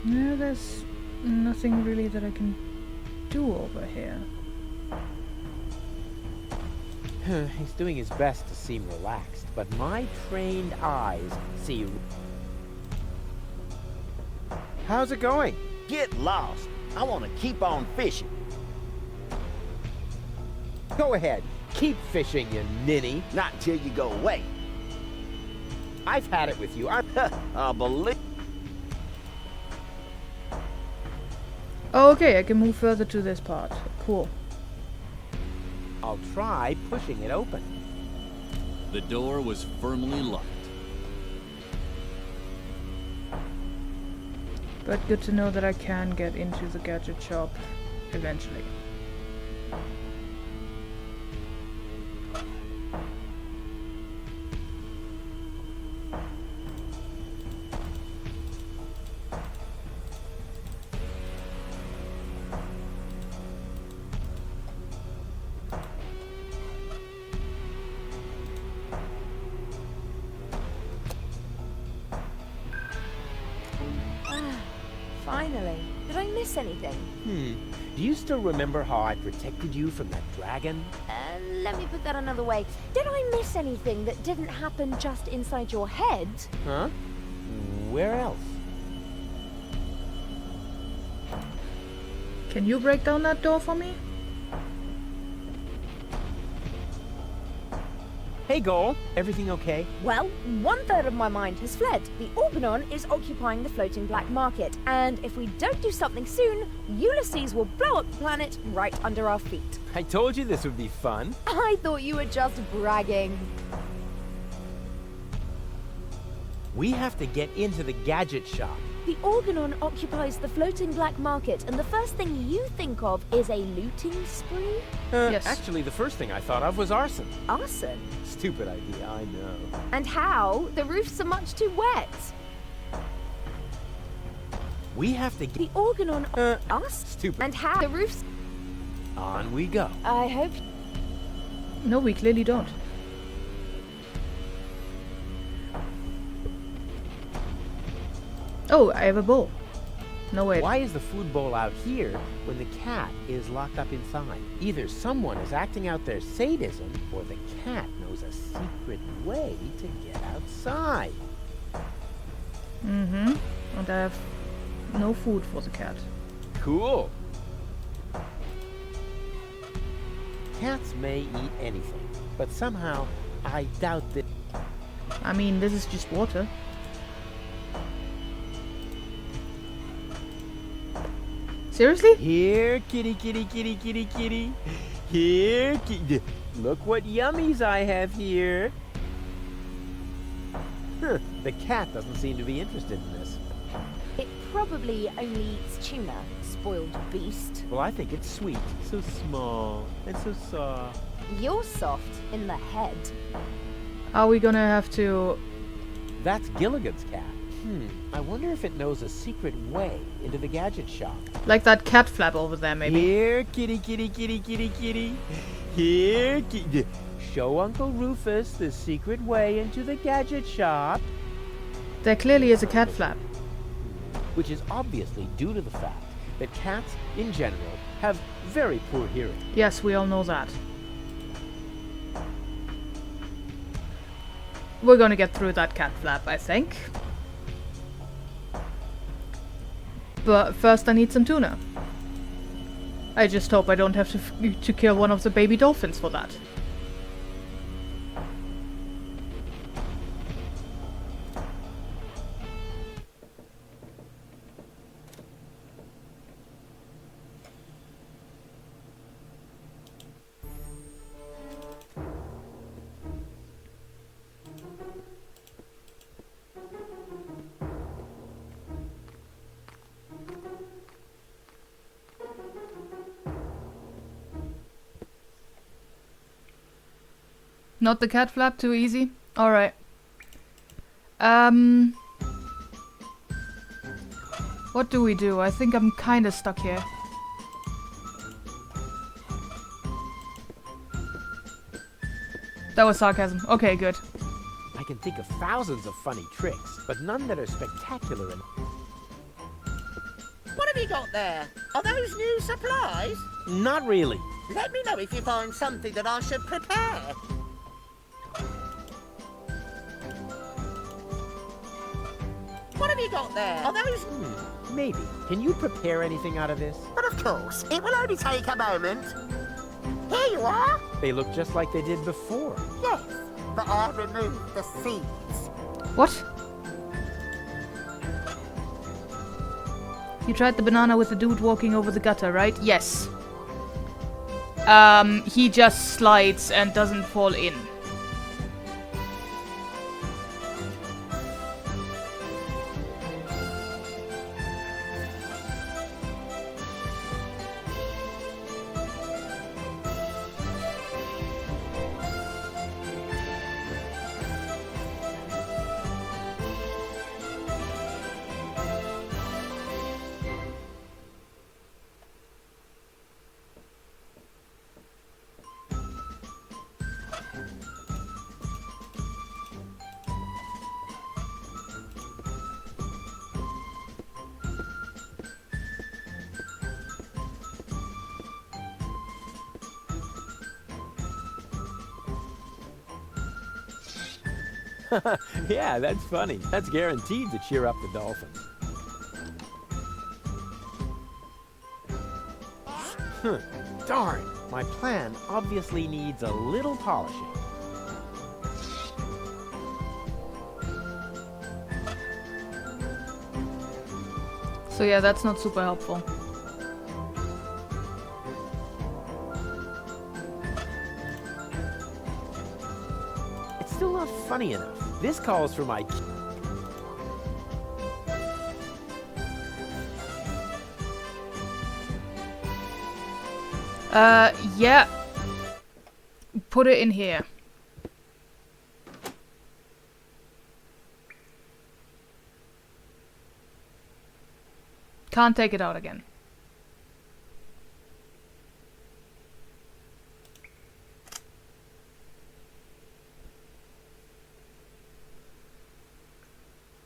No, there's nothing really that I can do over here. He's doing his best to seem relaxed, but my trained eyes see... How's it going? Get lost. I want to keep on fishing. Go ahead. Keep fishing, you ninny. Not until you go away. I've had it with you. I believe... Oh, okay, I can move further to this part. Cool. I'll try pushing it open. The door was firmly locked. But good to know that I can get into the gadget shop eventually. Finally. Did I miss anything? Do you still remember how I protected you from that dragon? Let me put that another way. Did I miss anything that didn't happen just inside your head? Huh? Where else? Can you break down that door for me? Hey, Goal. Everything okay? Well, 1/3 of my mind has fled. The Organon is occupying the floating black market, and if we don't do something soon, Ulysses will blow up the planet right under our feet. I told you this would be fun. I thought you were just bragging. We have to get into the gadget shop. The Organon occupies the floating black market, and the first thing you think of is a looting spree? Yes. Actually, the first thing I thought of was arson. Arson? Stupid idea, I know. And how? The roofs are much too wet. We have to get... The Organon... Us? Stupid. And how? The roofs... On we go. I hope... No, we clearly don't. Oh, I have a bowl. No way. Why is the food bowl out here when the cat is locked up inside? Either someone is acting out their sadism, or the cat knows a secret way to get outside. Mm-hmm. And I have no food for the cat. Cool. Cats may eat anything, but somehow I doubt that... I mean, this is just water. Seriously? Here, kitty, kitty, kitty, kitty, kitty. Here, kitty. Look what yummies I have here. Huh, the cat doesn't seem to be interested in this. It probably only eats tuna, spoiled beast. Well, I think it's sweet. So small and so soft. You're soft in the head. Are we gonna have to... That's Gilligan's cat. I wonder if it knows a secret way into the gadget shop. Like that cat flap over there, maybe. Here, kitty, kitty, kitty, kitty, kitty. Here, kitty. Show Uncle Rufus the secret way into the gadget shop. There clearly is a cat flap. Which is obviously due to the fact that cats, in general, have very poor hearing. Yes, we all know that. We're gonna get through that cat flap, I think. But first I need some tuna. I just hope I don't have to kill one of the baby dolphins for that. Not the cat flap, too easy? Alright. What do we do? I think I'm kinda stuck here. That was sarcasm. Okay, good. I can think of thousands of funny tricks, but none that are spectacular enough. What have you got there? Are those new supplies? Not really. Let me know if you find something that I should prepare. What have you got there? Are those... Maybe. Can you prepare anything out of this? But of course, it will only take a moment. Here you are. They look just like they did before. Yes, but I removed the seeds. What? You tried the banana with the dude walking over the gutter, right? Yes. He just slides and doesn't fall in. Yeah, that's funny. That's guaranteed to cheer up the dolphins. Darn, my plan obviously needs a little polishing. So yeah, that's not super helpful. It's still not funny enough. This calls for my... Yeah. Put it in here. Can't take it out again.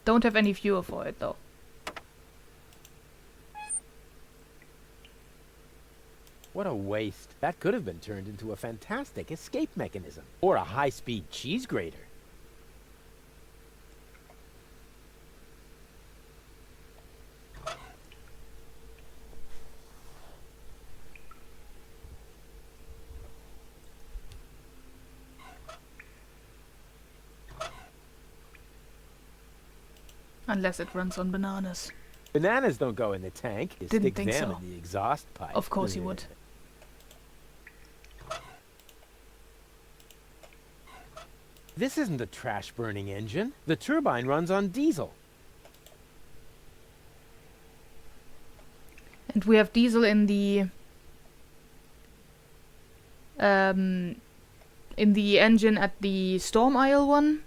Don't have any fuel for it though. What a waste. That could have been turned into a fantastic escape mechanism. Or a high-speed cheese grater. Unless it runs on bananas. Bananas don't go in the tank. You Didn't stick think them so. in the exhaust pipe. Of course you would. This isn't a trash-burning engine. The turbine runs on diesel. And we have diesel in the engine at the Storm Isle one,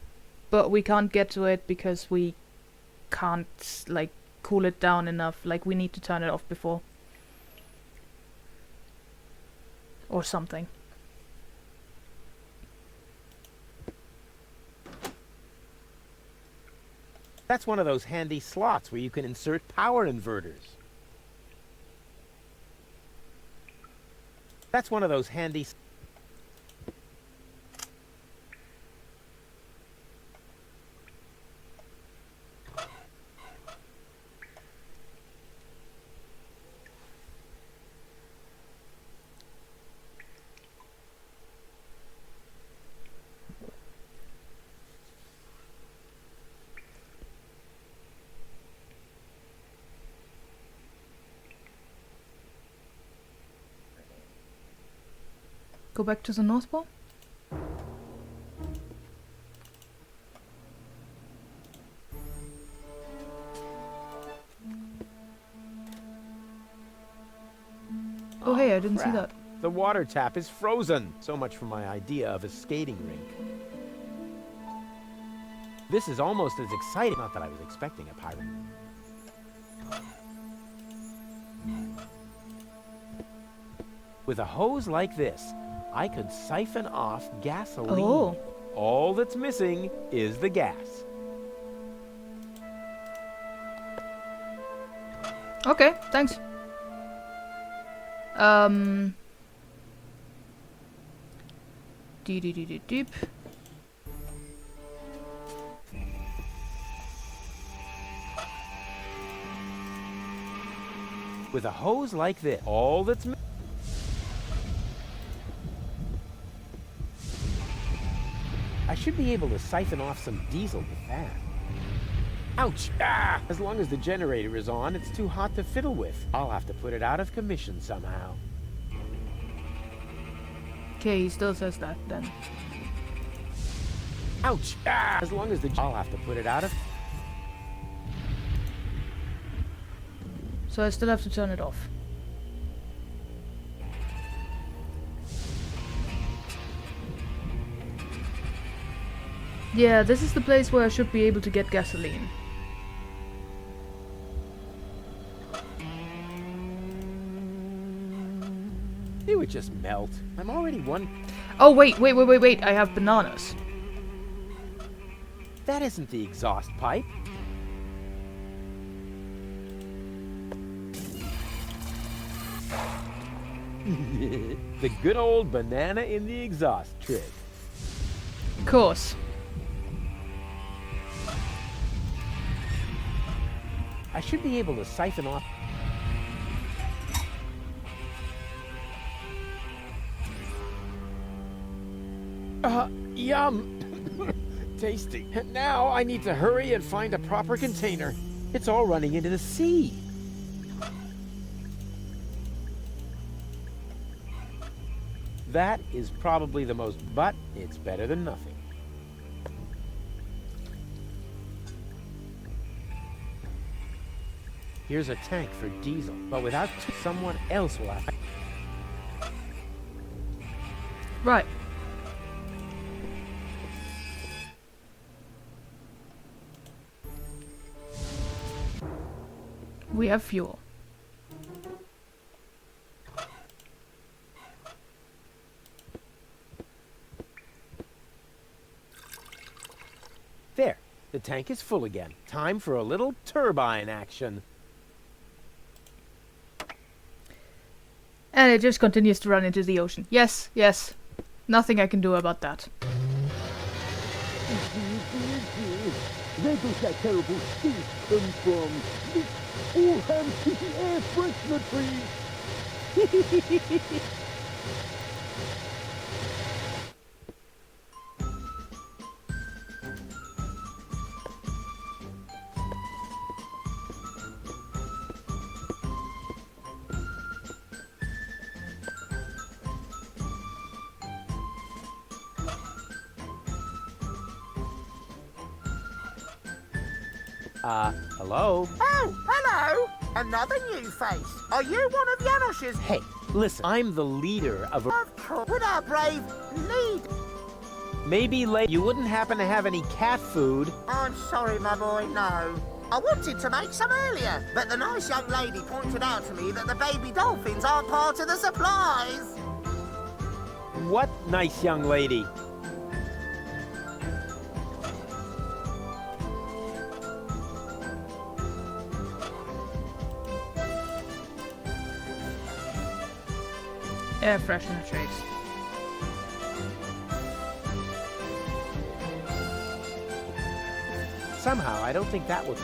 but we can't get to it because we can't like cool it down enough. Like we need to turn it off before. Or something. That's one of those handy slots where you can insert power inverters. That's one of those handy... Go back to the North Pole? Oh hey, I didn't see that. The water tap is frozen. So much for my idea of a skating rink. This is almost as exciting. Not that I was expecting a pirate. With a hose like this, I could siphon off gasoline. Oh. All that's missing is the gas. Okay, thanks. Deep. With a hose like this, all that's I should be able to siphon off some diesel with that. Ouch! Ah! As long as the generator is on, it's too hot to fiddle with. I'll have to put it out of commission somehow. Okay, he still says that then. Ouch! Ah! As long as I'll have to put it out of... So I still have to turn it off. Yeah, this is the place where I should be able to get gasoline. It would just melt. I'm already one... Oh, wait. I have bananas. That isn't the exhaust pipe. The good old banana in the exhaust trick. Of course. I should be able to siphon off... Yum! Tasty. And now I need to hurry and find a proper container. It's all running into the sea. That is probably the most, but it's better than nothing. Here's a tank for diesel, but without someone else will have. Right. We have fuel. There, the tank is full again. Time for a little turbine action. And it just continues to run into the ocean. Yes, yes. Nothing I can do about that. Where does that terrible stink come from? All hands to the air freshener trees! Hello? Oh, hello! Another new face. Are you one of Janosch's? Hey, listen, I'm the leader of a... Of course. Would our brave lead... Maybe you wouldn't happen to have any cat food? I'm sorry, my boy, no. I wanted to make some earlier, but the nice young lady pointed out to me that the baby dolphins aren't part of the supplies. What nice young lady? Air freshener trays. Somehow, I don't think that would...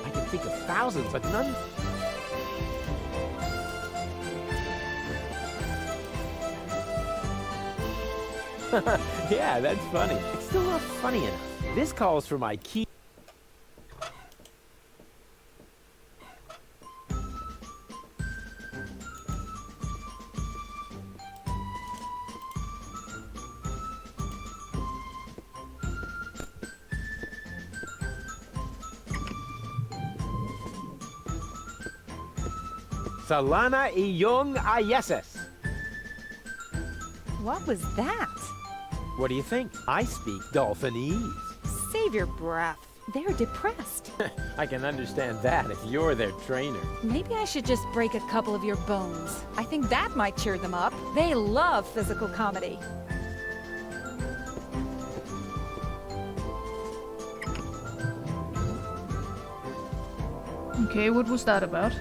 I can think of thousands, but none... Yeah, that's funny. It's still not funny enough. This calls for my key... Salana iyong ayeses. What was that? What do you think? I speak Dolphinese. Save your breath. They're depressed. I can understand that if you're their trainer. Maybe I should just break a couple of your bones. I think that might cheer them up. They love physical comedy. Okay, what was that about?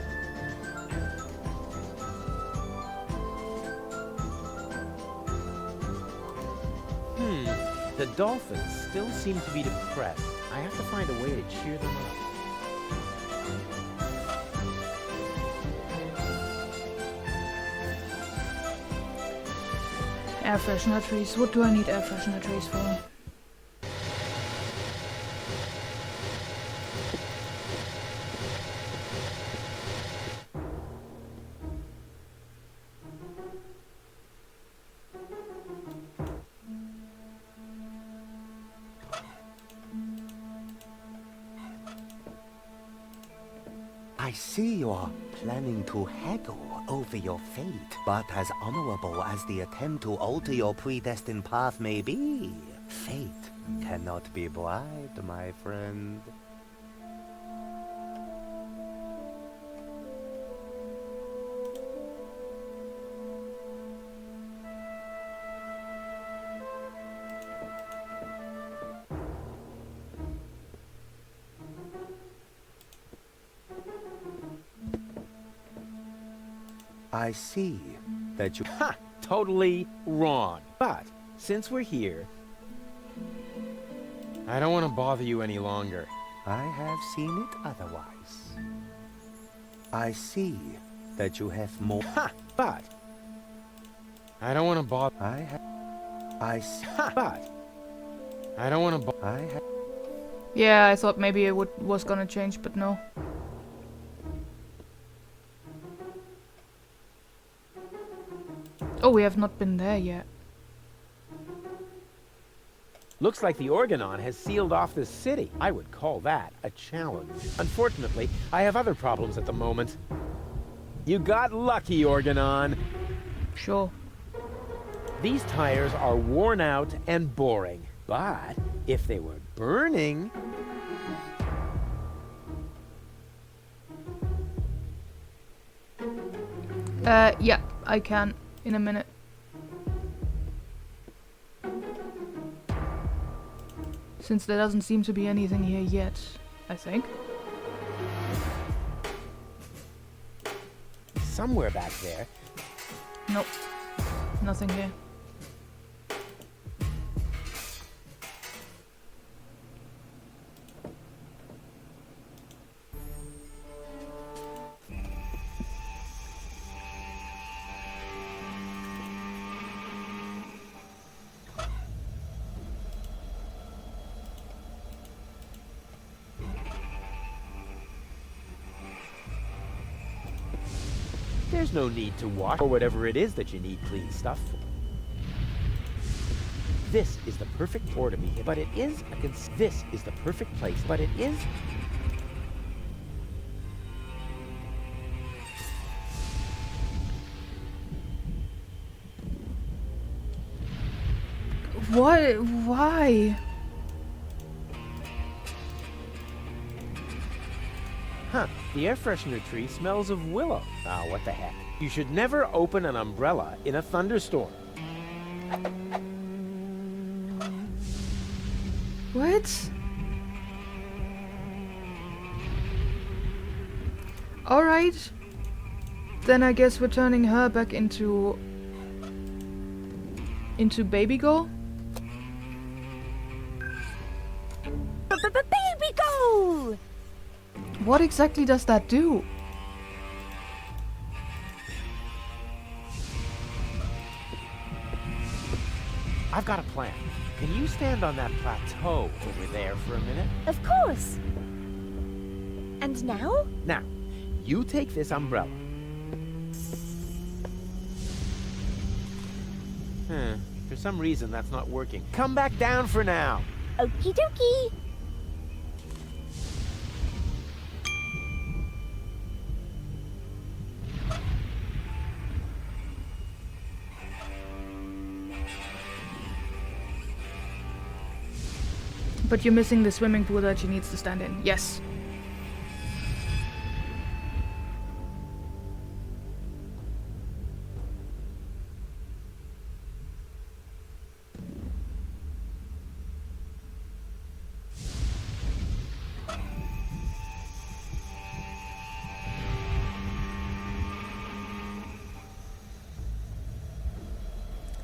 The dolphins still seem to be depressed. I have to find a way to cheer them up. Air freshener trees. What do I need air freshener trees for? I see you're planning to haggle over your fate, but as honorable as the attempt to alter your predestined path may be, fate cannot be bribed, my friend. I see that you... Ha! Totally wrong. But, since we're here, I don't want to bother you any longer. I have seen it otherwise. I see that you have more... Ha! But, I don't want to bother... I have... But I don't want to. Yeah, I thought maybe it was gonna change, but no. Oh, we have not been there yet. Looks like the Organon has sealed off this city. I would call that a challenge. Unfortunately, I have other problems at the moment. You got lucky, Organon. Sure. These tires are worn out and boring. But if they were burning... Yeah, I can in a minute. Since there doesn't seem to be anything here yet, I think. Somewhere back there. Nope. Nothing here. There's no need to wash or whatever it is that you need clean stuff for. This is the perfect pour to be hit, but it is this is the perfect place, but it is... What? Why? Huh, the air freshener tree smells of willow. Ah, what the heck. You should never open an umbrella in a thunderstorm. What? Alright. Then I guess we're turning her back into Baby Girl? Baby Goal! What exactly does that do? I've got a plan. Can you stand on that plateau over there for a minute? Of course. And now? Now, you take this umbrella. For some reason that's not working. Come back down for now. Okie dokie. But you're missing the swimming pool that she needs to stand in. Yes.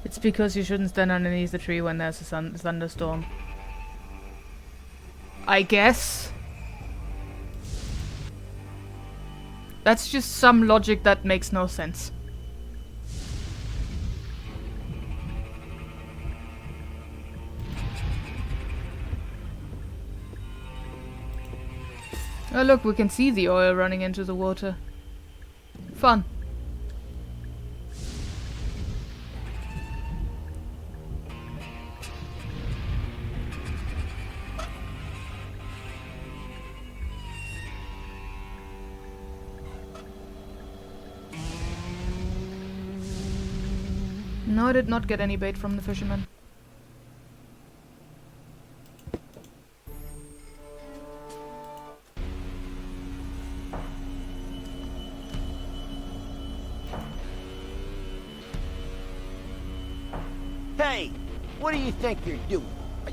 It's because you shouldn't stand underneath the tree when there's a thunderstorm. I guess. That's just some logic that makes no sense. Oh look, we can see the oil running into the water. Fun. No, I did not get any bait from the fisherman. Hey, what do you think you're doing?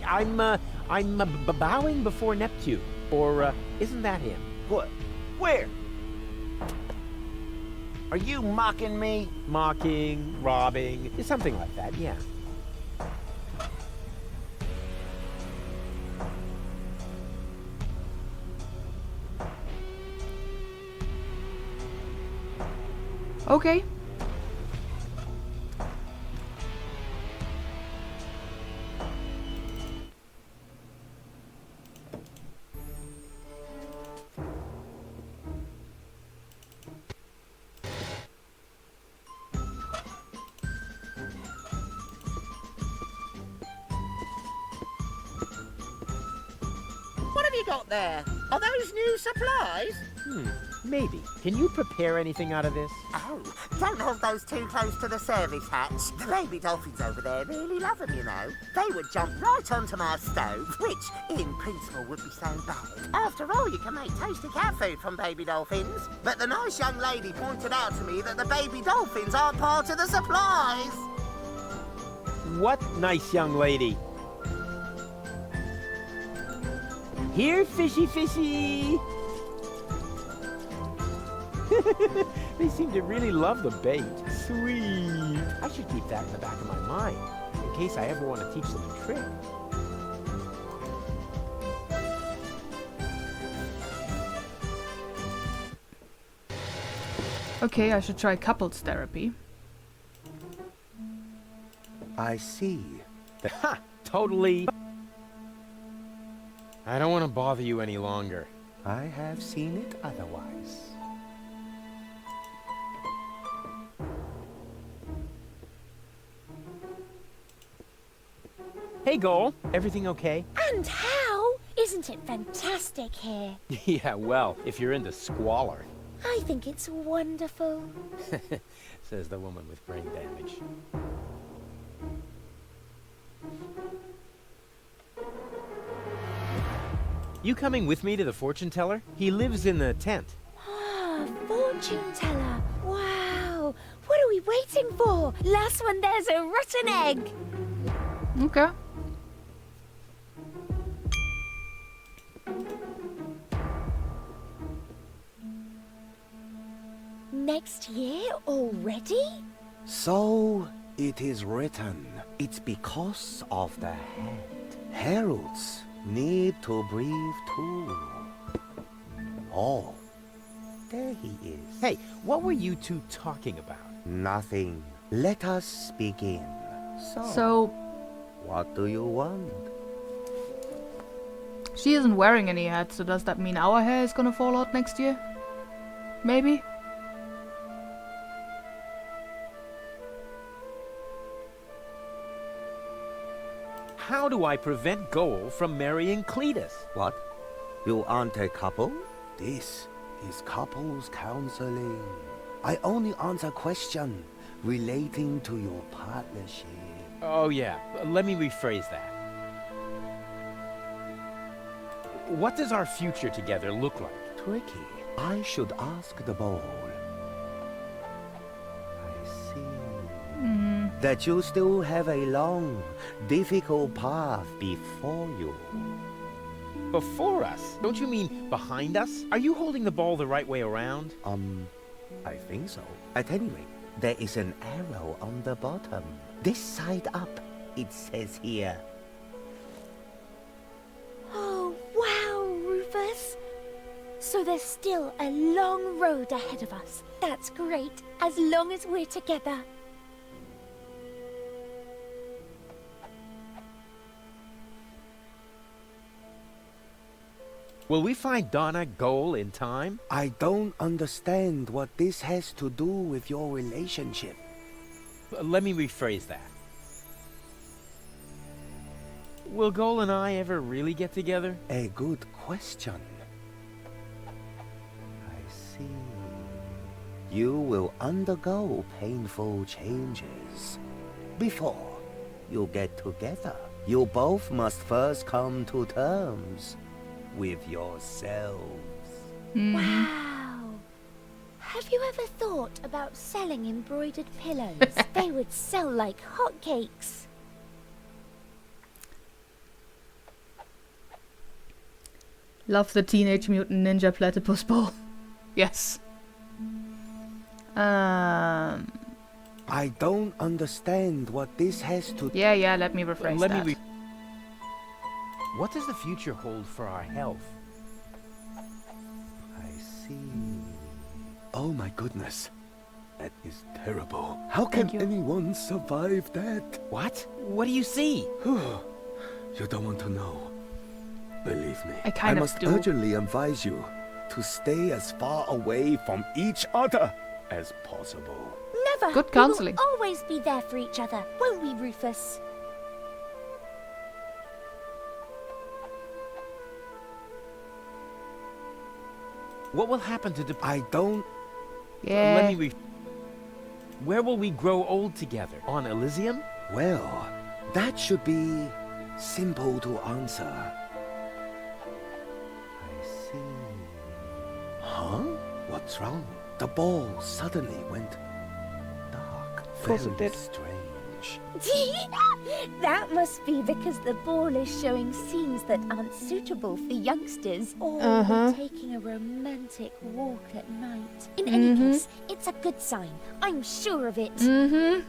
I'm bowing before Neptune. Or, isn't that him? What? Where? Are you mocking me? Mocking, robbing, something like that, yeah. Okay. got there? Are those new supplies? Maybe. Can you prepare anything out of this? Oh, don't hold those too close to the service hatch. The baby dolphins over there really love them, you know. They would jump right onto my stove, which, in principle, would be so bad. After all, you can make tasty cat food from baby dolphins. But the nice young lady pointed out to me that the baby dolphins aren't part of the supplies. What nice young lady? Here, fishy fishy! They seem to really love the bait. Sweet. I should keep that in the back of my mind, in case I ever want to teach them a trick. Okay, I should try couples therapy. I see. Ha! Totally. I don't want to bother you any longer. I have seen it otherwise. Hey, Goal. Everything okay? And how? Isn't it fantastic here? Yeah, well, if you're into squalor. I think it's wonderful. Says the woman with brain damage. You coming with me to the fortune teller? He lives in the tent. Ah, fortune teller. Wow. What are we waiting for? Last one, there's a rotten egg. Okay. Next year already? So it is written. It's because of the head. Heralds need to breathe too. Oh, there he is. Hey, what were you two talking about? Nothing. Let us begin. So, what do you want? she isn't wearing any hat, so does that mean our hair is gonna fall out next year? Maybe? How do I prevent Goal from marrying Cletus? What? You aren't a couple? This is couples counseling. I only answer questions relating to your partnership. Oh yeah, let me rephrase that. What does our future together look like? Tricky. I should ask the bowl. I see. That you still have a long, difficult path before you. Before us? Don't you mean behind us? Are you holding the ball the right way around? I think so. At any rate, there is an arrow on the bottom. This side up, it says here. Oh, wow, Rufus. So there's still a long road ahead of us. That's great, as long as we're together. Will we find Donna Goal in time? I don't understand what this has to do with your relationship. Let me rephrase that. Will Goal and I ever really get together? A good question. I see. You will undergo painful changes. Before you get together, you both must first come to terms with yourselves. Wow. Have you ever thought about selling embroidered pillows? They would sell like hotcakes. Love the Teenage Mutant Ninja Platypus Ball. Yes. I don't understand what this has to... Yeah, let me rephrase that. What does the future hold for our health? I see. Oh my goodness. That is terrible. How can anyone survive that? What? What do you see? You don't want to know. Believe me. I must urgently advise you to stay as far away from each other as possible. Never. Good counseling. We will always be there for each other, won't we, Rufus? What will happen to I don't... Yeah. Let me Where will we grow old together? On Elysium? Well, that should be simple to answer. I see. Huh? What's wrong? The ball suddenly went dark. Of course it Very did. strange. That must be because the ball is showing scenes that aren't suitable for youngsters, or Uh-huh. taking a romantic walk at night. In any case, it's a good sign. I'm sure of it. Mm-hmm.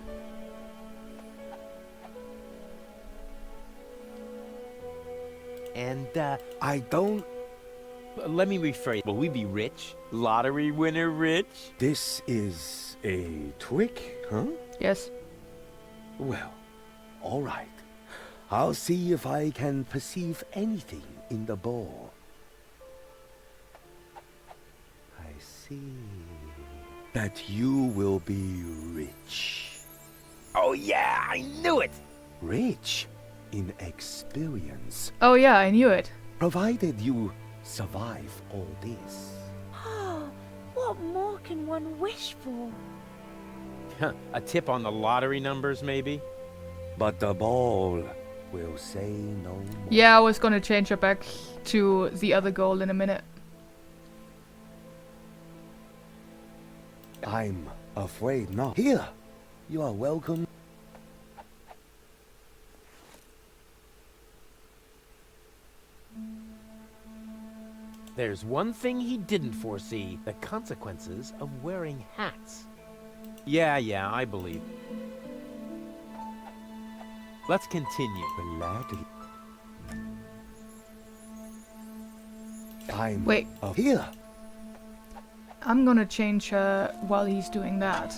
And, I don't... let me rephrase. Will we be rich? Lottery winner rich? This is a trick, huh? Yes. Well, all right. I'll see if I can perceive anything in the ball. I see that you will be rich. Oh yeah, I knew it! Rich in experience, Oh yeah, I knew it. provided you survive all this. Oh, what more can one wish for? A tip on the lottery numbers, maybe? But the ball will say no more. Yeah, I was gonna change her back to the other goal in a minute. I'm afraid not. Here, you are welcome. There's one thing he didn't foresee, the consequences of wearing hats. Yeah, I believe. Let's continue. Gladly. I'm Wait. Here. I'm gonna change her while he's doing that.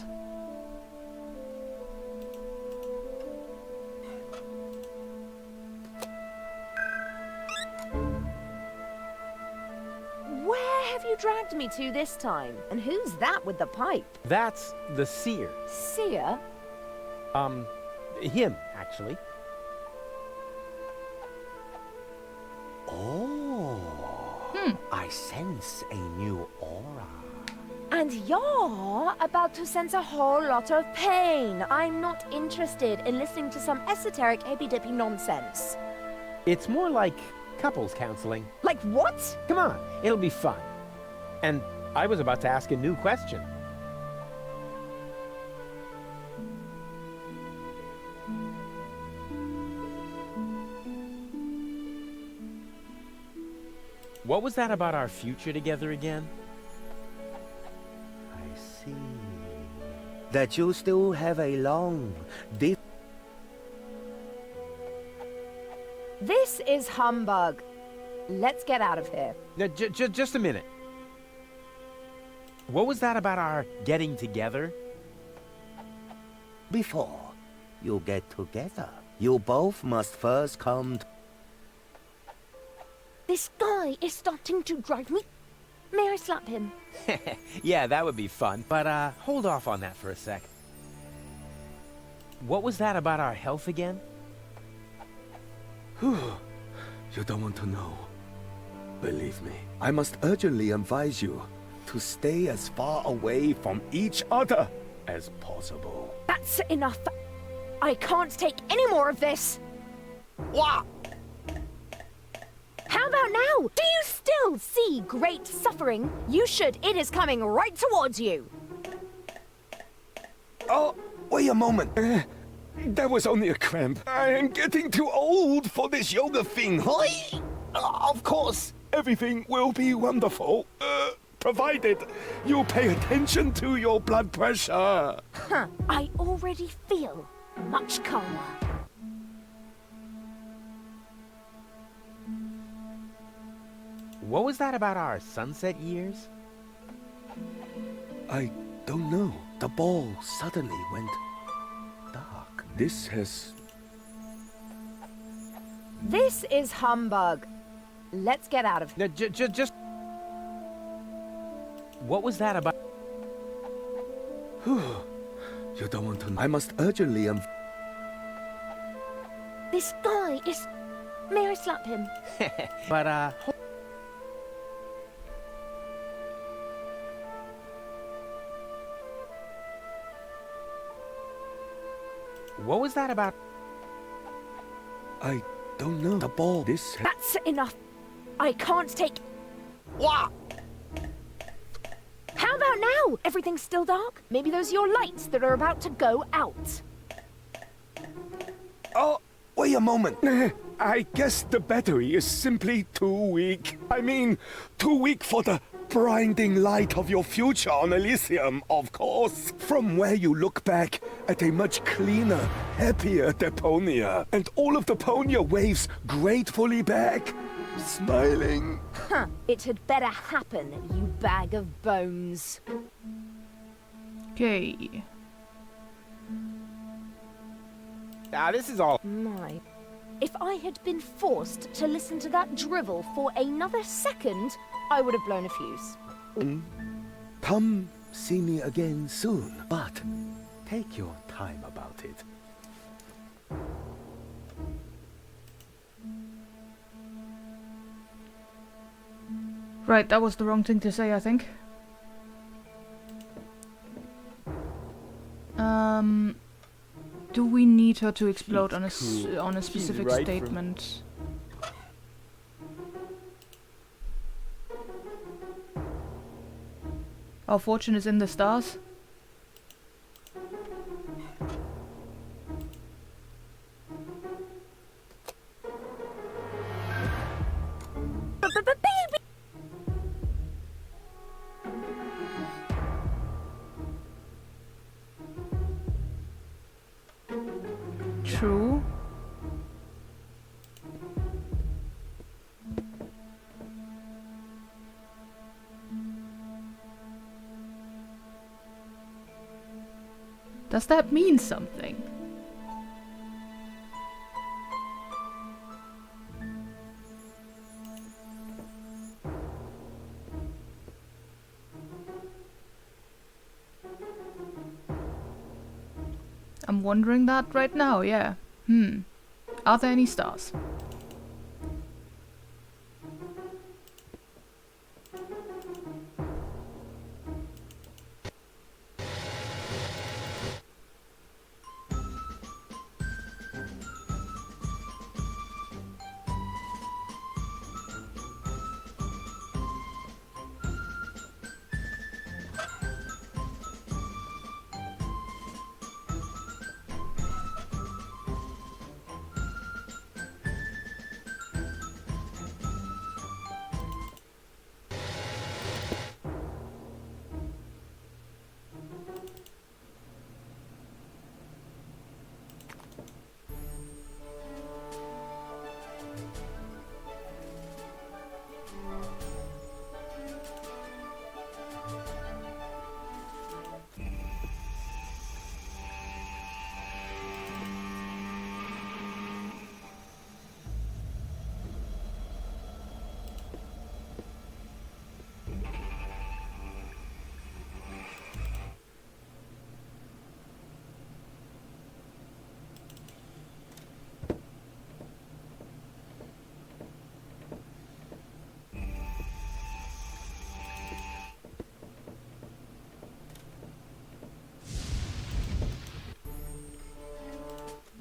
Where have you dragged me to this time? And who's that with the pipe? That's the seer. Seer? Him, actually. Oh. I sense a new aura. And you're about to sense a whole lot of pain. I'm not interested in listening to some esoteric hippy-dippy nonsense. It's more like couples counseling. Like what? Come on, it'll be fun. And I was about to ask a new question. What was that about our future together again? I see. That you still have a long, deep... This is humbug. Let's get out of here. No, just a minute. What was that about our getting together? Before you get together, you both must first come... This guy is starting to drive me. May I slap him? Yeah, that would be fun. But, hold off on that for a sec. What was that about our health again? You don't want to know. Believe me, I must urgently advise you to stay as far away from each other as possible. That's enough. I can't take any more of this. What? How about now? Do you still see great suffering? You should. It is coming right towards you. Oh, wait a moment. That was only a cramp. I am getting too old for this yoga thing. Hi. Of course, everything will be wonderful. Provided you pay attention to your blood pressure. Huh. I already feel much calmer. What was that about our sunset years? I don't know. The ball suddenly went dark. This has... This is humbug. Let's get out of here. No, just... What was that about? You don't want to know. I must urgently... This guy is... May I slap him? But, What was that about? I don't know. The ball. This. That's enough. I can't take... What? How about now? Everything's still dark? Maybe those are your lights that are about to go out. Oh, wait a moment. I guess the battery is simply too weak. I mean, too weak for the blinding light of your future on Elysium, of course. From where you look back at a much cleaner, happier Deponia. And all of Deponia waves gratefully back, smiling. Huh. It had better happen, you bag of bones. Okay. This is all... My... If I had been forced to listen to that drivel for another second, I would have blown a fuse. Come see me again soon, but take your time about it. Right, that was the wrong thing to say, I think. Do we need her to explode on a specific right statement? Our fortune is in the stars. Baby! True. Does that mean something? I'm wondering that right now, yeah. Are there any stars?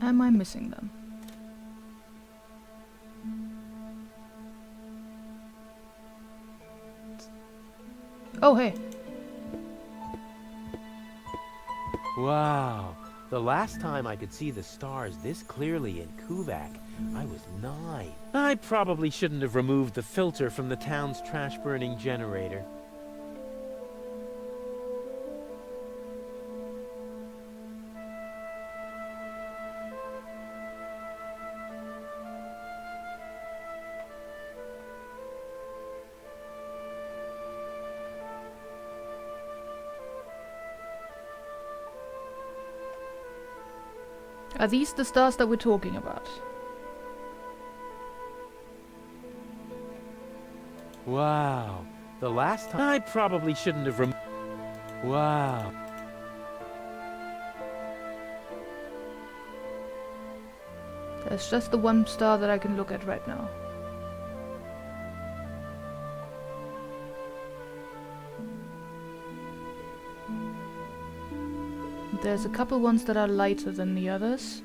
Am I missing them? Oh, hey. Wow. The last time I could see the stars this clearly in Kuvak, I was 9. I probably shouldn't have removed the filter from the town's trash-burning generator. Are these the stars that we're talking about? Wow. The last time... I probably shouldn't have Wow. There's just the one star that I can look at right now. There's a couple ones that are lighter than the others.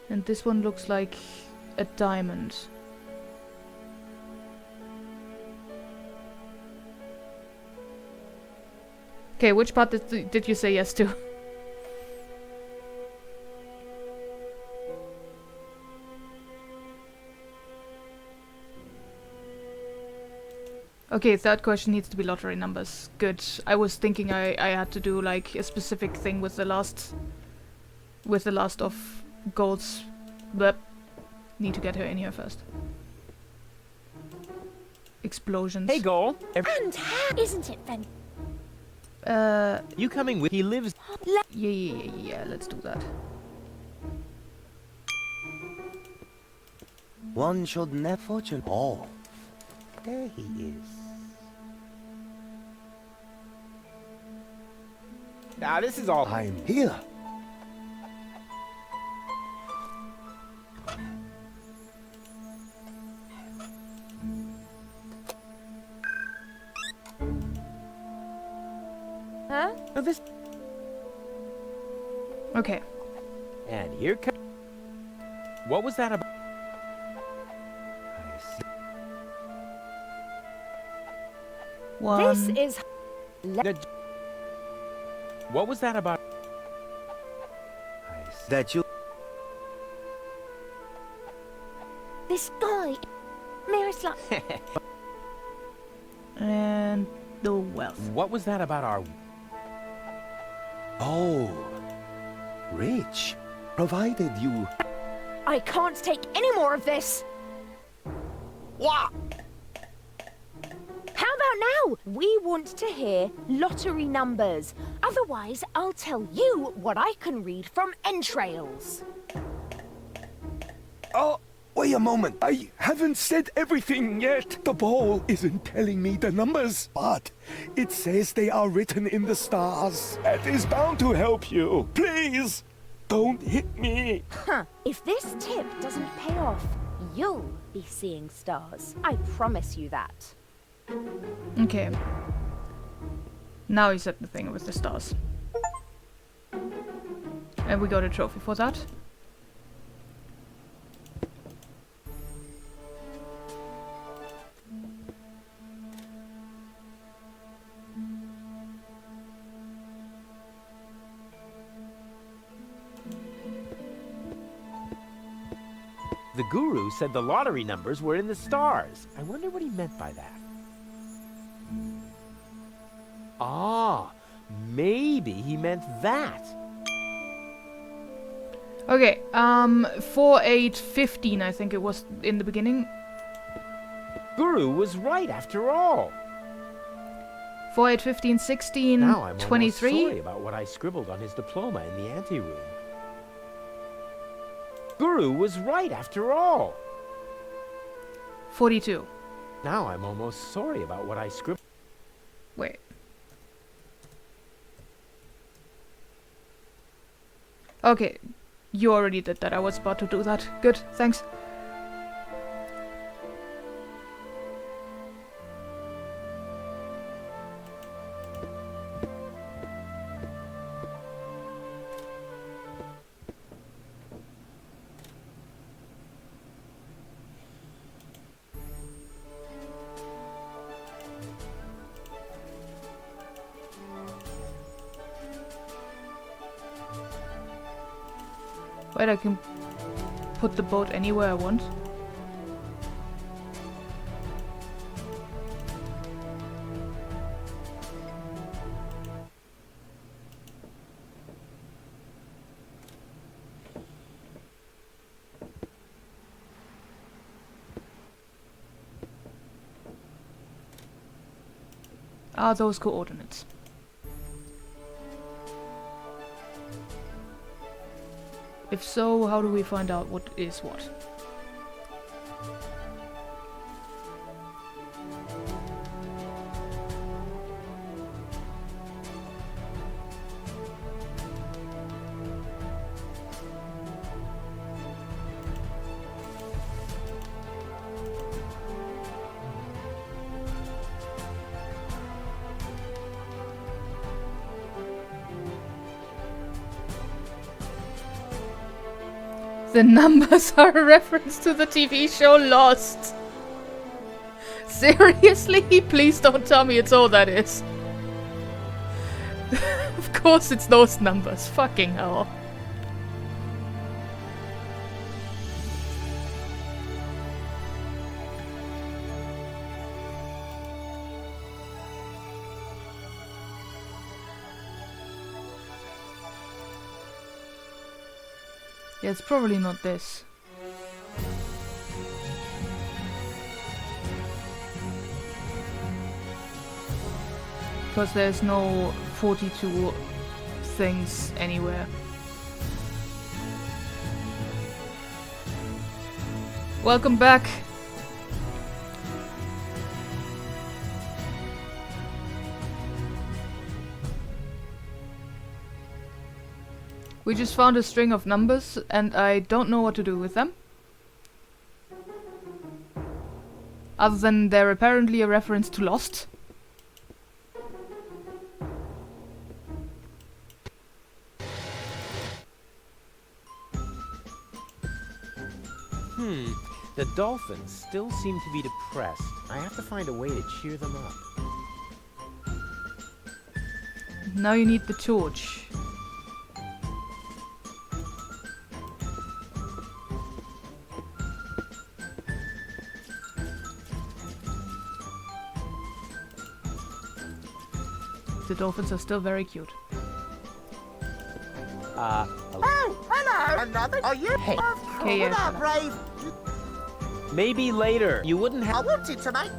And this one looks like a diamond. Okay, which part did you say yes to? Okay, third question needs to be lottery numbers. Good. I was thinking I had to do like a specific thing with the last of golds, but need to get her in here first. Explosions. Hey, Goal. And isn't it then? You coming with? He lives. Yeah, let's do that. One should never fortune. Oh, there he is. Now this is all. I'm here. Huh? Now this. Okay. And here comes. What was that about? I see. One. This is... What was that about? I see. That you... This guy. May I slap? And the wealth. What was that about our... Oh, rich. Provided you... I can't take any more of this! What? How about now? We want to hear lottery numbers. Otherwise, I'll tell you what I can read from entrails. Oh, wait a moment. I haven't said everything yet. The ball isn't telling me the numbers, but it says they are written in the stars. That is bound to help you. Please, don't hit me. Huh. If this tip doesn't pay off, you'll be seeing stars. I promise you that. Okay. Now you said the thing with the stars. And we got a trophy for that. The guru said the lottery numbers were in the stars. I wonder what he meant by that. Ah, maybe he meant that. Okay, 4, 8, 15 I think it was in the beginning. Guru was right after all. 4, 8, 15, 16, Now I'm 23. almost sorry about what I scribbled on his diploma in the anteroom. Guru was right after all. 42. Now I'm almost sorry about what I scribbled. Wait. Okay, you already did that. I was about to do that. Good, thanks. Wait, I can put the boat anywhere I want. Are those coordinates? If so, how do we find out what is what? The numbers are a reference to the TV show Lost. Seriously? Please don't tell me it's all that is. Of course it's those numbers. Fucking hell. Yeah, it's probably not this. Because there's no 42 things anywhere. Welcome back. We just found a string of numbers and I don't know what to do with them. Other than they're apparently a reference to Lost. The dolphins still seem to be depressed. I have to find a way to cheer them up. Now you need the torch. The dolphins are still very cute. Oh, hello! Another? Are you? Hey. Okay, yeah. What up, Brave? Maybe later. You wouldn't I have... wanted to make...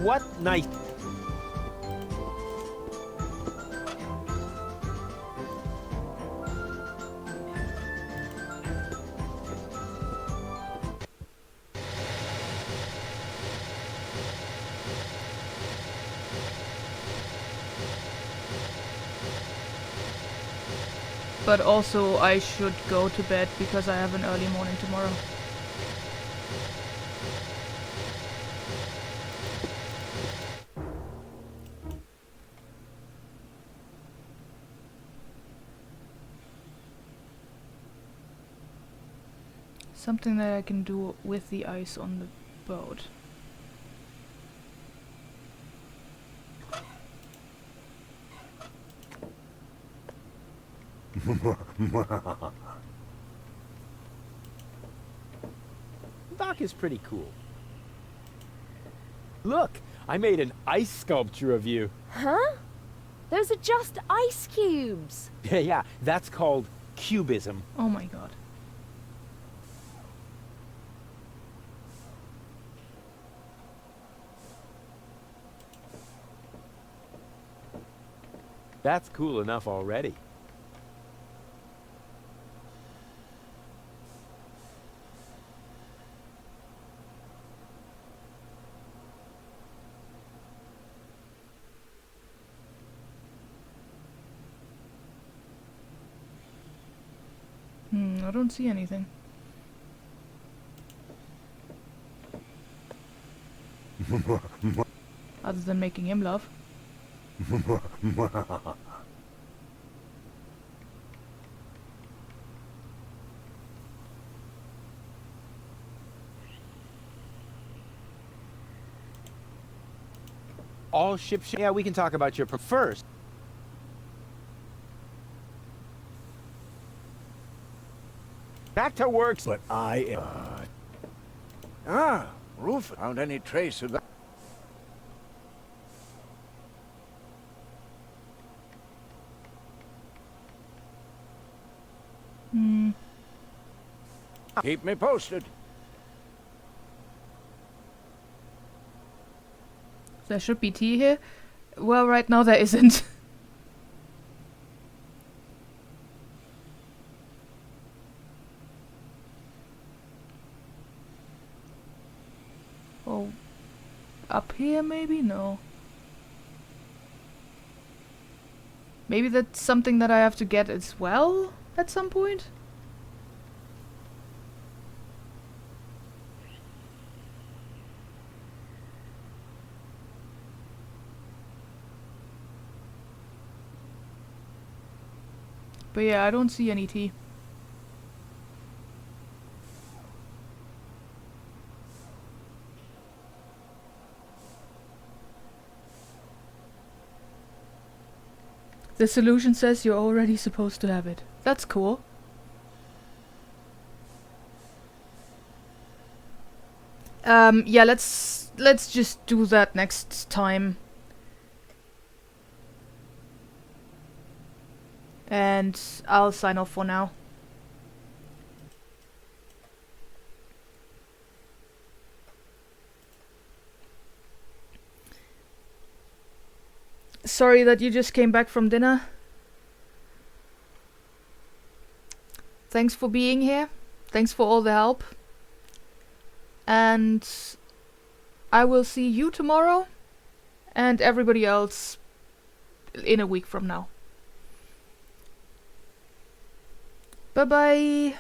What nice... But also I should go to bed because I have an early morning tomorrow. Something that I can do with the ice on the boat. Dock is pretty cool. Look, I made an ice sculpture of you. Huh? Those are just ice cubes. Yeah, that's called cubism. Oh my god. That's cool enough already. I don't see anything. Other than making him laugh. All ships... Yeah, we can talk about your... First. Back to work. But I am... Rufus. Found any trace of that? Keep me posted. There should be tea here. Well, right now there isn't. Oh, up here maybe? No. Maybe that's something that I have to get as well at some point? But yeah, I don't see any tea. The solution says you're already supposed to have it. That's cool. Yeah, let's just do that next time. And I'll sign off for now. Sorry that you just came back from dinner. Thanks for being here. Thanks for all the help. And I will see you tomorrow and everybody else in a week from now. Bye bye.